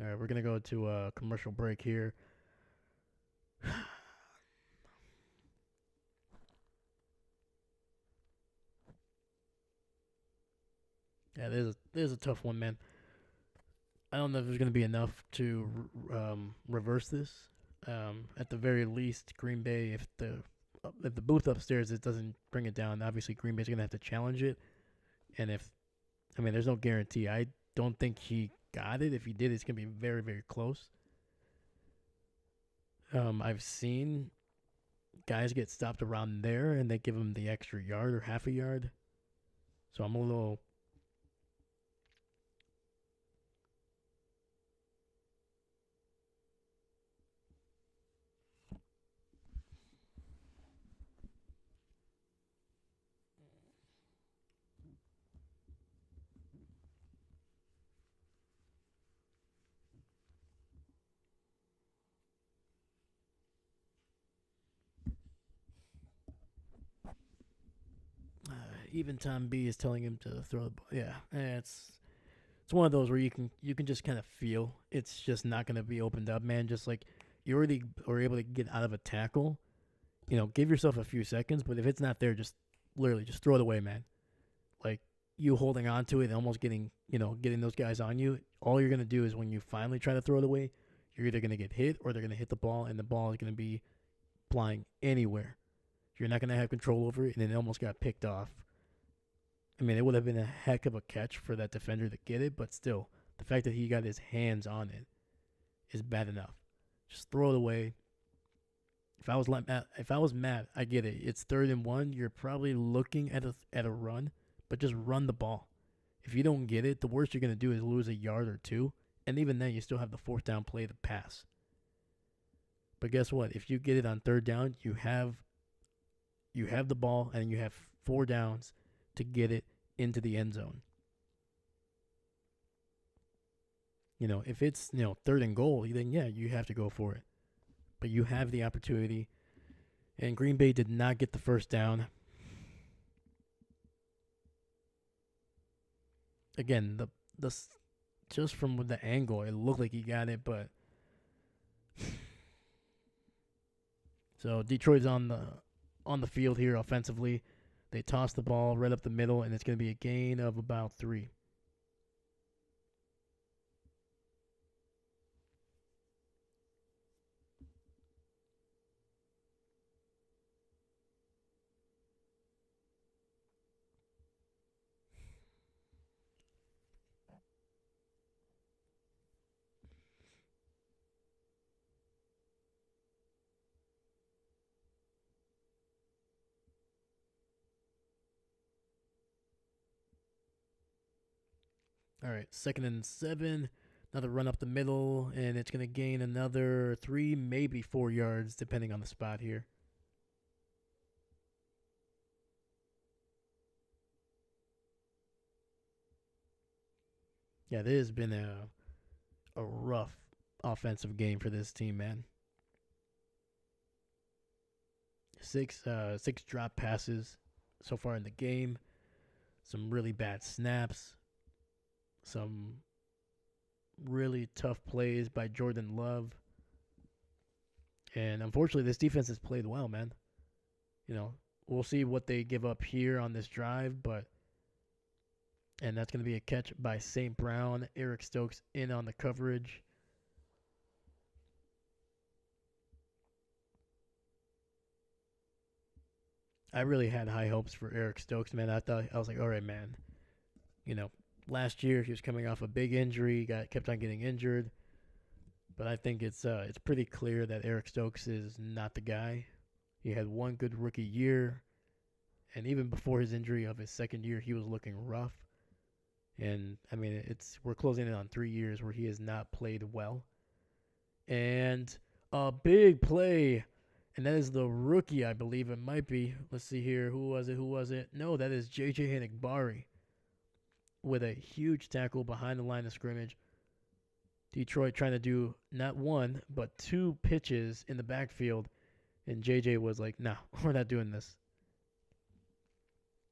All right, we're gonna go to a commercial break here. Yeah, there's a tough one, man. I don't know if there's gonna be enough to reverse this. At the very least, Green Bay, if the booth upstairs it doesn't bring it down, obviously Green Bay's gonna have to challenge it. And if I mean, there's no guarantee. I don't think he got it. If he did, it's gonna be very very close. I've seen guys get stopped around there, and they give him the extra yard or half a yard. So I'm a little. Even Tom B is telling him to throw the ball. Yeah, it's one of those where you can just kind of feel it's just not going to be opened up, man. Just like you already are able to get out of a tackle, give yourself a few seconds. But if it's not there, just literally just throw it away, man. Like you holding on to it and almost getting those guys on you. All you're going to do is when you finally try to throw it away, you're either going to get hit or they're going to hit the ball, and the ball is going to be flying anywhere. You're not going to have control over it, and it almost got picked off. I mean, it would have been a heck of a catch for that defender to get it, but still, the fact that he got his hands on it is bad enough. Just throw it away. If I was mad, I get it. It's 3rd and 1. You're probably looking at a run, but just run the ball. If you don't get it, the worst you're gonna do is lose a yard or two, and even then, you still have the 4th down play to pass. But guess what? If you get it on 3rd down, you have the ball and you have 4 downs to get it into the end zone. If it's 3rd and goal, then yeah, you have to go for it. But you have the opportunity, and Green Bay did not get the 1st down. Again, the just from the angle, it looked like he got it, but so Detroit's on the field here offensively. They toss the ball right up the middle, and it's going to be a gain of about 3. All right, 2nd and 7. Another run up the middle, and it's going to gain another 3, maybe 4 yards, depending on the spot here. Yeah, this has been a rough offensive game for this team, man. Six drop passes so far in the game. Some really bad snaps. Some really tough plays by Jordan Love. And unfortunately, this defense has played well, man. We'll see what they give up here on this drive, and that's going to be a catch by St. Brown. Eric Stokes in on the coverage. I really had high hopes for Eric Stokes, man. I was like, all right, man. Last year he was coming off a big injury, kept on getting injured. But I think it's pretty clear that Eric Stokes is not the guy. He had one good rookie year, and even before his injury of his 2nd year, he was looking rough. And I mean, we're closing in on 3 years where he has not played well. And a big play, and that is the rookie, I believe it might be. Let's see here. Who was it? No, that is J.J. Hanigbari with a huge tackle behind the line of scrimmage. Detroit trying to do not 1, but 2 pitches in the backfield. And J.J. was like, no, we're not doing this.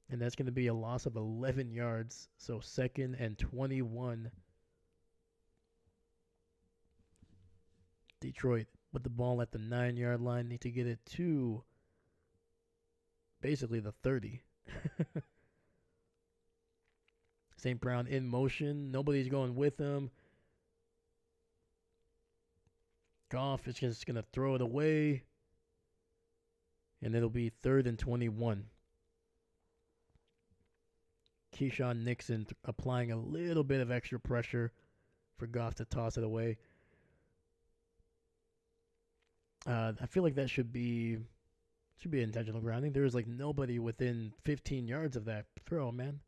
And that's going to be a loss of 11 yards. So 2nd and 21. Detroit with the ball at the 9-yard line. Need to get it to basically the 30. St. Brown in motion. Nobody's going with him. Goff is just going to throw it away. And it'll be 3rd and 21. Keyshawn Nixon applying a little bit of extra pressure for Goff to toss it away. I feel like that should be intentional grounding. There was like nobody within 15 yards of that throw, man.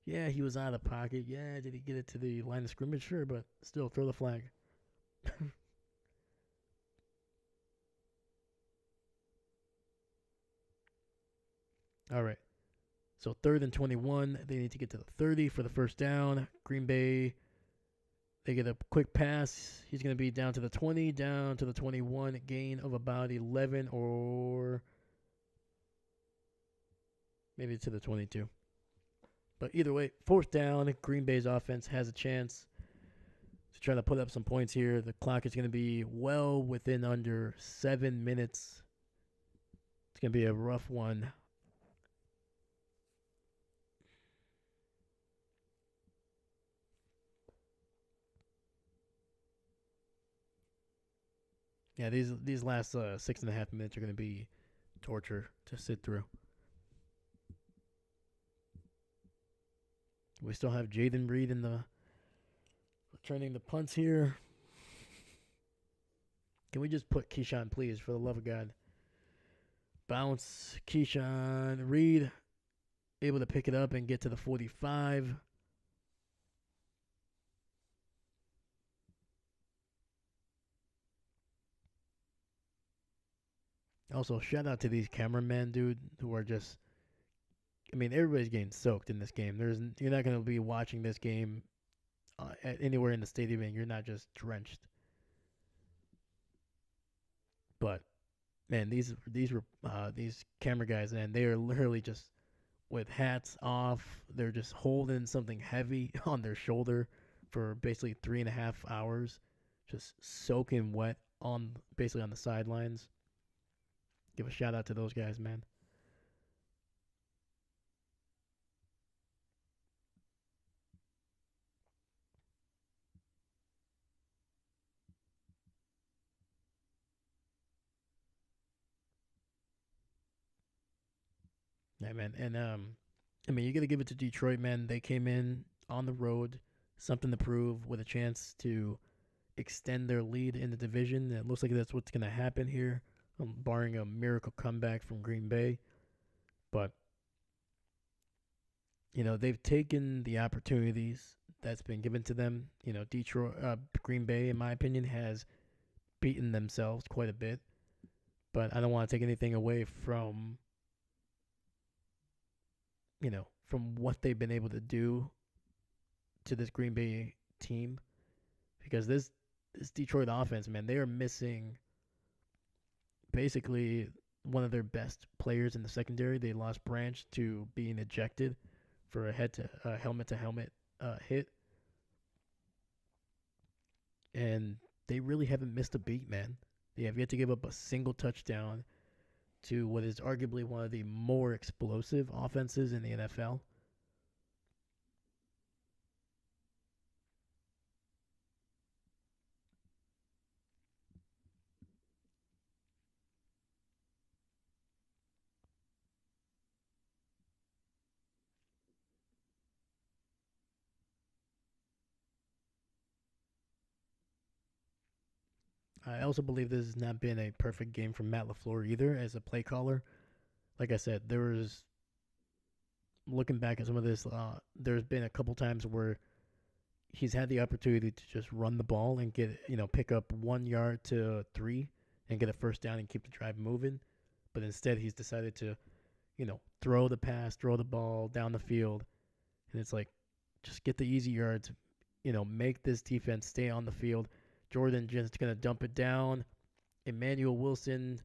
Yeah, he was out of the pocket. Yeah, did he get it to the line of scrimmage? Sure, but still, throw the flag. All right. So 3rd and 21. They need to get to the 30 for the first down. Green Bay, they get a quick pass. He's going to be down to the 20, down to the 21. Gain of about 11 or maybe to the 22. But either way, 4th down. Green Bay's offense has a chance to try to put up some points here. The clock is going to be well within under 7 minutes. It's going to be a rough one. Yeah, these last 6.5 minutes are going to be torture to sit through. We still have Jaden Reed in the returning the punts here. Can we just put Keyshawn, please, for the love of God? Bounce, Keyshawn Reed, able to pick it up and get to the 45. Also, shout out to these cameramen, dude, who are just, I mean, everybody's getting soaked in this game. You're not going to be watching this game anywhere in the stadium and you're not just drenched. But man, these camera guys, man, they are literally just with hats off. They're just holding something heavy on their shoulder for basically 3.5 hours, just soaking wet basically on the sidelines. Give a shout out to those guys, man. Yeah, man. And I mean, you got to give it to Detroit, man. They came in on the road, something to prove, with a chance to extend their lead in the division. It looks like that's what's going to happen here, barring a miracle comeback from Green Bay. But you know, they've taken the opportunities that's been given to them. You know, Green Bay, in my opinion, has beaten themselves quite a bit. But I don't want to take anything away from, you know, from what they've been able to do to this Green Bay team. Because this Detroit offense, man, they are missing basically one of their best players in the secondary. They lost Branch to being ejected for a helmet-to-helmet hit. And they really haven't missed a beat, man. They have yet to give up a single touchdown to what is arguably one of the more explosive offenses in the NFL. I also believe this has not been a perfect game for Matt LaFleur either as a play caller. Like I said, looking back at some of this, there's been a couple times where he's had the opportunity to just run the ball and pick up 1 yard to 3 and get a first down and keep the drive moving. But instead, he's decided to, throw the pass, throw the ball down the field. And it's like, just get the easy yards, make this defense stay on the field. Jordan just going to dump it down. Emmanuel Wilson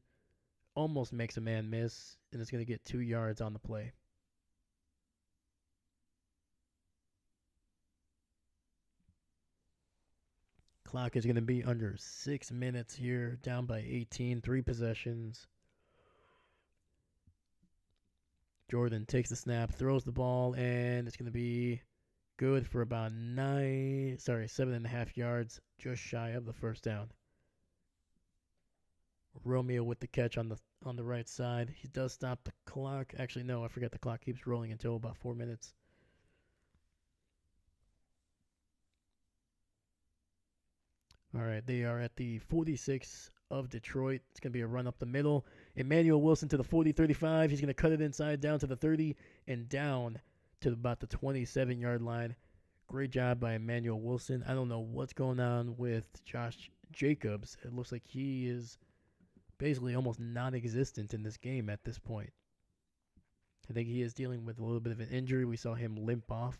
almost makes a man miss, and it's going to get 2 yards on the play. Clock is going to be under 6 minutes here, down by 18, 3 possessions. Jordan takes the snap, throws the ball, and it's going to be good for about 7.5 yards, just shy of the first down. Romeo with the catch on the right side. He does stop the clock. Actually, no, I forget the clock keeps rolling until about 4 minutes. All right, they are at the 46 of Detroit. It's going to be a run up the middle. Emmanuel Wilson to the 40-35. He's going to cut it inside down to the 30 and down to about the 27-yard line. Great job by Emmanuel Wilson. I don't know what's going on with Josh Jacobs. It looks like he is basically almost non-existent in this game at this point. I think he is dealing with a little bit of an injury. We saw him limp off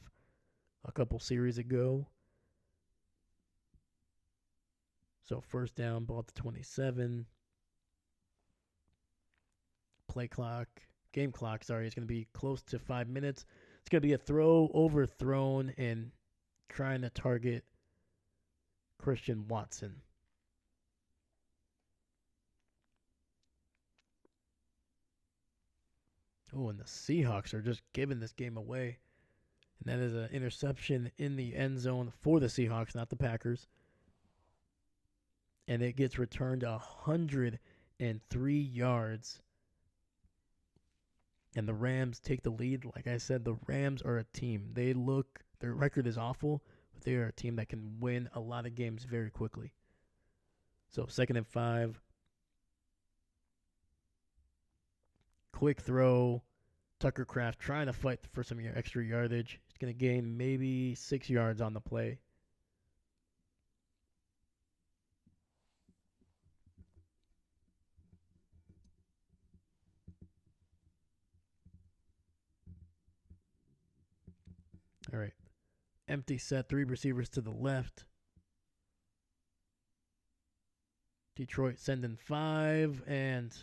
a couple series ago. So first down, ball at the 27. Game clock, is going to be close to 5 minutes. It's going to be a throw, overthrown, and trying to target Christian Watson. Oh, and the Seahawks are just giving this game away. And that is an interception in the end zone for the Seahawks, not the Packers. And it gets returned 103 yards. And the Rams take the lead. Like I said, the Rams are a team. Their record is awful, but they are a team that can win a lot of games very quickly. So 2nd and 5. Quick throw. Tucker Kraft trying to fight for some extra yardage. He's going to gain maybe 6 yards on the play. All right. Empty set, 3 receivers to the left. Detroit sending 5, and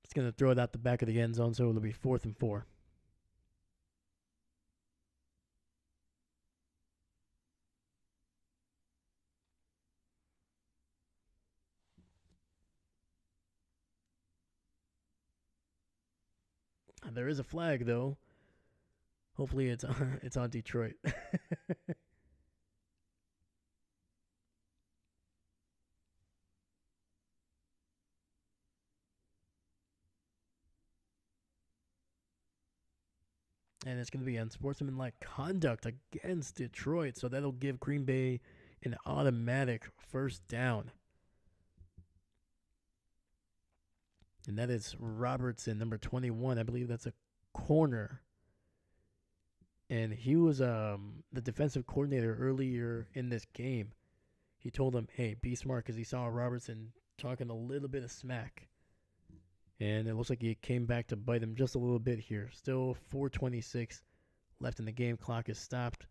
it's going to throw it out the back of the end zone, so it'll be 4th and 4. There is a flag, though. Hopefully it's on Detroit. And it's going to be unsportsmanlike conduct against Detroit. So that'll give Green Bay an automatic first down. And that is Robertson, number 21. I believe that's a corner. And he was the defensive coordinator earlier in this game. He told him, hey, be smart, because he saw Robertson talking a little bit of smack. And it looks like he came back to bite him just a little bit here. Still 4:26 left in the game. Clock is stopped.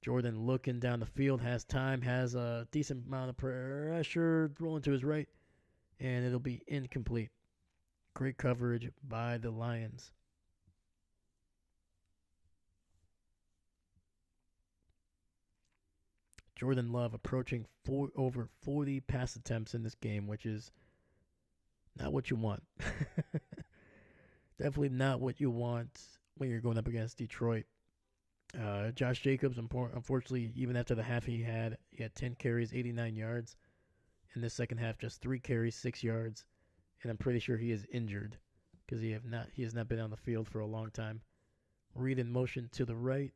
Jordan looking down the field, has time, has a decent amount of pressure, rolling to his right, and it'll be incomplete. Great coverage by the Lions. Jordan Love approaching over 40 pass attempts in this game, which is not what you want. Definitely not what you want when you're going up against Detroit. Josh Jacobs, unfortunately, even after the half he had 10 carries, 89 yards. In the second half, just 3 carries, 6 yards. And I'm pretty sure he is injured because he has not been on the field for a long time. Read in motion to the right.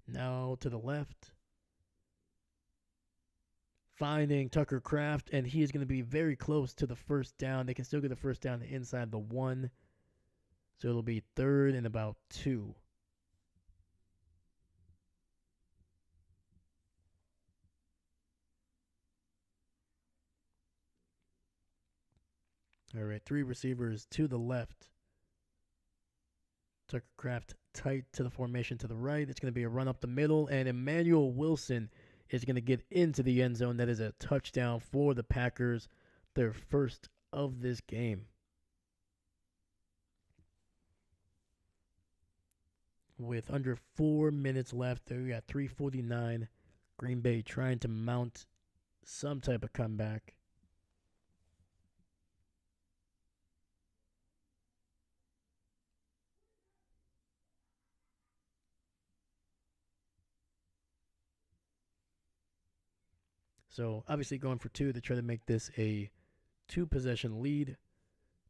Now to the left. Finding Tucker Kraft, and he is going to be very close to the first down. They can still get the first down inside the 1. So it'll be 3rd and about 2. All right, 3 receivers to the left. Tucker Kraft tight to the formation to the right. It's going to be a run up the middle, and Emmanuel Wilson is going to get into the end zone. That is a touchdown for the Packers, their first of this game. with under 4 minutes left. We got 3:49. Green Bay trying to mount some type of comeback. So obviously going for two to try to make this a two-possession lead,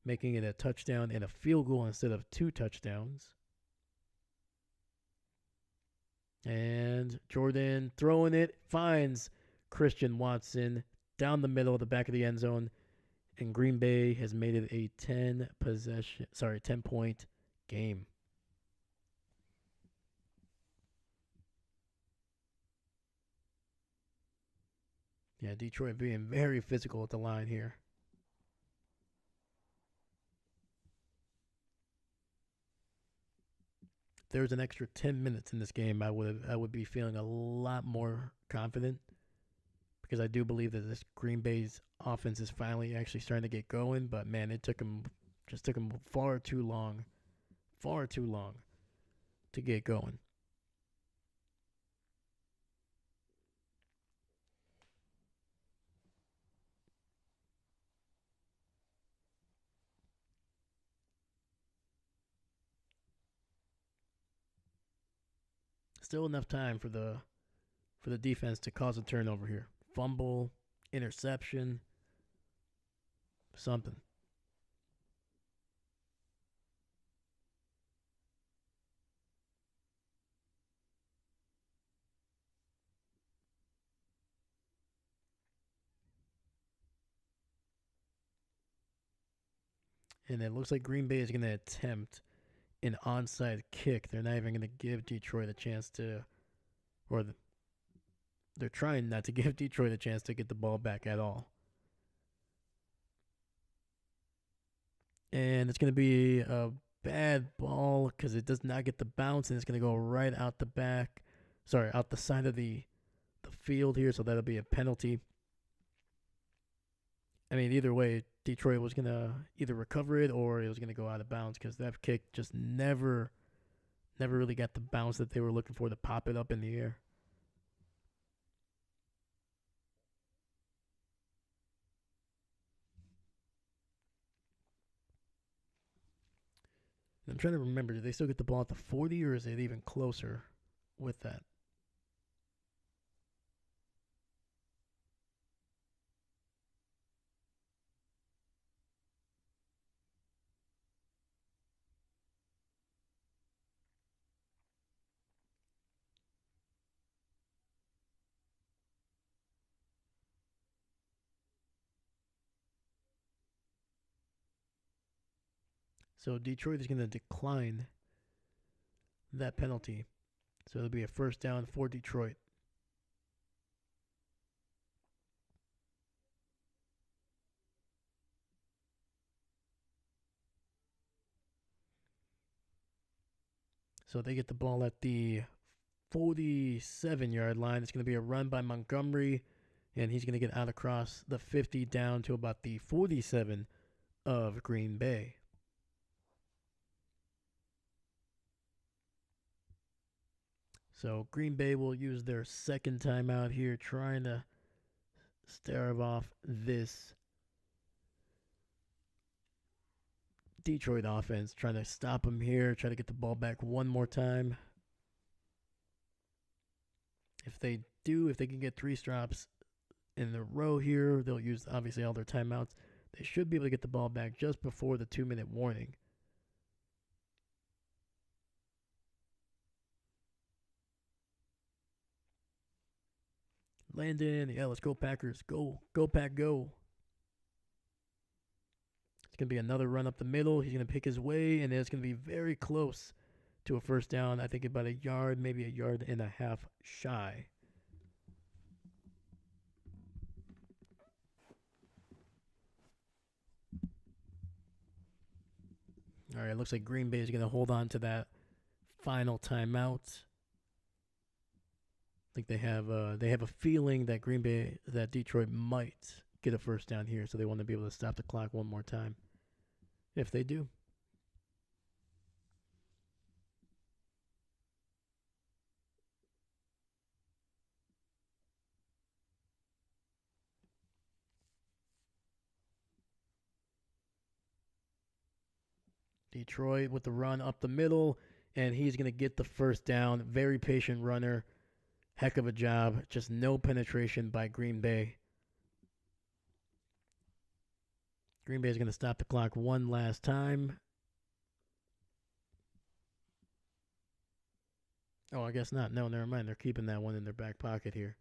making it a touchdown and a field goal instead of two touchdowns. And Jordan throwing it, finds Christian Watson down the middle of the back of the end zone, and Green Bay has made it a 10-point game. Yeah, Detroit being very physical at the line here. If there was an extra 10 minutes in this game, I would be feeling a lot more confident, because I do believe that this Green Bay's offense is finally actually starting to get going. But man, it took them far too long to get going. Still enough time for the defense to cause a turnover here. Fumble, interception, something. And it looks like Green Bay is going to attempt an onside kick. They're not even going to give Detroit a chance to, or they're trying not to give Detroit a chance to get the ball back at all. And it's going to be a bad ball because it does not get the bounce, and it's going to go right out the back. Sorry, out the side of the field here, so that'll be a penalty. I mean, either way, Detroit was going to either recover it or it was going to go out of bounds, because that kick just never really got the bounce that they were looking for to pop it up in the air. And I'm trying to remember, did they still get the ball at the 40, or is it even closer with that? So Detroit is going to decline that penalty. So it'll be a first down for Detroit. So they get the ball at the 47-yard line. It's going to be a run by Montgomery, and he's going to get out across the 50 down to about the 47 of Green Bay. So Green Bay will use their second timeout here, trying to stave off this Detroit offense, trying to stop them here, try to get the ball back one more time. If they can get three stops in a row here, they'll use obviously all their timeouts. They should be able to get the ball back just before the 2-minute warning. Landon, yeah, let's go Packers. Go Pack, go. It's going to be another run up the middle. He's going to pick his way, and it's going to be very close to a first down. I think about a yard, maybe a yard and a half shy. All right, looks like Green Bay is going to hold on to that final timeout. I think they have a feeling that Detroit might get a first down here, so they want to be able to stop the clock one more time. If they do. Detroit with the run up the middle, and he's going to get the first down. Very patient runner. Heck of a job. Just no penetration by Green Bay. Green Bay is going to stop the clock one last time. Oh, I guess not. No, never mind. They're keeping that one in their back pocket here.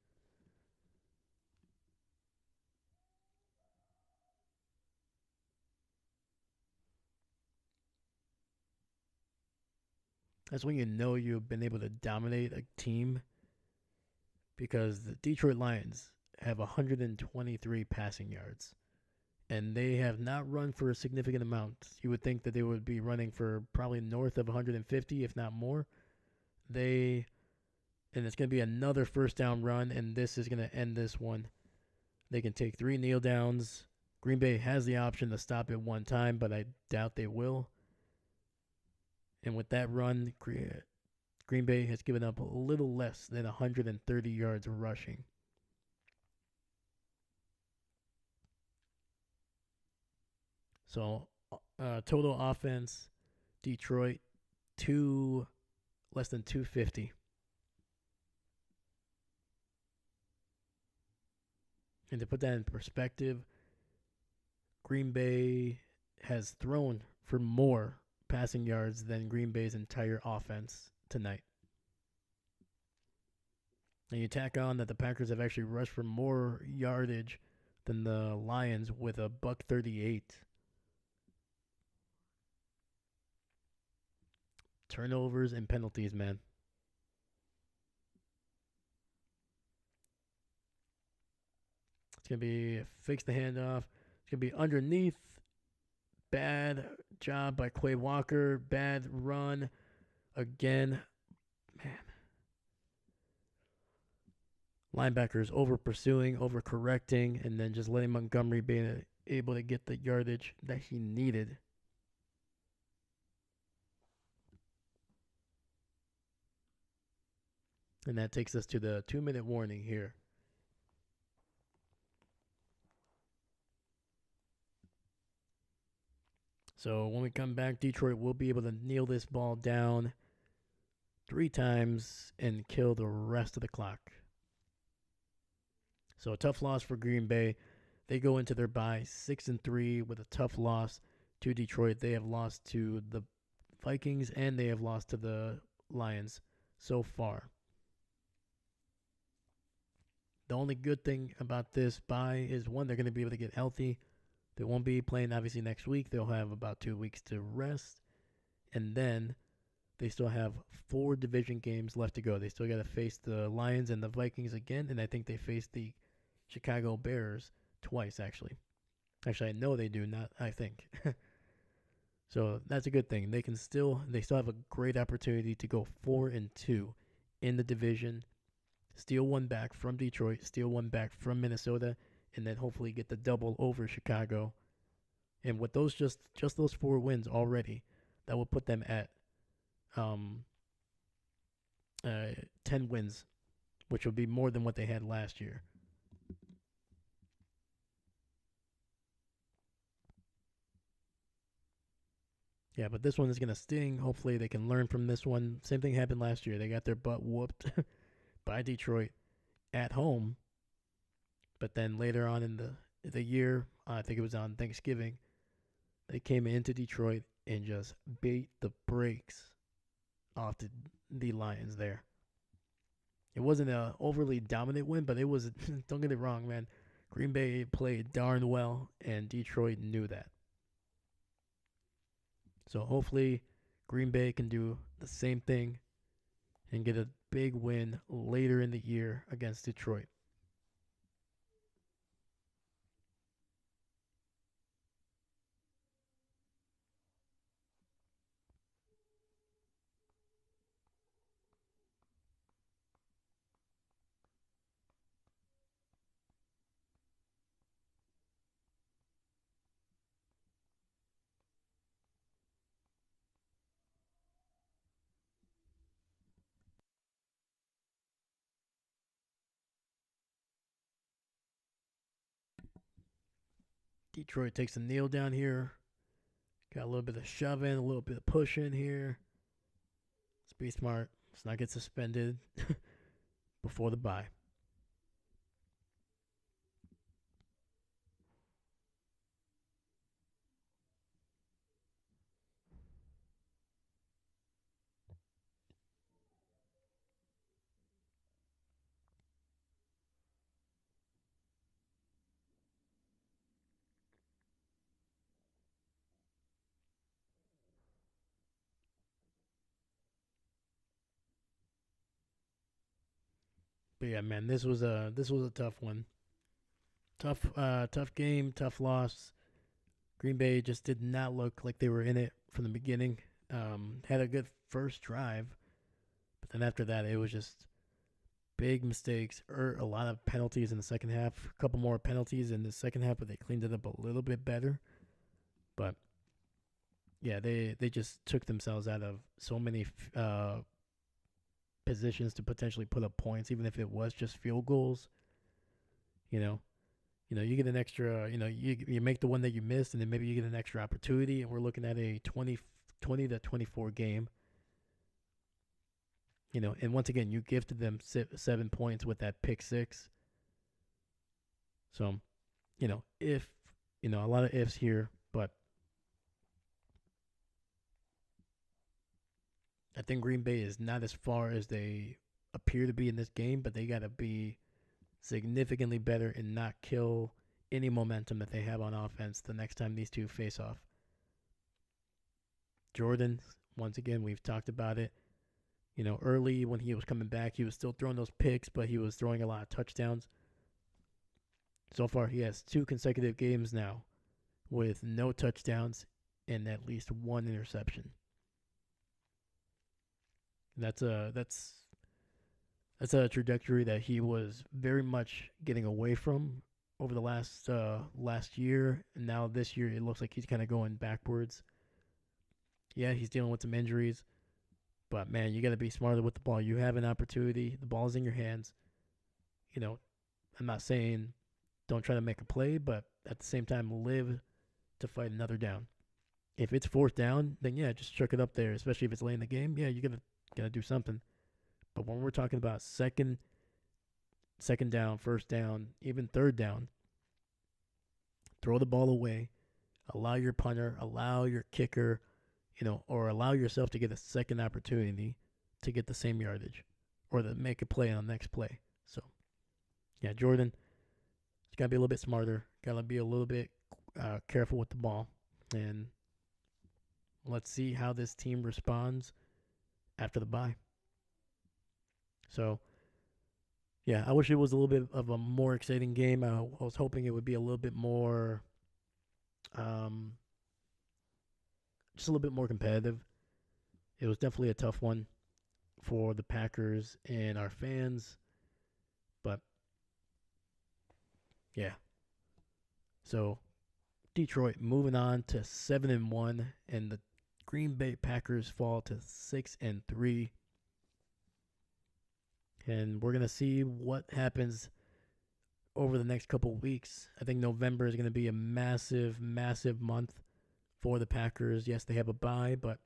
That's when you know you've been able to dominate a team, because the Detroit Lions have 123 passing yards, and they have not run for a significant amount. You would think that they would be running for probably north of 150, if not more. And it's going to be another first down run, and this is going to end this one. They can take 3 kneel downs. Green Bay has the option to stop it one time, but I doubt they will. And with that run, Green Bay has given up a little less than 130 yards rushing. So, total offense, Detroit, less than 250. And to put that in perspective, Green Bay has thrown for more passing yards than Green Bay's entire offense tonight. And you tack on that the Packers have actually rushed for more yardage than the Lions with a $138. Turnovers and penalties, man. It's going to be fix the handoff. It's going to be underneath. Bad job by Quay Walker. Bad run again. Man. Linebackers over pursuing, over correcting, and then just letting Montgomery be able to get the yardage that he needed. And that takes us to the 2-minute warning here. So when we come back, Detroit will be able to kneel this ball down 3 times and kill the rest of the clock. So a tough loss for Green Bay. They go into their bye 6-3 with a tough loss to Detroit. They have lost to the Vikings and they have lost to the Lions so far. The only good thing about this bye is, one, they're going to be able to get healthy. They won't be playing, obviously, next week. They'll have about 2 weeks to rest. And then they still have 4 division games left to go. They still got to face the Lions and the Vikings again. And I think they face the Chicago Bears twice, actually. Actually, I know they do, not I think. So that's a good thing. They still have a great opportunity to go 4-2 in the division. Steal one back from Detroit, steal one back from Minnesota, and then hopefully get the double over Chicago. And with those just those 4 wins already, that will put them at 10 wins, which would be more than what they had last year. Yeah, but this one is going to sting. Hopefully they can learn from this one. Same thing happened last year. They got their butt whooped by Detroit at home. But then later on in the year, I think it was on Thanksgiving, they came into Detroit and just beat the brakes off the Lions there. It wasn't an overly dominant win, but it was, don't get it wrong, man. Green Bay played darn well, and Detroit knew that. So hopefully Green Bay can do the same thing and get a big win later in the year against Detroit. Detroit takes a kneel down here, Got a little bit of shoving, a little bit of pushing here. Let's be smart. Let's not get suspended before the bye. But yeah, man, this was a tough one. Tough game, tough loss. Green Bay just did not look like they were in it from the beginning. Had a good first drive, but then after that, it was just big mistakes or a lot of penalties in the second half. A couple more penalties in the second half, but they cleaned it up a little bit better. But yeah, they just took themselves out of so many positions to potentially put up points, even if it was just field goals. You know, you get an extra. You make the one that you missed, and then maybe you get an extra opportunity. And we're looking at a 20 to 24 game. And once again, you gifted them 7 points with that pick six. So, if a lot of ifs here, but I think Green Bay is not as far as they appear to be in this game, but they got to be significantly better and not kill any momentum that they have on offense the next time these two face off. Jordan, once again, we've talked about it. Early when he was coming back, he was still throwing those picks, but he was throwing a lot of touchdowns. So far, he has 2 consecutive games now with no touchdowns and at least 1 interception. That's a trajectory that he was very much getting away from over the last year, and now this year it looks like he's kind of going backwards. Yeah, he's dealing with some injuries, but man, you got to be smarter with the ball. You have an opportunity. The ball's in your hands. I'm not saying don't try to make a play, but at the same time, live to fight another down. If it's fourth down, then yeah, just chuck it up there. Especially if it's late in the game, yeah, you gotta do something. But when we're talking about second down, first down, even third down, throw the ball away. Allow your punter, allow your kicker, or allow yourself to get a second opportunity to get the same yardage or to make a play on the next play. So, yeah, Jordan, you got to be a little bit smarter. Got to be a little bit careful with the ball. And let's see how this team responds after the bye. So, yeah, I wish it was a little bit of a more exciting game. I was hoping it would be a little bit more, just a little bit more competitive. It was definitely a tough one for the Packers and our fans. But, yeah. So, Detroit moving on to 7-1, and the Green Bay Packers fall to 6-3. And we're gonna see what happens over the next couple of weeks. I think November is gonna be a massive, massive month for the Packers. Yes, they have a bye, but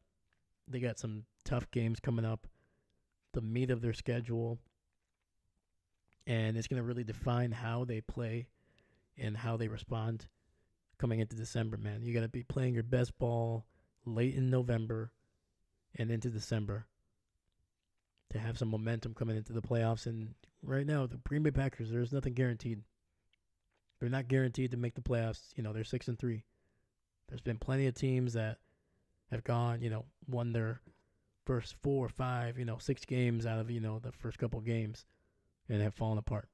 they got some tough games coming up. The meat of their schedule, and it's gonna really define how they play and how they respond coming into December, man. You got to be playing your best ball late in November and into December to have some momentum coming into the playoffs. And right now, the Green Bay Packers, there's nothing guaranteed. They're not guaranteed to make the playoffs. They're 6-3. There's been plenty of teams that have gone, won their first 4 or 5, 6 games out of, the first couple of games and have fallen apart.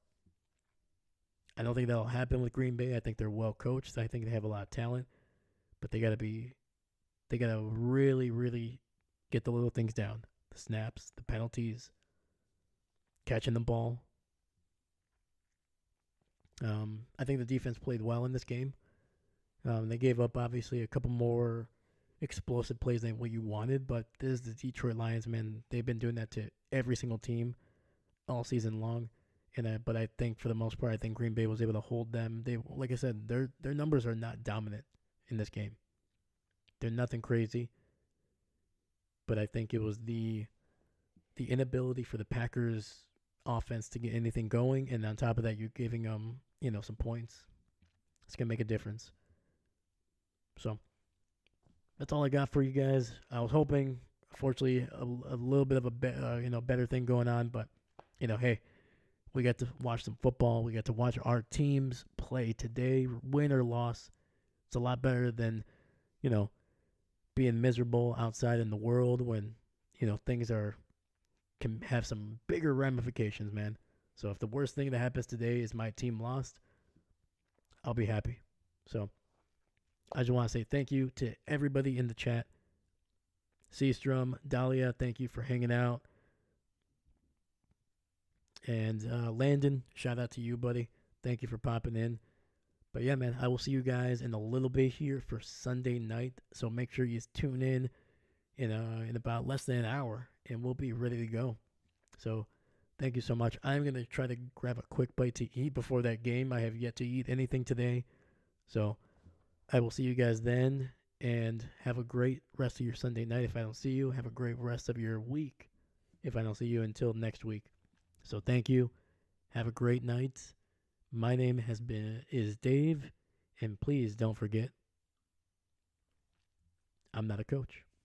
I don't think that'll happen with Green Bay. I think they're well coached. I think they have a lot of talent, but they gotta really, really get the little things down. The snaps, the penalties, catching the ball. I think the defense played well in this game. They gave up obviously a couple more explosive plays than what you wanted, but this is the Detroit Lions, man. They've been doing that to every single team all season long. But I think for the most part, I think Green Bay was able to hold them. They, like I said, their numbers are not dominant in this game. They're nothing crazy, but I think it was the inability for the Packers offense to get anything going, and on top of that, you're giving them some points. It's gonna make a difference. So that's all I got for you guys. I was hoping, fortunately, a little bit of a better thing going on, but hey, we got to watch some football. We got to watch our teams play today, win or loss. It's a lot better than you know being miserable outside in the world when things can have some bigger ramifications, man. So if the worst thing that happens today is my team lost, I'll be happy. So I just want to say thank you to everybody in the chat. Seastrom, Dahlia, thank you for hanging out. And Landon, shout out to you, buddy. Thank you for popping in. But yeah, man, I will see you guys in a little bit here for Sunday night. So make sure you tune in about less than an hour, and we'll be ready to go. So thank you so much. I'm going to try to grab a quick bite to eat before that game. I have yet to eat anything today. So I will see you guys then, and have a great rest of your Sunday night if I don't see you. Have a great rest of your week if I don't see you until next week. So thank you. Have a great night. My name is Dave, and please don't forget, I'm not a coach.